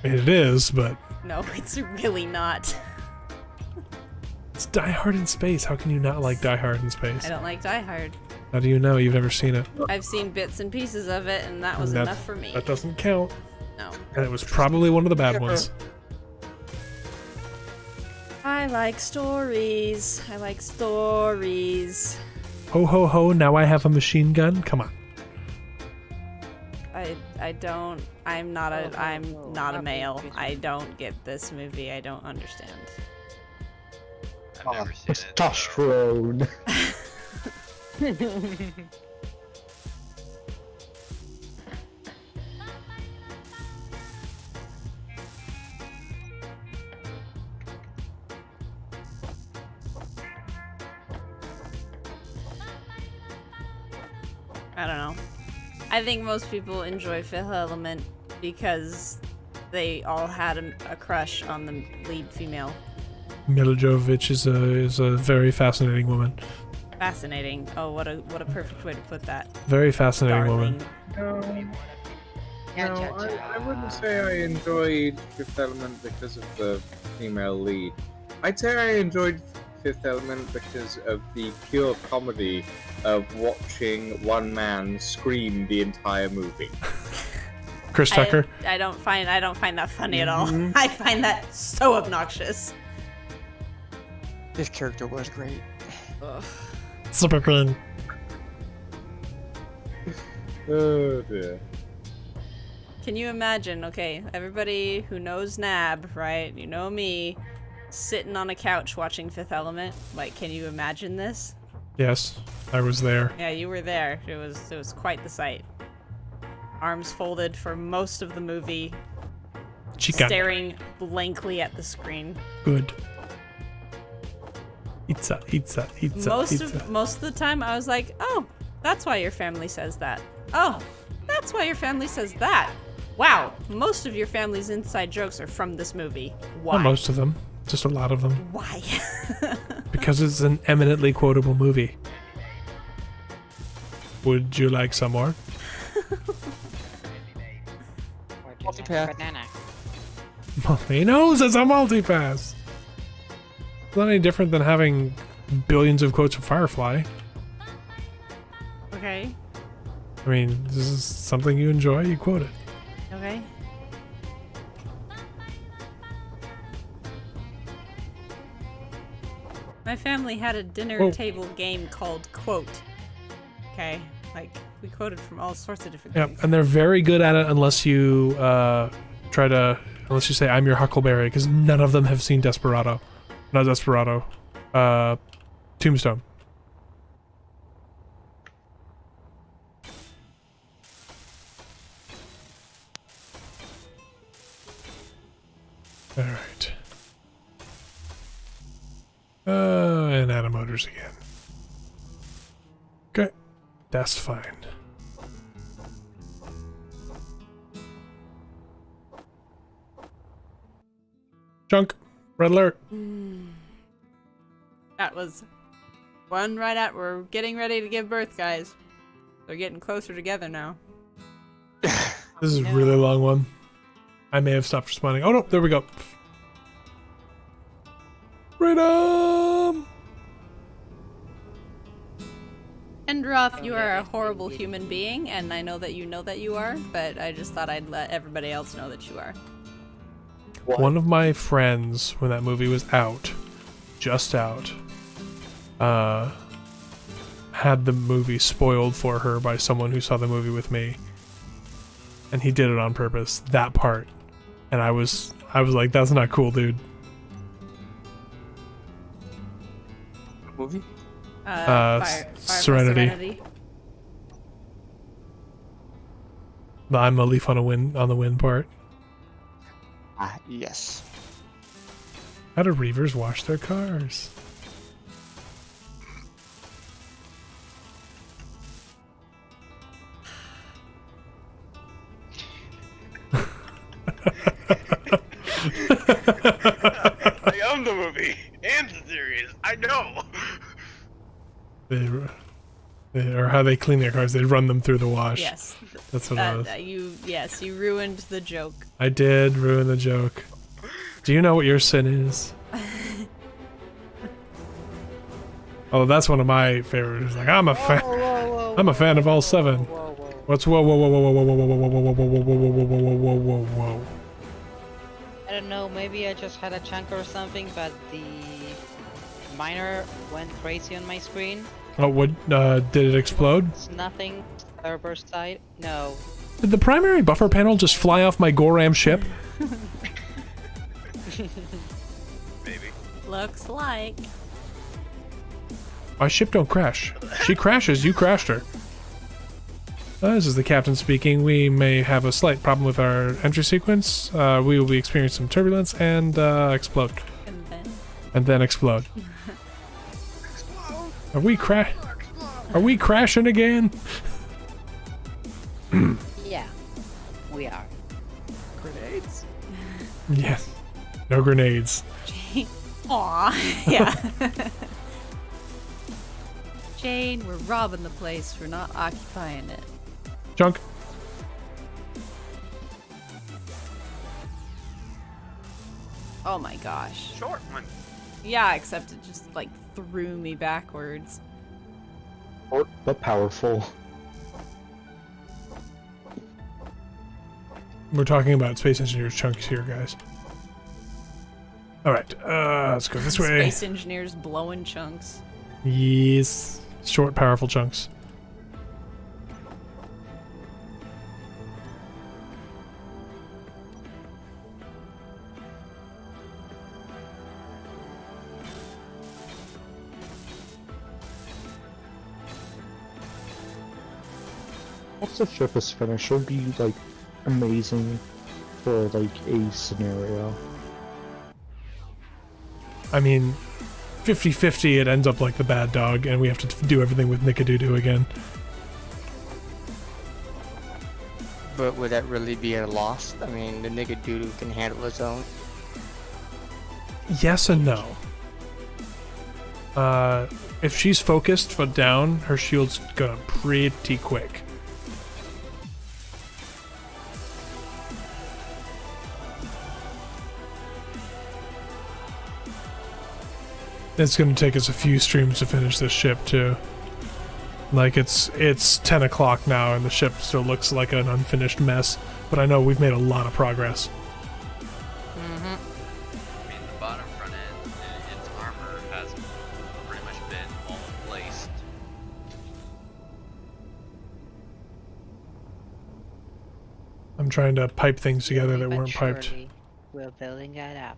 I mean, it is, but No, it's really not. it's Die Hard in space. How can you not like Die Hard in space? I don't like Die Hard. How do you know? You've never seen it. I've seen bits and pieces of it, and that was That- enough for me. That doesn't count. No. And it was probably one of the bad ones. I like stories. I like stories. Ho ho ho, now I have a machine gun? Come on. I don't. I'm not a male. I don't get this movie. I don't understand. I've never seen it. so- Testosterone. I don't know. I think most people enjoy Fifth Element because they all had a crush on the lead female. Mila Jovovich is a very fascinating woman. Fascinating. Oh, what a perfect way to put that. Very fascinating woman. Darling. No, I wouldn't say I enjoyed Fifth Element because of the female lead. I'd say I enjoyed Fifth Element because of the pure comedy of watching one man scream the entire movie. Chris Tucker. I don't find that funny at all. I find that so obnoxious. His character was great. Ugh. Super Queen. Oh dear. Can you imagine? Okay, everybody who knows Nab, right? You know me, sitting on a couch watching Fifth Element. Like, can you imagine this? Yes, I was there. Yeah, you were there. It was quite the sight. Arms folded for most of the movie, Chica. staring blankly at the screen. Good. Itza. Most of the time, I was like, "Oh, that's why your family says that. Oh, that's why your family says that. Wow, most of your family's inside jokes are from this movie. Why? Not most of them. Just a lot of them. Why?" Because it's an eminently quotable movie. Would you like some more? Multipath. Banana. He knows it's a multipass. It's not any different than having billions of quotes from Firefly. Okay. I mean, this is something you enjoy, you quote it. Okay. My family had a dinner Whoa. table game called Quote. Okay, like We quoted from all sorts of different Yep, things. and they're very good at it unless you unless you say I'm your Huckleberry, because none of them have seen Desperado. Not Desperado. Tombstone. Alright. And Animotors again. Okay. That's fine. Junk. Red alert. That was one right at. We're getting ready to give birth, guys. They're getting closer together now. This is a really long one. I may have stopped responding. Oh no, there we go. Freedom! Endroth, you are a horrible human being, and I know that you are, but I just thought I'd let everybody else know that you are. One of my friends, when that movie was out, just out, had the movie spoiled for her by someone who saw the movie with me. And he did it on purpose, that part. And I was like, that's not cool, dude. Movie? Serenity. The I'm a leaf on the wind part. Ah, yes. How do Reavers wash their cars? I own the movie and the series. I know. Or how they clean their cars, they run them through the wash. Yes. That's what it was. You ruined the joke. I did ruin the joke. Do you know what your sin is? Oh, that's one of my favorites. Like, I'm a fan of all seven. What's whoa whoa whoa whoa whoa whoa whoa whoa whoa whoa whoa whoa whoa whoa whoa whoa? I don't know, maybe I just had a chunk or something, but the miner went crazy on my screen. Oh, what? Did it explode? It's nothing. Server side? No. Did the primary buffer panel just fly off my Goram ship? Maybe. Looks like. My ship don't crash. She crashes, you crashed her. This is the captain speaking. We may have a slight problem with our entry sequence. We will be experiencing some turbulence and explode. And then explode. Are we crashing again? Yeah, we are. Grenades? Yes. No grenades. Aw, yeah. Jane, we're robbing the place. We're not occupying it. Junk. Oh my gosh. Short one. Yeah, except it just like threw me backwards. Short but powerful. We're talking about Space Engineers chunks here, guys. Alright, let's go this way. Space engineers blowing chunks. Yes. Short, powerful chunks. Once the ship is finished, it'll be like amazing for like a scenario. I mean, 50-50, it ends up like the bad dog, and we have to do everything with Nickadoodoo again. But would that really be a loss? I mean, the nigga doodoo can handle his own. Yes and no. If she's focused foot down, her shield's gonna pretty quick. It's gonna take us a few streams to finish this ship too. Like it's 10 o'clock now and the ship still looks like an unfinished mess, but I know we've made a lot of progress. I mean, the bottom front end, its armor has pretty much been all placed. trying to pipe things together that Slowly but weren't piped. surely, we're building that up.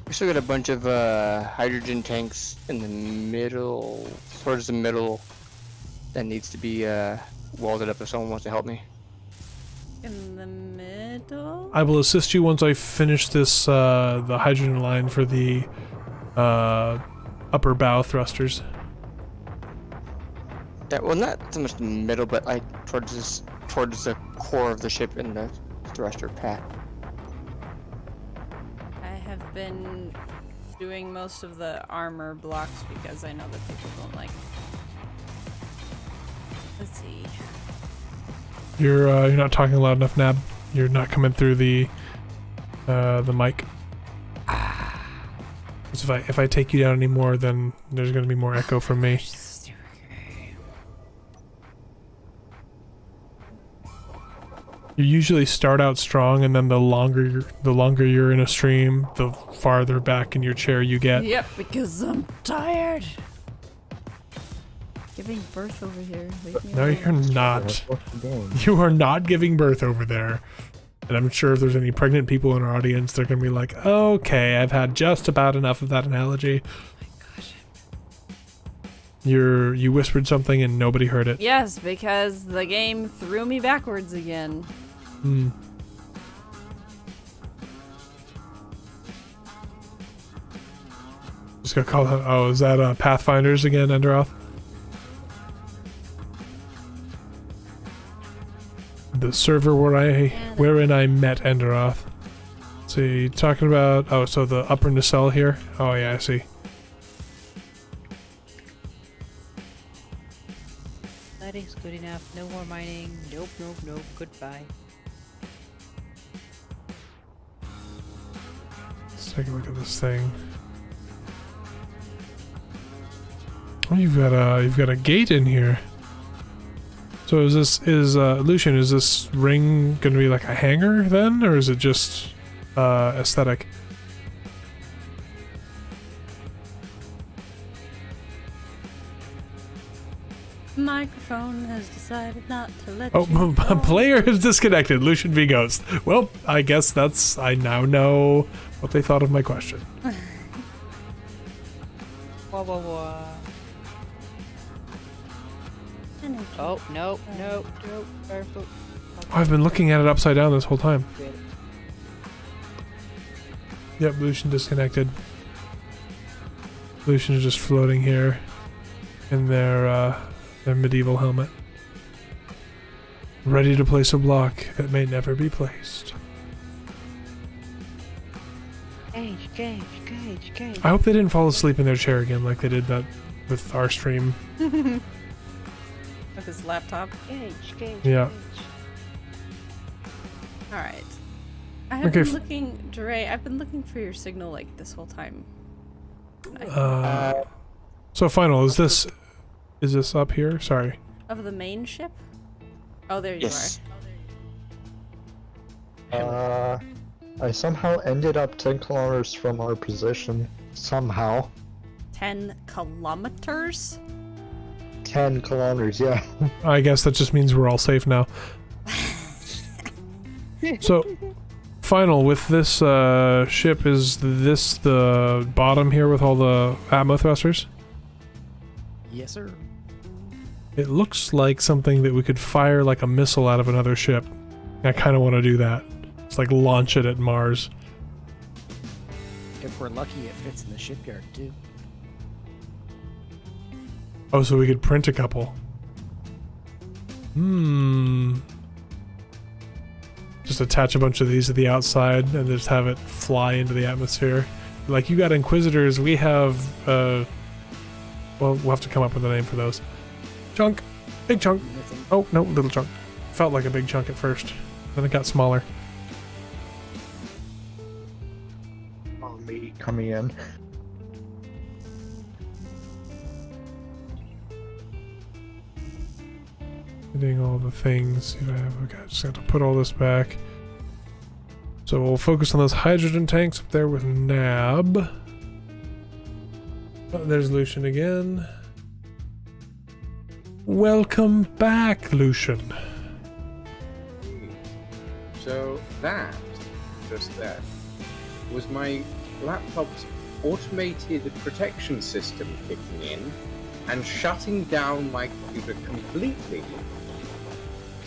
We still got a bunch of hydrogen tanks in the middle, towards the middle, that needs to be welded up if someone wants to help me. In the middle? I will assist you once I finish this, the hydrogen line for the upper bow thrusters. Yeah, well, not so much the middle, but like towards the core of the ship in the thruster pack. I have been doing most of the armor blocks because I know that people don't like. Let's see. You're not talking loud enough, Nab. You're not coming through the mic. 'Cause if I take you down anymore, then there's gonna be more echo from me. You usually start out strong, and then the longer you're in a stream, the farther back in your chair you get. Yep, because I'm tired. Giving birth over here. Leave me No, alone. you're not. You are not giving birth over there. And I'm sure if there's any pregnant people in our audience, they're gonna be like, okay, I've had just about enough of that analogy. Oh my gosh. You whispered something and nobody heard it. Yes, because the game threw me backwards again. Hmm. Just gonna call that. Oh, is that Pathfinders again, Enderoth? The server wherein I met Enderoth. So you talking about? Oh, so the upper nacelle here. Oh yeah, I see. That is good enough. No more mining. Nope, nope, nope. Goodbye. Let's take a look at this thing. Oh, you've got a gate in here. So is Lucian, is this ring gonna be like a hangar then, or is it just aesthetic? Microphone has decided not to let Oh, you go. player has disconnected. Lucian v Ghost. Well, I guess I now know what they thought of my question. Whoa, whoa, whoa. Oh, no, no, no. Careful. Oh, I've been looking at it upside down this whole time. Yep, Lucian disconnected. Lucian is just floating here in their medieval helmet. Ready to place a block that may never be placed. Cage, cage, cage, cage. I hope they didn't fall asleep in their chair again like they did that with our stream. With his laptop. Cage, cage, Yeah. cage. Alright. I have Okay, been looking, Dre, I've been looking for your signal like this whole time. So final, is this up here? Sorry. Of the main ship? Oh, there you Yes. I somehow ended up 10 kilometers from our position. Somehow. are. 10 kilometers? 10 kilometers, yeah. I guess that just means we're all safe now. So, final, with this ship, is this the bottom here with all the atmo thrusters? Yes, sir. It looks like something that we could fire like a missile out of another ship. I kind of want to do that. It's like launch it at Mars. If we're lucky, it fits in the shipyard too. Oh, so we could print a couple. Just attach a bunch of these to the outside and just have it fly into the atmosphere. Like, you got Inquisitors, we have, well, we'll have to come up with a name for those. Chunk. Big chunk. Oh, no, little chunk. Felt like a big chunk at first. Then it got smaller. Oh, me coming in. Hitting all the things. Okay, just have to put all this back. So we'll focus on those hydrogen tanks up there with Nab. Oh, there's Lucian again. Welcome back, Lucian. So that, just there, was my laptop's automated protection system kicking in and shutting down my computer completely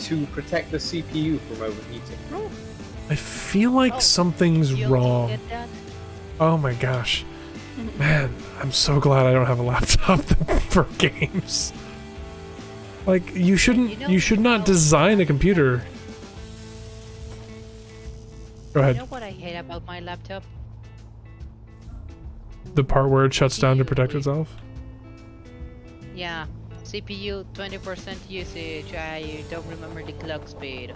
to protect the CPU from overheating. I feel like something's You wrong. get that? Oh my gosh. Man, I'm so glad I don't have a laptop for games. Like, you should not design a computer. Go You ahead. know what I hate about my laptop? The part where it shuts down to protect itself? Yeah, CPU 20% usage. I don't remember the clock speed.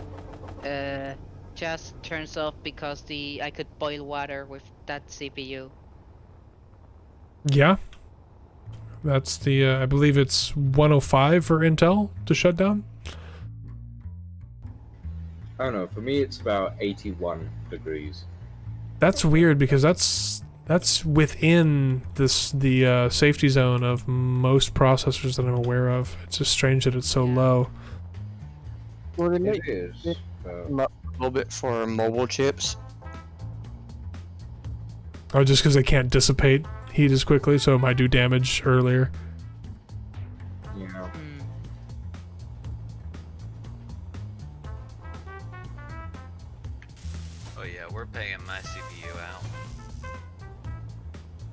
Just turns off because I could boil water with that CPU. Yeah. That's the, I believe it's 105 for Intel to shut down. Oh no, for me it's about 81 degrees. That's weird because that's within the safety zone of most processors that I'm aware of. It's just strange that it's so low. Well, they It make is. a little bit for mobile chips. Oh, just because they can't dissipate heat as quickly, so it might do damage earlier. You know. Oh yeah, we're paying my CPU out.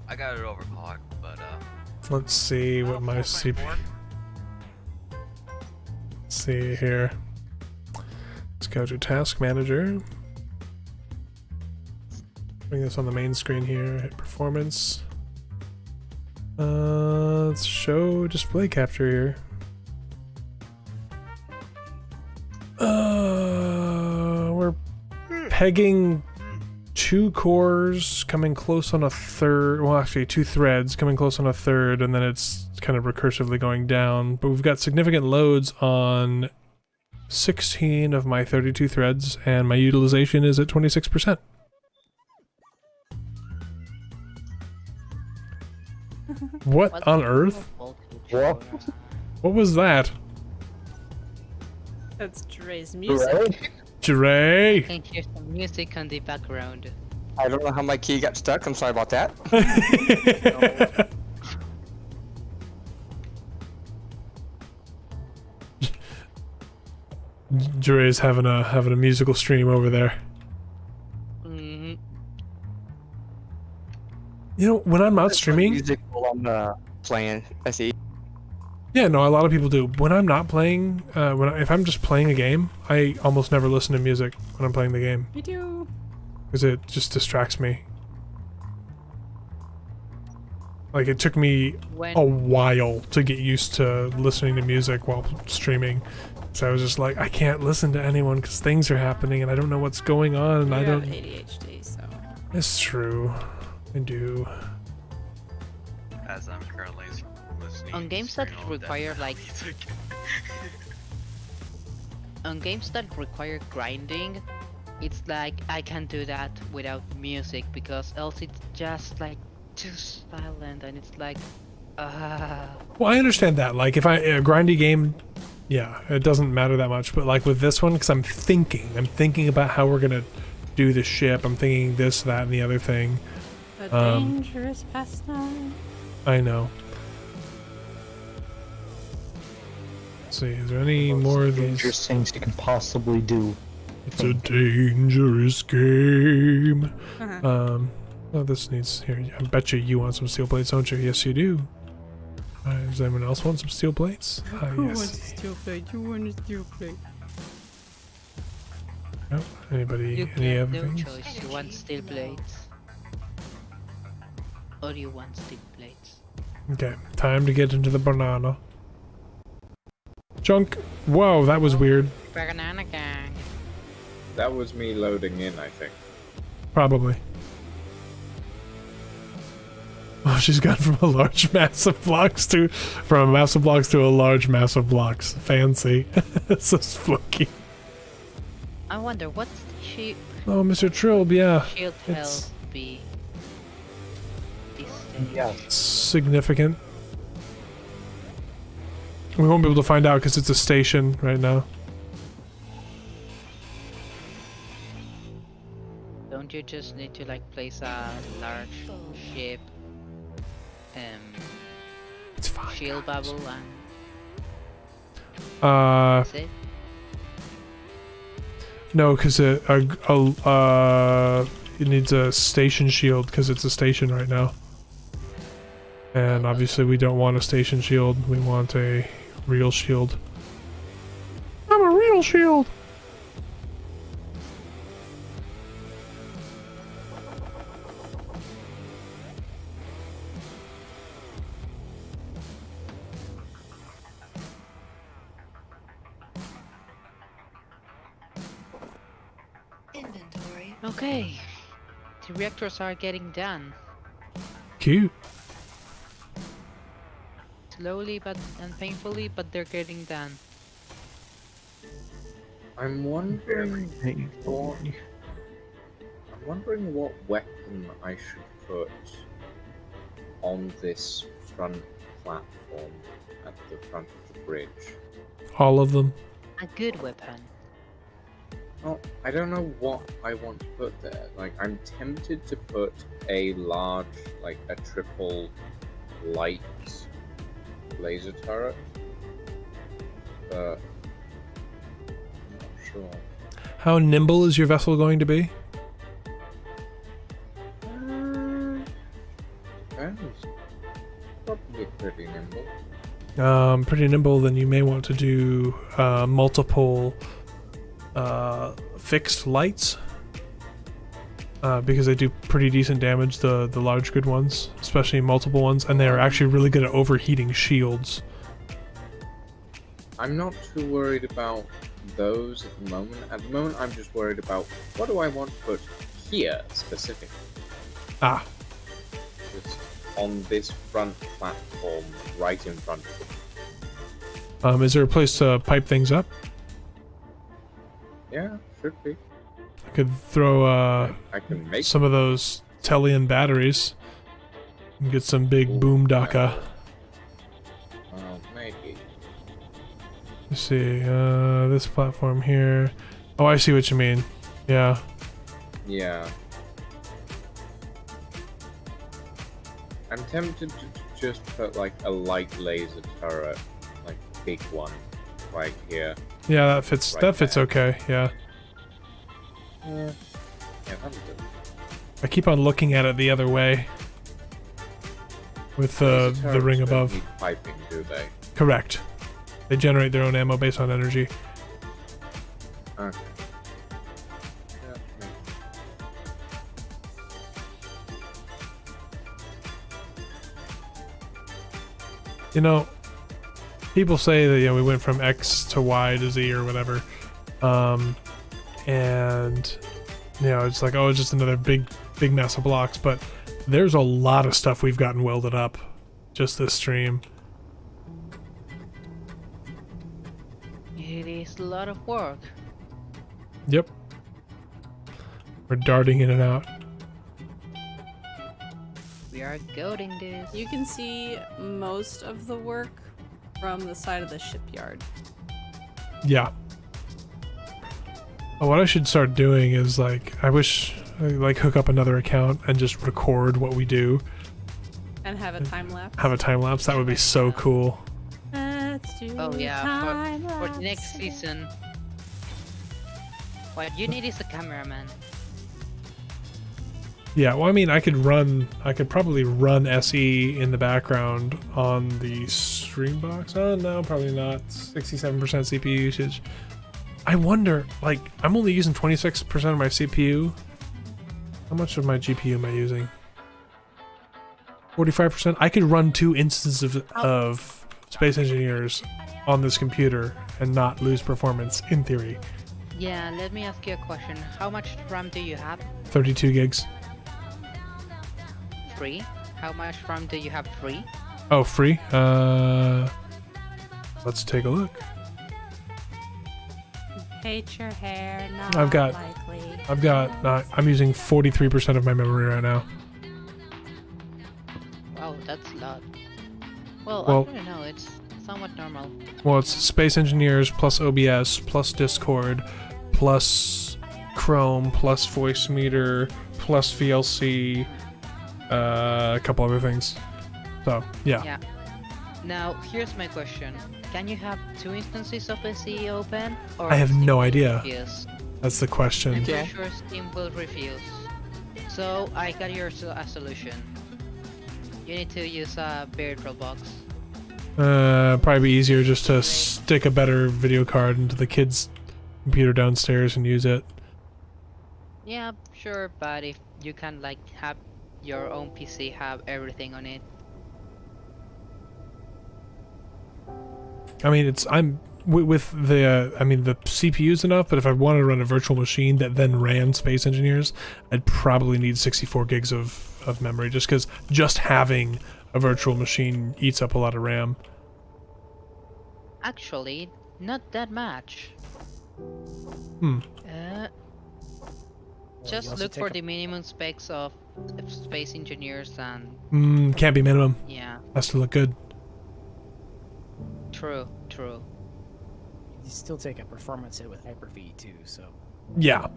I got it overclocked, but Let's see what my CPU. 4.4. Let's see here. Let's go to Task Manager. Bring this on the main screen here. Hit Performance. Let's show display capture here. We're pegging 2 cores coming close on a third. Well, actually, 2 threads coming close on a third, and then it's kind of recursively going down. But we've got significant loads on 16 of my 32 threads, and my utilization is at 26%. What on earth? What? What was that? That's Dre's music. Dre? I can hear some music on the background. I don't know how my key got stuck. I'm sorry about that. Dre's having a musical stream over there. Mm-hmm. You know, when I'm not streaming, Music while I'm playing. I see. yeah, no, a lot of people do. When I'm not playing, if I'm just playing a game, I almost never listen to music when I'm playing the game Me too. because it just distracts me. Like, it took me a while to get used to listening to music while streaming. So I was just like, I can't listen to anyone because things are happening and I don't know what's going on. And You I have don't. ADHD, so. It's true. I do. As I'm currently listening. On games that require like on games that require grinding, it's like I can't do that without music because else it's just like too silent and it's like Well, I understand that. Like, if a grindy game, yeah, it doesn't matter that much. But like with this one, because I'm thinking about how we're gonna do the ship. I'm thinking this, that, and the other thing. A dangerous pastime. I know. Let's see, is there any more of these? Dangerous things you can possibly do. It's a dangerous game. Uh-huh. Oh, this needs here. I bet you want some steel plates, don't you? Yes, you do. Does anyone else want some steel plates? Who Yes. wants a steel plate? You want a steel plate. No? Anybody? you Any get other no things? choice. You want steel plates. Or you want steel plates. Okay, time to get into the banana. Junk. Whoa, that was weird. Banana gang. That was me loading in, I think. Probably. Oh, she's gone from a large mass of blocks to a large mass of blocks. Fancy. So spooky. I wonder what's she Oh, Mr. Trilb, yeah. Shield It's health be this stage? Yeah. significant. We won't be able to find out because it's a station right now. Don't you just need to like place a large ship It's fine. shield bubble and that's it? No, because it needs a station shield because it's a station right now. And obviously we don't want a station shield. We want a real shield. I'm a real shield. Okay. The reactors are getting done. Cute. Slowly and painfully, but they're getting done. I'm wondering what weapon I should put on this front platform at the front of the bridge. All of them. A good weapon. Oh, I don't know what I want to put there. Like, I'm tempted to put a large, like a triple light laser turret, but I'm not sure. How nimble is your vessel going to be? Depends. Probably pretty nimble. Pretty nimble, then you may want to do multiple fixed lights because they do pretty decent damage, the large good ones, especially multiple ones, and they are actually really good at overheating shields. I'm not too worried about those at the moment. At the moment, I'm just worried about what do I want to put here specifically. Ah, Just on this front platform, right in front of me. is there a place to pipe things up? Yeah, should be. I could throw I can make some of those Tellian batteries and get some big boom daka. maybe. Let's see, this platform here. Oh, I see what you mean. Yeah. Yeah. I'm tempted to just put like a light laser turret, like a big one, right here. Yeah, that fits. Right that fits there. okay. Yeah. Yeah, that'll do. I keep on looking at it the other way. With Laser the turrets ring don't above. need piping, do they? Correct. They generate their own ammo based on energy. Okay. Yeah, maybe. You know, people say that, you know, we went from X to Y to Z or whatever, and you know, it's like, oh, it's just another big mess of blocks. But there's a lot of stuff we've gotten welded up just this stream. It is a lot of work. Yep. We're darting in and out. We are goading this. You can see most of the work from the side of the shipyard. Yeah. Oh, what I should start doing is, like, I wish I like hook up another account and just record what we do. And have a time lapse. Have a time lapse. That would be so cool. Let's do Oh yeah, time for the lapse. next season. What you need is a cameraman. Yeah, well, I mean, I could probably run SE in the background on the stream box. Oh, no, probably not. 67% CPU usage. I wonder, like, I'm only using 26% of my CPU. How much of my GPU am I using? 45%? I could run 2 instances of Space Engineers on this computer and not lose performance, in theory. Yeah, let me ask you a question. How much RAM do you have? 32 gigs. Free? How much RAM do you have free? Oh, free? Let's take a look. hate your hair. Not I've got- likely. I'm using 43% of my memory right now. Wow, that's a lot. Well, Well- I don't know. It's somewhat normal. Well, it's Space Engineers plus OBS plus Discord plus Chrome plus Voice Meter plus VLC, a couple other things. So, yeah. Yeah. Now, here's my question. Can you have 2 instances of SE open? Or I have Steam no will idea. refuse? That's the I'm question. pretty sure Steam will refuse. So, I got a solution. You need to use a virtual box. Probably be easier just to stick a better video card into the kid's computer downstairs and use it. Yeah, sure, but if you can like have your own PC have everything on it. I mean, with the the CPU's enough, but if I wanted to run a virtual machine that then ran Space Engineers, I'd probably need 64 gigs of memory, just because just having a virtual machine eats up a lot of RAM. Actually, not that much. Hmm. you Just also look take for a- the minimum specs of Space Engineers and Can't be minimum. yeah, Has to look good. true. You still take a performance hit with Hyper-V too, so. Yeah.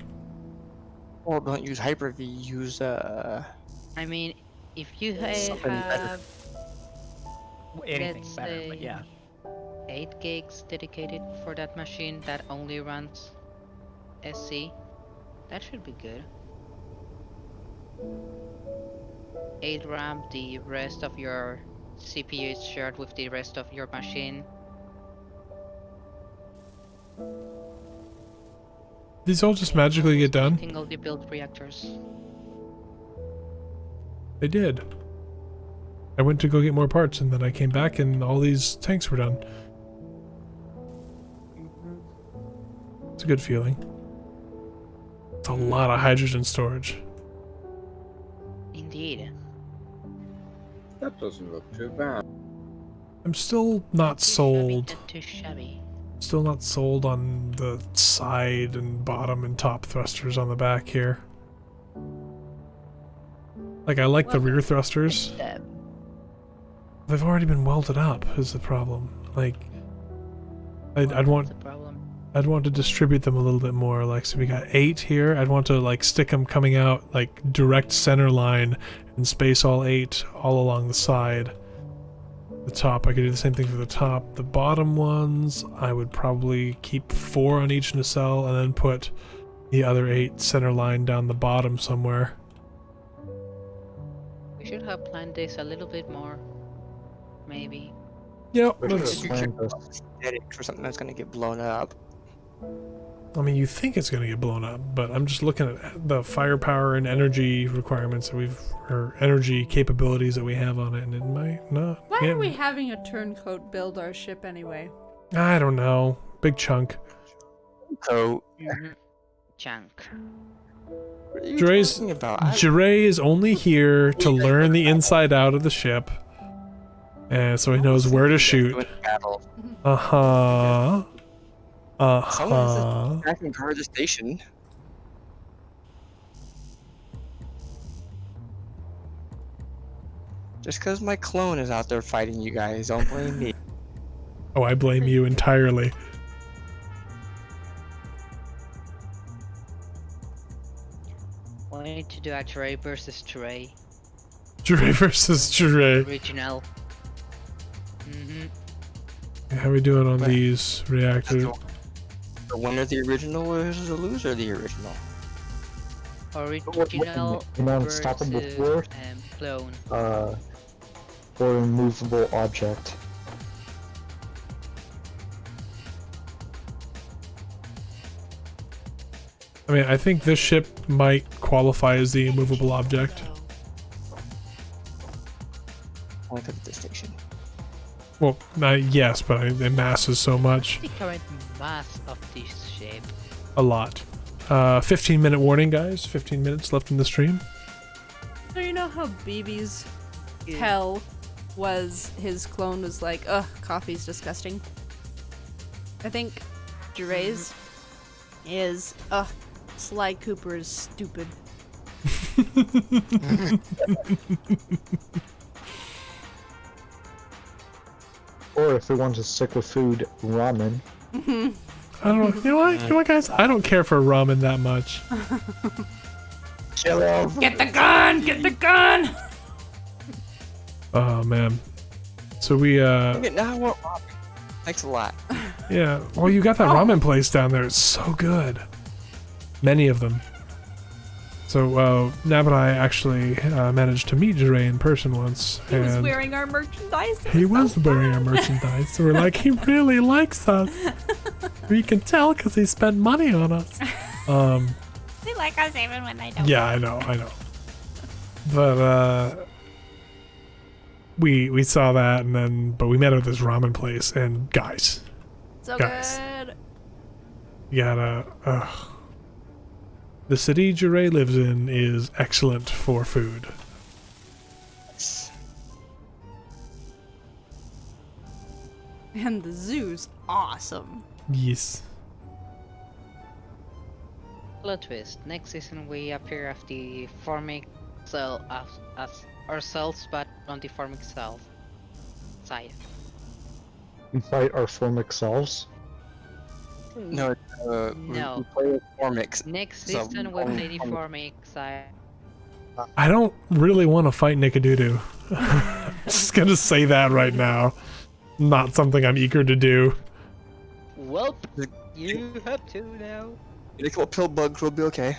Well, don't use Hyper-V. Use I mean, if you Something better. have Anything let's better, but say yeah. 8 gigs dedicated for that machine that only runs SC, that should be good. 8 RAM, the rest of your CPU is shared with the rest of your machine. These all just magically get done? All the build reactors. They did. I went to go get more parts and then I came back and all these tanks were done. It's a good feeling. It's a lot of hydrogen storage. Indeed. That doesn't look too bad. I'm still not sold. Not too shabby. Still not sold on the side and bottom and top thrusters on the back here. Like, I like the rear thrusters. They've already been welded up, is the problem. Like, I'd want That's a problem. I'd want to distribute them a little bit more. Like, so we got 8 here. I'd want to like stick them coming out like direct center line and space all 8 all along the side. The top, I could do the same thing for the top. The bottom ones, I would probably keep 4 on each nacelle and then put the other 8 center line down the bottom somewhere. We should have planned this a little bit more. Maybe. Yep, We should that's, have planned this. edit for something that's gonna get blown up. I mean, you think it's going to get blown up, but I'm just looking at the firepower and energy requirements that or energy capabilities that we have on it, and it might not. Why yeah, are we having a turncoat build our ship anyway? I don't know. Big chunk. So, Chunk. what are you Dre's- talking about? Jure is only here to learn the inside out of the ship, and so he knows where to shoot. Doing battle. Uh-huh. Someone has Uh-huh. to back and guard the station. Just because my clone is out there fighting you guys, don't blame me. Oh, I blame you entirely. We need to do a Dre versus Dre. Jure versus Jure. Original. How are we doing on Well, these reactors? The winner the original versus the loser the original. Original an unstoppable versus force? clone. Or a movable object. I mean, I think this ship might qualify as the immovable object. Only because of the station. Well, yes, but it masses so much. The current mass of this ship. A lot. 15-minute warning, guys. 15 minutes left in the stream. So you know how BB's hell was his clone was like, ugh, coffee's disgusting. I think Jure's is, Sly Cooper is stupid. Or if we want to stick with food, ramen. I don't know. You know what, guys? I don't care for ramen that much. Get the gun! Get the gun! Oh man. So we Okay, now I want ramen. Thanks a lot. yeah. Well, you got that ramen place down there. It's so good. Many of them. So Nab and I actually managed to meet Jure in person once. He was and wearing our merchandise. He was wearing our merchandise. So we're like, he really likes us. We can tell because he spent money on us. They like us even when they don't. Yeah, I know. But we saw that, and but we met at this ramen place, and guys, So Guys. good. you gotta. The city Jure lives in is excellent for food. And the zoo's awesome. Yes. Plot twist. Next season we appear as the Formic cell as ourselves, but on the Formic cell side. We fight our Formic selves. No, No. we play with Formix. Next So, season we play the Formic side. I don't really want to fight Nickadoodoo. Just gonna say that right now. Not something I'm eager to do. Well, you have to now. A couple pill bugs will be okay.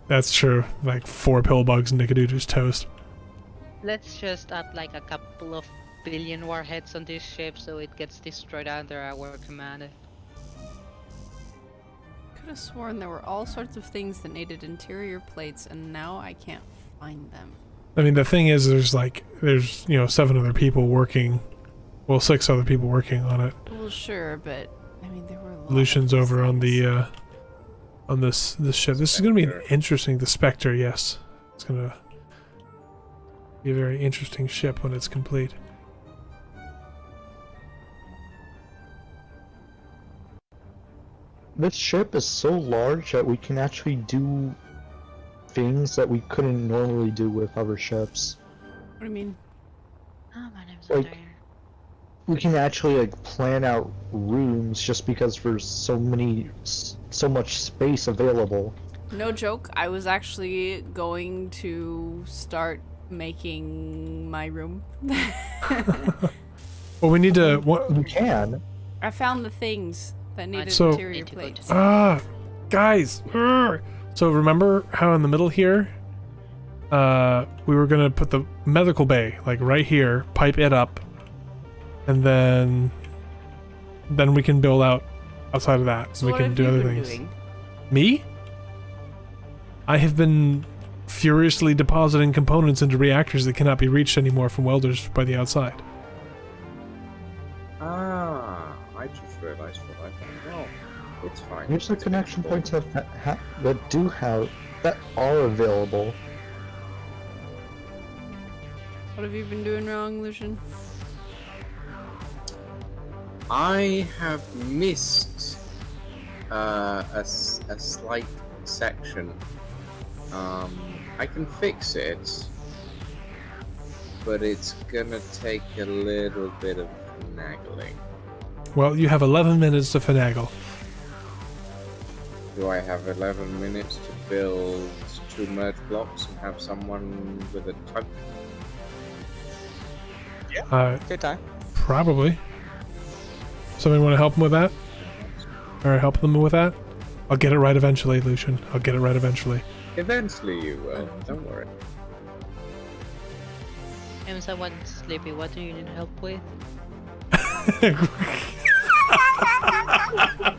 That's true. Like 4 pill bugs and Nickadoodoo's toast. Let's just add like a couple of billion warheads on this ship so it gets destroyed under our command. Could have sworn there were all sorts of things that needed interior plates, and now I can't find them. I mean, the thing is, there's 7 other people working. Well, 6 other people working on it. Well, sure, but I mean, there were a lot Lucian's of these over on things. the on this ship. This is gonna be an interesting. The Spectre, yes, it's gonna be a very interesting ship when it's complete. This ship is so large that we can actually do things that we couldn't normally do with other ships. What do you mean? Oh, my name's Like- Adair. We can actually like plan out rooms just because there's so much space available. No joke, I was actually going to start making my room. Well, we need to. What? You can. I found the things that needed So- interior Need to go to plates. Guys. So remember how in the middle here, we were gonna put the medical bay like right here, pipe it up, and then we can build out outside of that, So we what can have do you other been things. doing? Me? I have been furiously depositing components into reactors that cannot be reached anymore from welders by the outside. I just realized what I've done wrong. It's fine. Here's the connection points that are available. What have you been doing wrong, Lucian? I have missed a slight section. I can fix it, but it's gonna take a little bit of finagling. Well, you have 11 minutes to finagle. Do I have 11 minutes to build 2 merge blocks and have someone with a tug? Good time. Probably. Somebody want to help him with that? Or help them with that? I'll get it right eventually, Lucian. I'll get it right eventually. Eventually you will, don't worry. I'm someone sleepy. What do you need help with?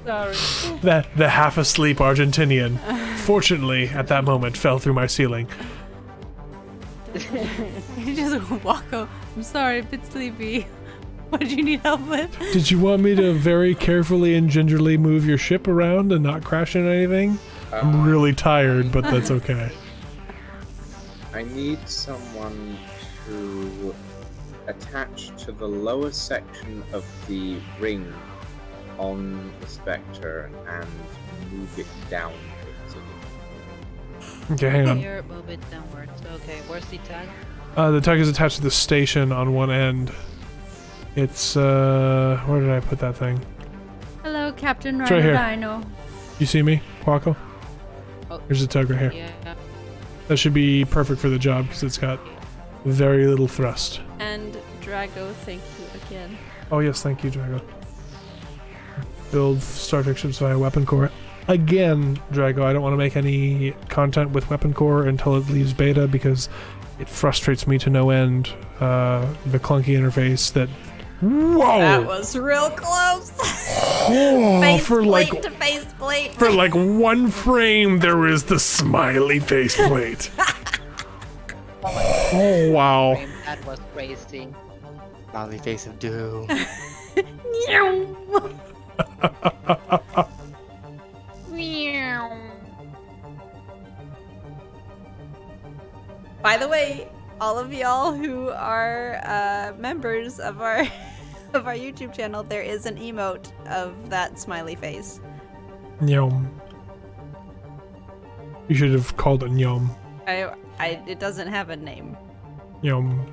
Sorry. The half asleep Argentinian, fortunately, at that moment, fell through my ceiling. You just walk up. I'm sorry, a bit sleepy. What did you need help with? Did you want me to very carefully and gingerly move your ship around and not crash into anything? I'm really tired, but that's okay. I need someone to attach to the lower section of the ring on the Spectre and move it downwards a little. Okay, hang on. Here, move it downwards. Okay, where's the tag? The tug is attached to the station on one end. It's, where did I put that thing? Hello, Captain It's right here. Rhino. You see me, Quaco? Oh. Here's the tug right here. Yeah. That should be perfect for the job because it's got very little thrust. And Drago, thank you again. Oh yes, thank you, Drago. Build Star Trek ships via weapon core. Again, Drago, I don't want to make any content with weapon core until it leaves beta because it frustrates me to no end. The clunky interface that... Whoa! That was real close. Oh, Faceplate to faceplate. for like 1 frame, there is the smiley faceplate. Oh, wow. That was crazy. Smiley face of doom. By the way, all of y'all who are members of our of our YouTube channel, there is an emote of that smiley face. Nyom. You should have called it Nyom. It doesn't have a name. Nyom.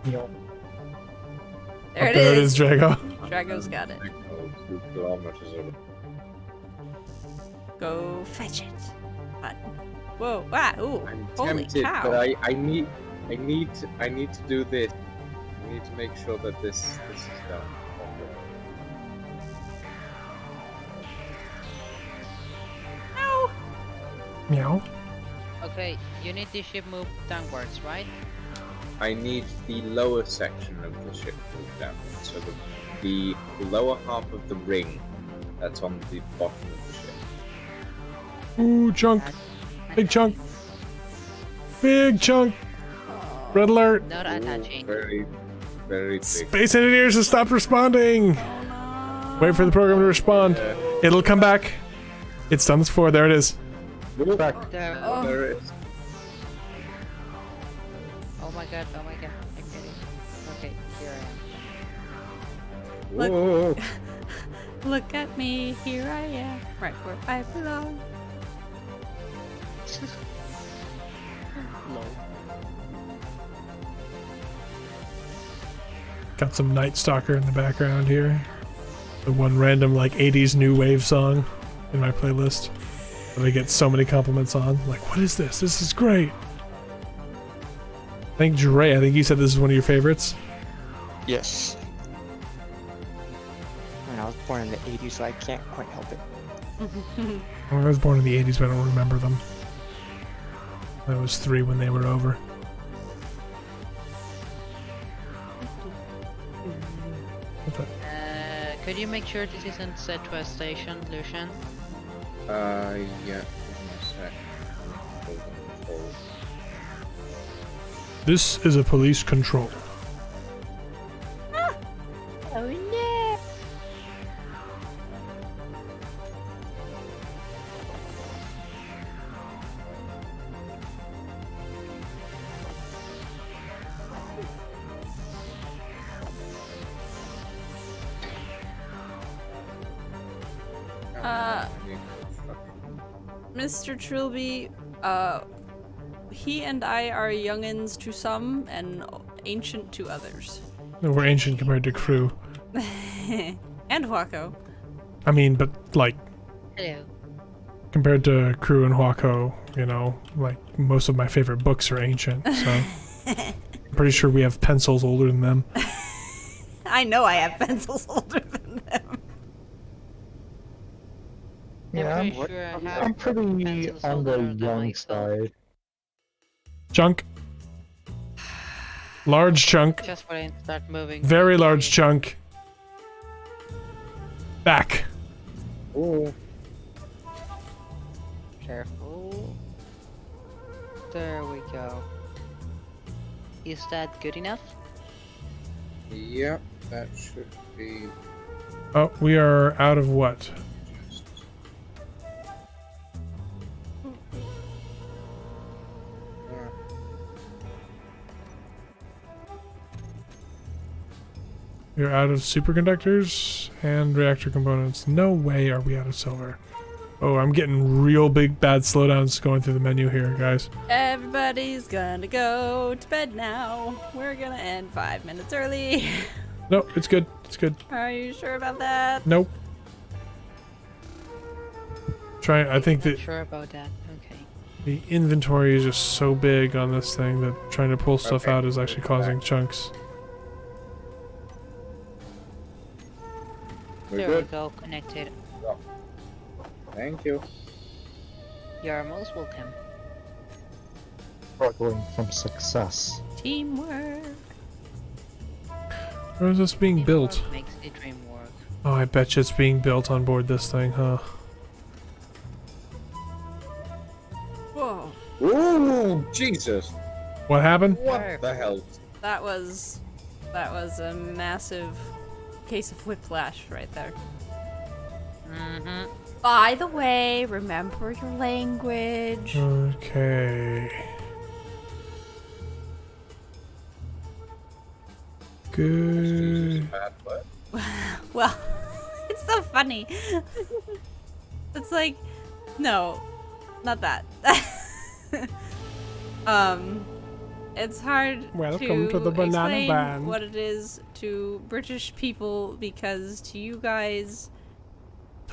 Nyom. There There it is, Drago. Drago's got it. 2 kilometers away. Go fetch it. But, whoa! Ah! Ooh! I'm Holy tempted, cow! but I need to do this. I need to make sure that this is done. Ow! Meow. Okay, you need the ship moved downwards, right? I need the lower section of the ship moved downwards, so the lower half of the ring that's on the bottom of the ship. Ooh, chunk. Big chunk. Big chunk. Red alert. Not attaching. Very, very big. Space engineers have stopped responding. Wait for the program to respond. It'll come back. It's done this before. There it is. Back. There. There it is. Oh my god, I get it. Okay, here I am. Look. Whoa. Look at me, here I am, right where I belong. Lol. Got some Night Stalker in the background here. The one random like 80s new wave song in my playlist that I get so many compliments on. Like, what is this? This is great. I think Dre, I think you said this is one of your favorites. Yes. And I was born in the 80s, so I can't quite help it. I was born in the 80s, but I don't remember them. I was 3 when they were over. What's that? Could you make sure this isn't set to a station, Lucian? Yeah. Give me a sec. Hold on, hold. This is a police control. Oh no! Mr. Trilby, he and I are youngins to some and ancient to others. No, we're ancient compared to crew. And Huaco. I mean, but like Hello. compared to crew and Huaco, you know, like most of my favorite books are ancient, so I'm pretty sure we have pencils older than them. I know I have pencils older than them. Yeah, I'm pretty sure I have I'm pretty pencils on the older than young myself. side. Chunk. Large chunk. Just when I start moving. Very large chunk. Back. Oh, Careful. There we go. Is that good enough? yep, that should be. Oh, we are out of what? We're out of superconductors and reactor components. No way are we out of silver. Oh, I'm getting real big bad slowdowns going through the menu here, guys. Everybody's gonna go to bed now. We're gonna end 5 minutes early. No, it's good. It's good. Are you sure about that? Nope. I think that Sure about that. Okay. the inventory is just so big on this thing that trying to pull stuff out is actually causing chunks. We're There good. we go. Connected. Thank you. You're most welcome. Struggling from success. Teamwork. Where is this being built? Teamwork makes the dream work. Oh, I bet you it's being built on board this thing, huh? Whoa. Ooh, Jesus! What happened? What the hell? That was a massive case of whiplash right there. Mm-hmm. By the way, remember your language. Okay. Good. Bad what? Well, it's so funny. It's like, no, not that. It's hard Welcome to the banana explain band. what it is to British people because to you guys,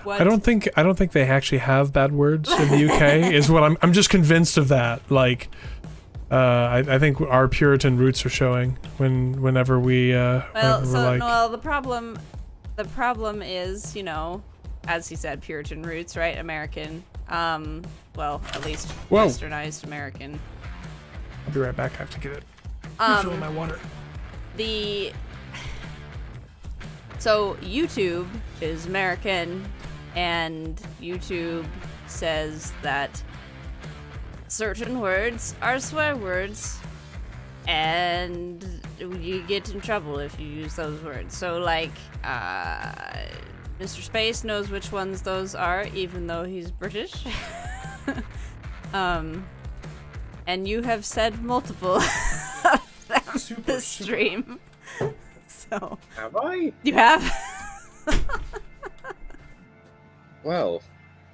what I don't think they actually have bad words in the UK. Is what I'm just convinced of that. Like, I think our Puritan roots are showing whenever we Well, whenever so we're like, no, the problem is, you know, as he said, Puritan roots, right? American. Well, at least Whoa. westernized American. I'll be right back. I have to get it. Refill my water. So YouTube is American, and YouTube says that certain words are swear words, and you get in trouble if you use those words. So like, Mr. Space knows which ones those are, even though he's British. And you have said multiple of them this stream. So Have I? you have. Well,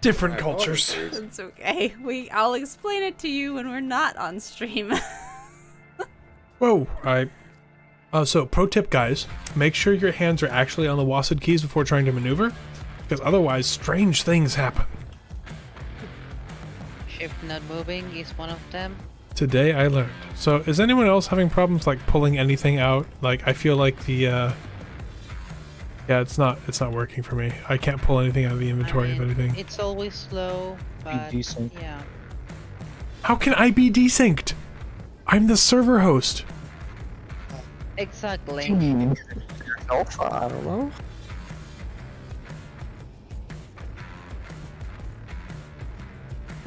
Different my cultures. apologies. It's okay. I'll explain it to you when we're not on stream. Whoa! So pro tip, guys: make sure your hands are actually on the WASD keys before trying to maneuver, because otherwise, strange things happen. Shift not moving is one of them. Today I learned. So is anyone else having problems like pulling anything out? Like I feel like the yeah, it's not working for me. I can't pull anything out of the inventory of anything. It's always slow, but decent. yeah. How can I be desynced? I'm the server host. Exactly. Alpha, I don't know.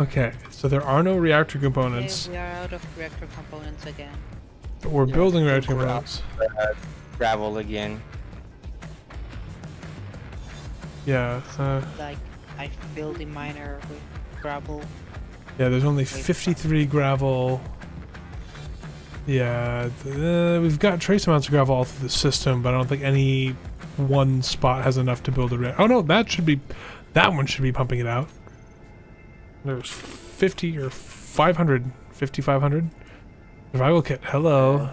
Okay, so there are no reactor Okay, components. we are out of reactor components again. But we're Yeah, building reactor we're components. Gravel again. Yeah, Like, I filled the miner with gravel. yeah. There's only 53 gravel. Yeah, we've got trace amounts of gravel all through the system, but I don't think any one spot has enough to build a reactor. Oh no, that one should be pumping it out. There's 50 or 500, 5,500 survival kit. Hello,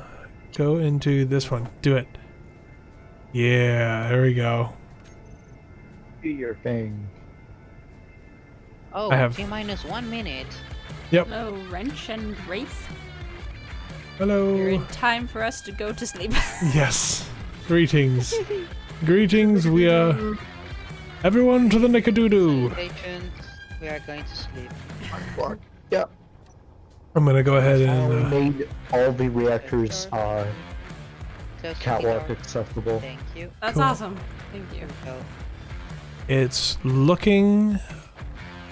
go into this one. Do it. Yeah, there we go. Do your thing. Oh, I have- T-1 minute. Hello, Wrench and Wraith. You're Hello. in time for us to go to sleep. Yes. Greetings. Greetings. We are everyone to the Nickadoodoo. Patience, we are going to sleep. Yeah. I'm gonna go ahead I and. made all the reactors Close the catwalk door. accessible. Thank you. That's Cool. awesome. Thank you. So, It's looking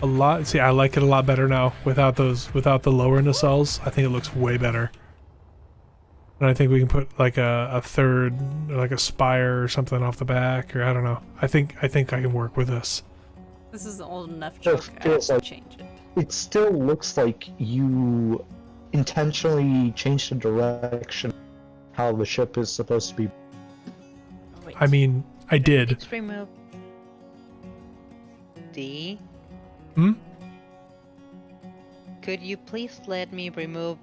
a lot. See, I like it a lot better now without the lower nacelles. I think it looks way better. And I think we can put like a third, like a spire or something off the back, or I don't know. I think I can work with this. This is an old enough Still joke. I have feels to like- change it. It still looks like you intentionally changed the direction how the ship is supposed to be. Oh, wait. I mean, I did. Let's remove D. Hmm? Could you please let me remove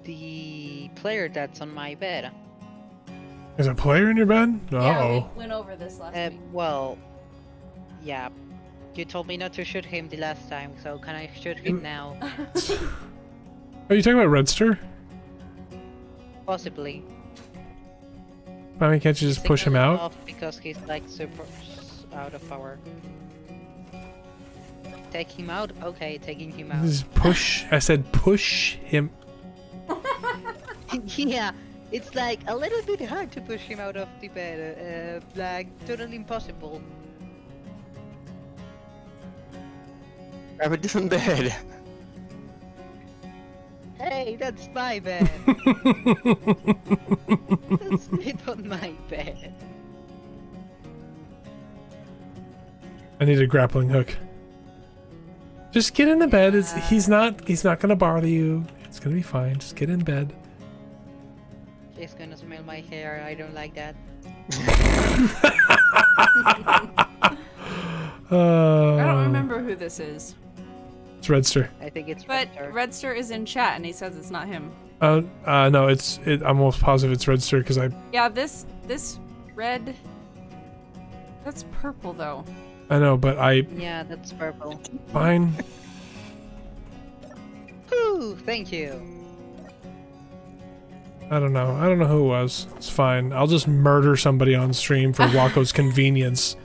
the player that's on my bed? Is a player in your bed? Uh-oh. Yeah, we went over this last week. Well, yeah. You told me not to shoot him the last time, so can I shoot him now? Are you talking about Redster? Possibly. I mean, can't you just push him Signaling out? off because he's like super out of power. Take him out? Okay, taking him out. Just push. I said push him. Yeah, it's like a little bit hard to push him out of the bed. Like totally impossible. I have a different bed. Hey, that's my bed. Don't sleep on my bed. I need a grappling hook. Just get in the bed. He's not gonna bother you. It's gonna be fine. Just get in bed. She's gonna smell my hair. I don't like that. I don't remember who this is. It's Redster. I think it's But Redster. Redster is in chat and he says it's not him. No, I'm almost positive it's Redster because I Yeah, this red. That's purple though. know, but Yeah, that's purple. fine. Ooh, thank you. I don't know. I don't know who it was. It's fine. I'll just murder somebody on stream for Waco's convenience.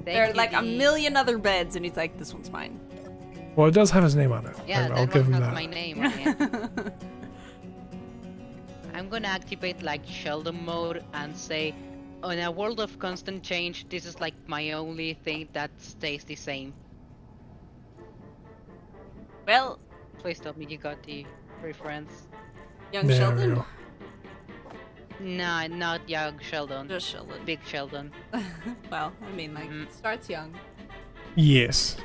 There are like a million other beds, and he's like, "This one's mine." Well, it does have his name on it. Yeah, I'll that give one him has that. my name on it. I'm gonna activate like Sheldon mode and say, in a world of constant change, this is like my only thing that stays the same. Well, Please tell me you got the reference. young There we Sheldon. go. Nah, not young Sheldon. Just Sheldon. Big Sheldon. Well, I mean, like, it starts young. Yes.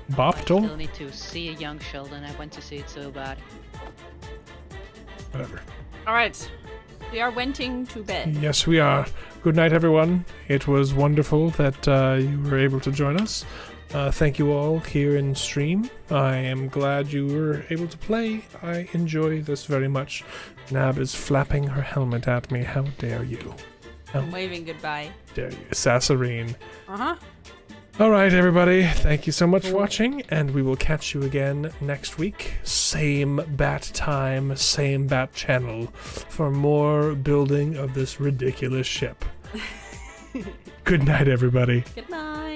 I Bopto? still need to see a young Sheldon. I want to see it so bad. Whatever. All right, we are wenting to bed. Yes, we are. Good night, everyone. It was wonderful that you were able to join us. Thank you all here in stream. I am glad you were able to play. I enjoy this very much. Nab is flapping her helmet at me. How dare you? How I'm waving goodbye. dare you? Assassinine. Uh-huh. All right, everybody. Thank you so much for watching, and we will catch you again next week. Same bat time, same bat channel for more building of this ridiculous ship. Good night, everybody. Good night.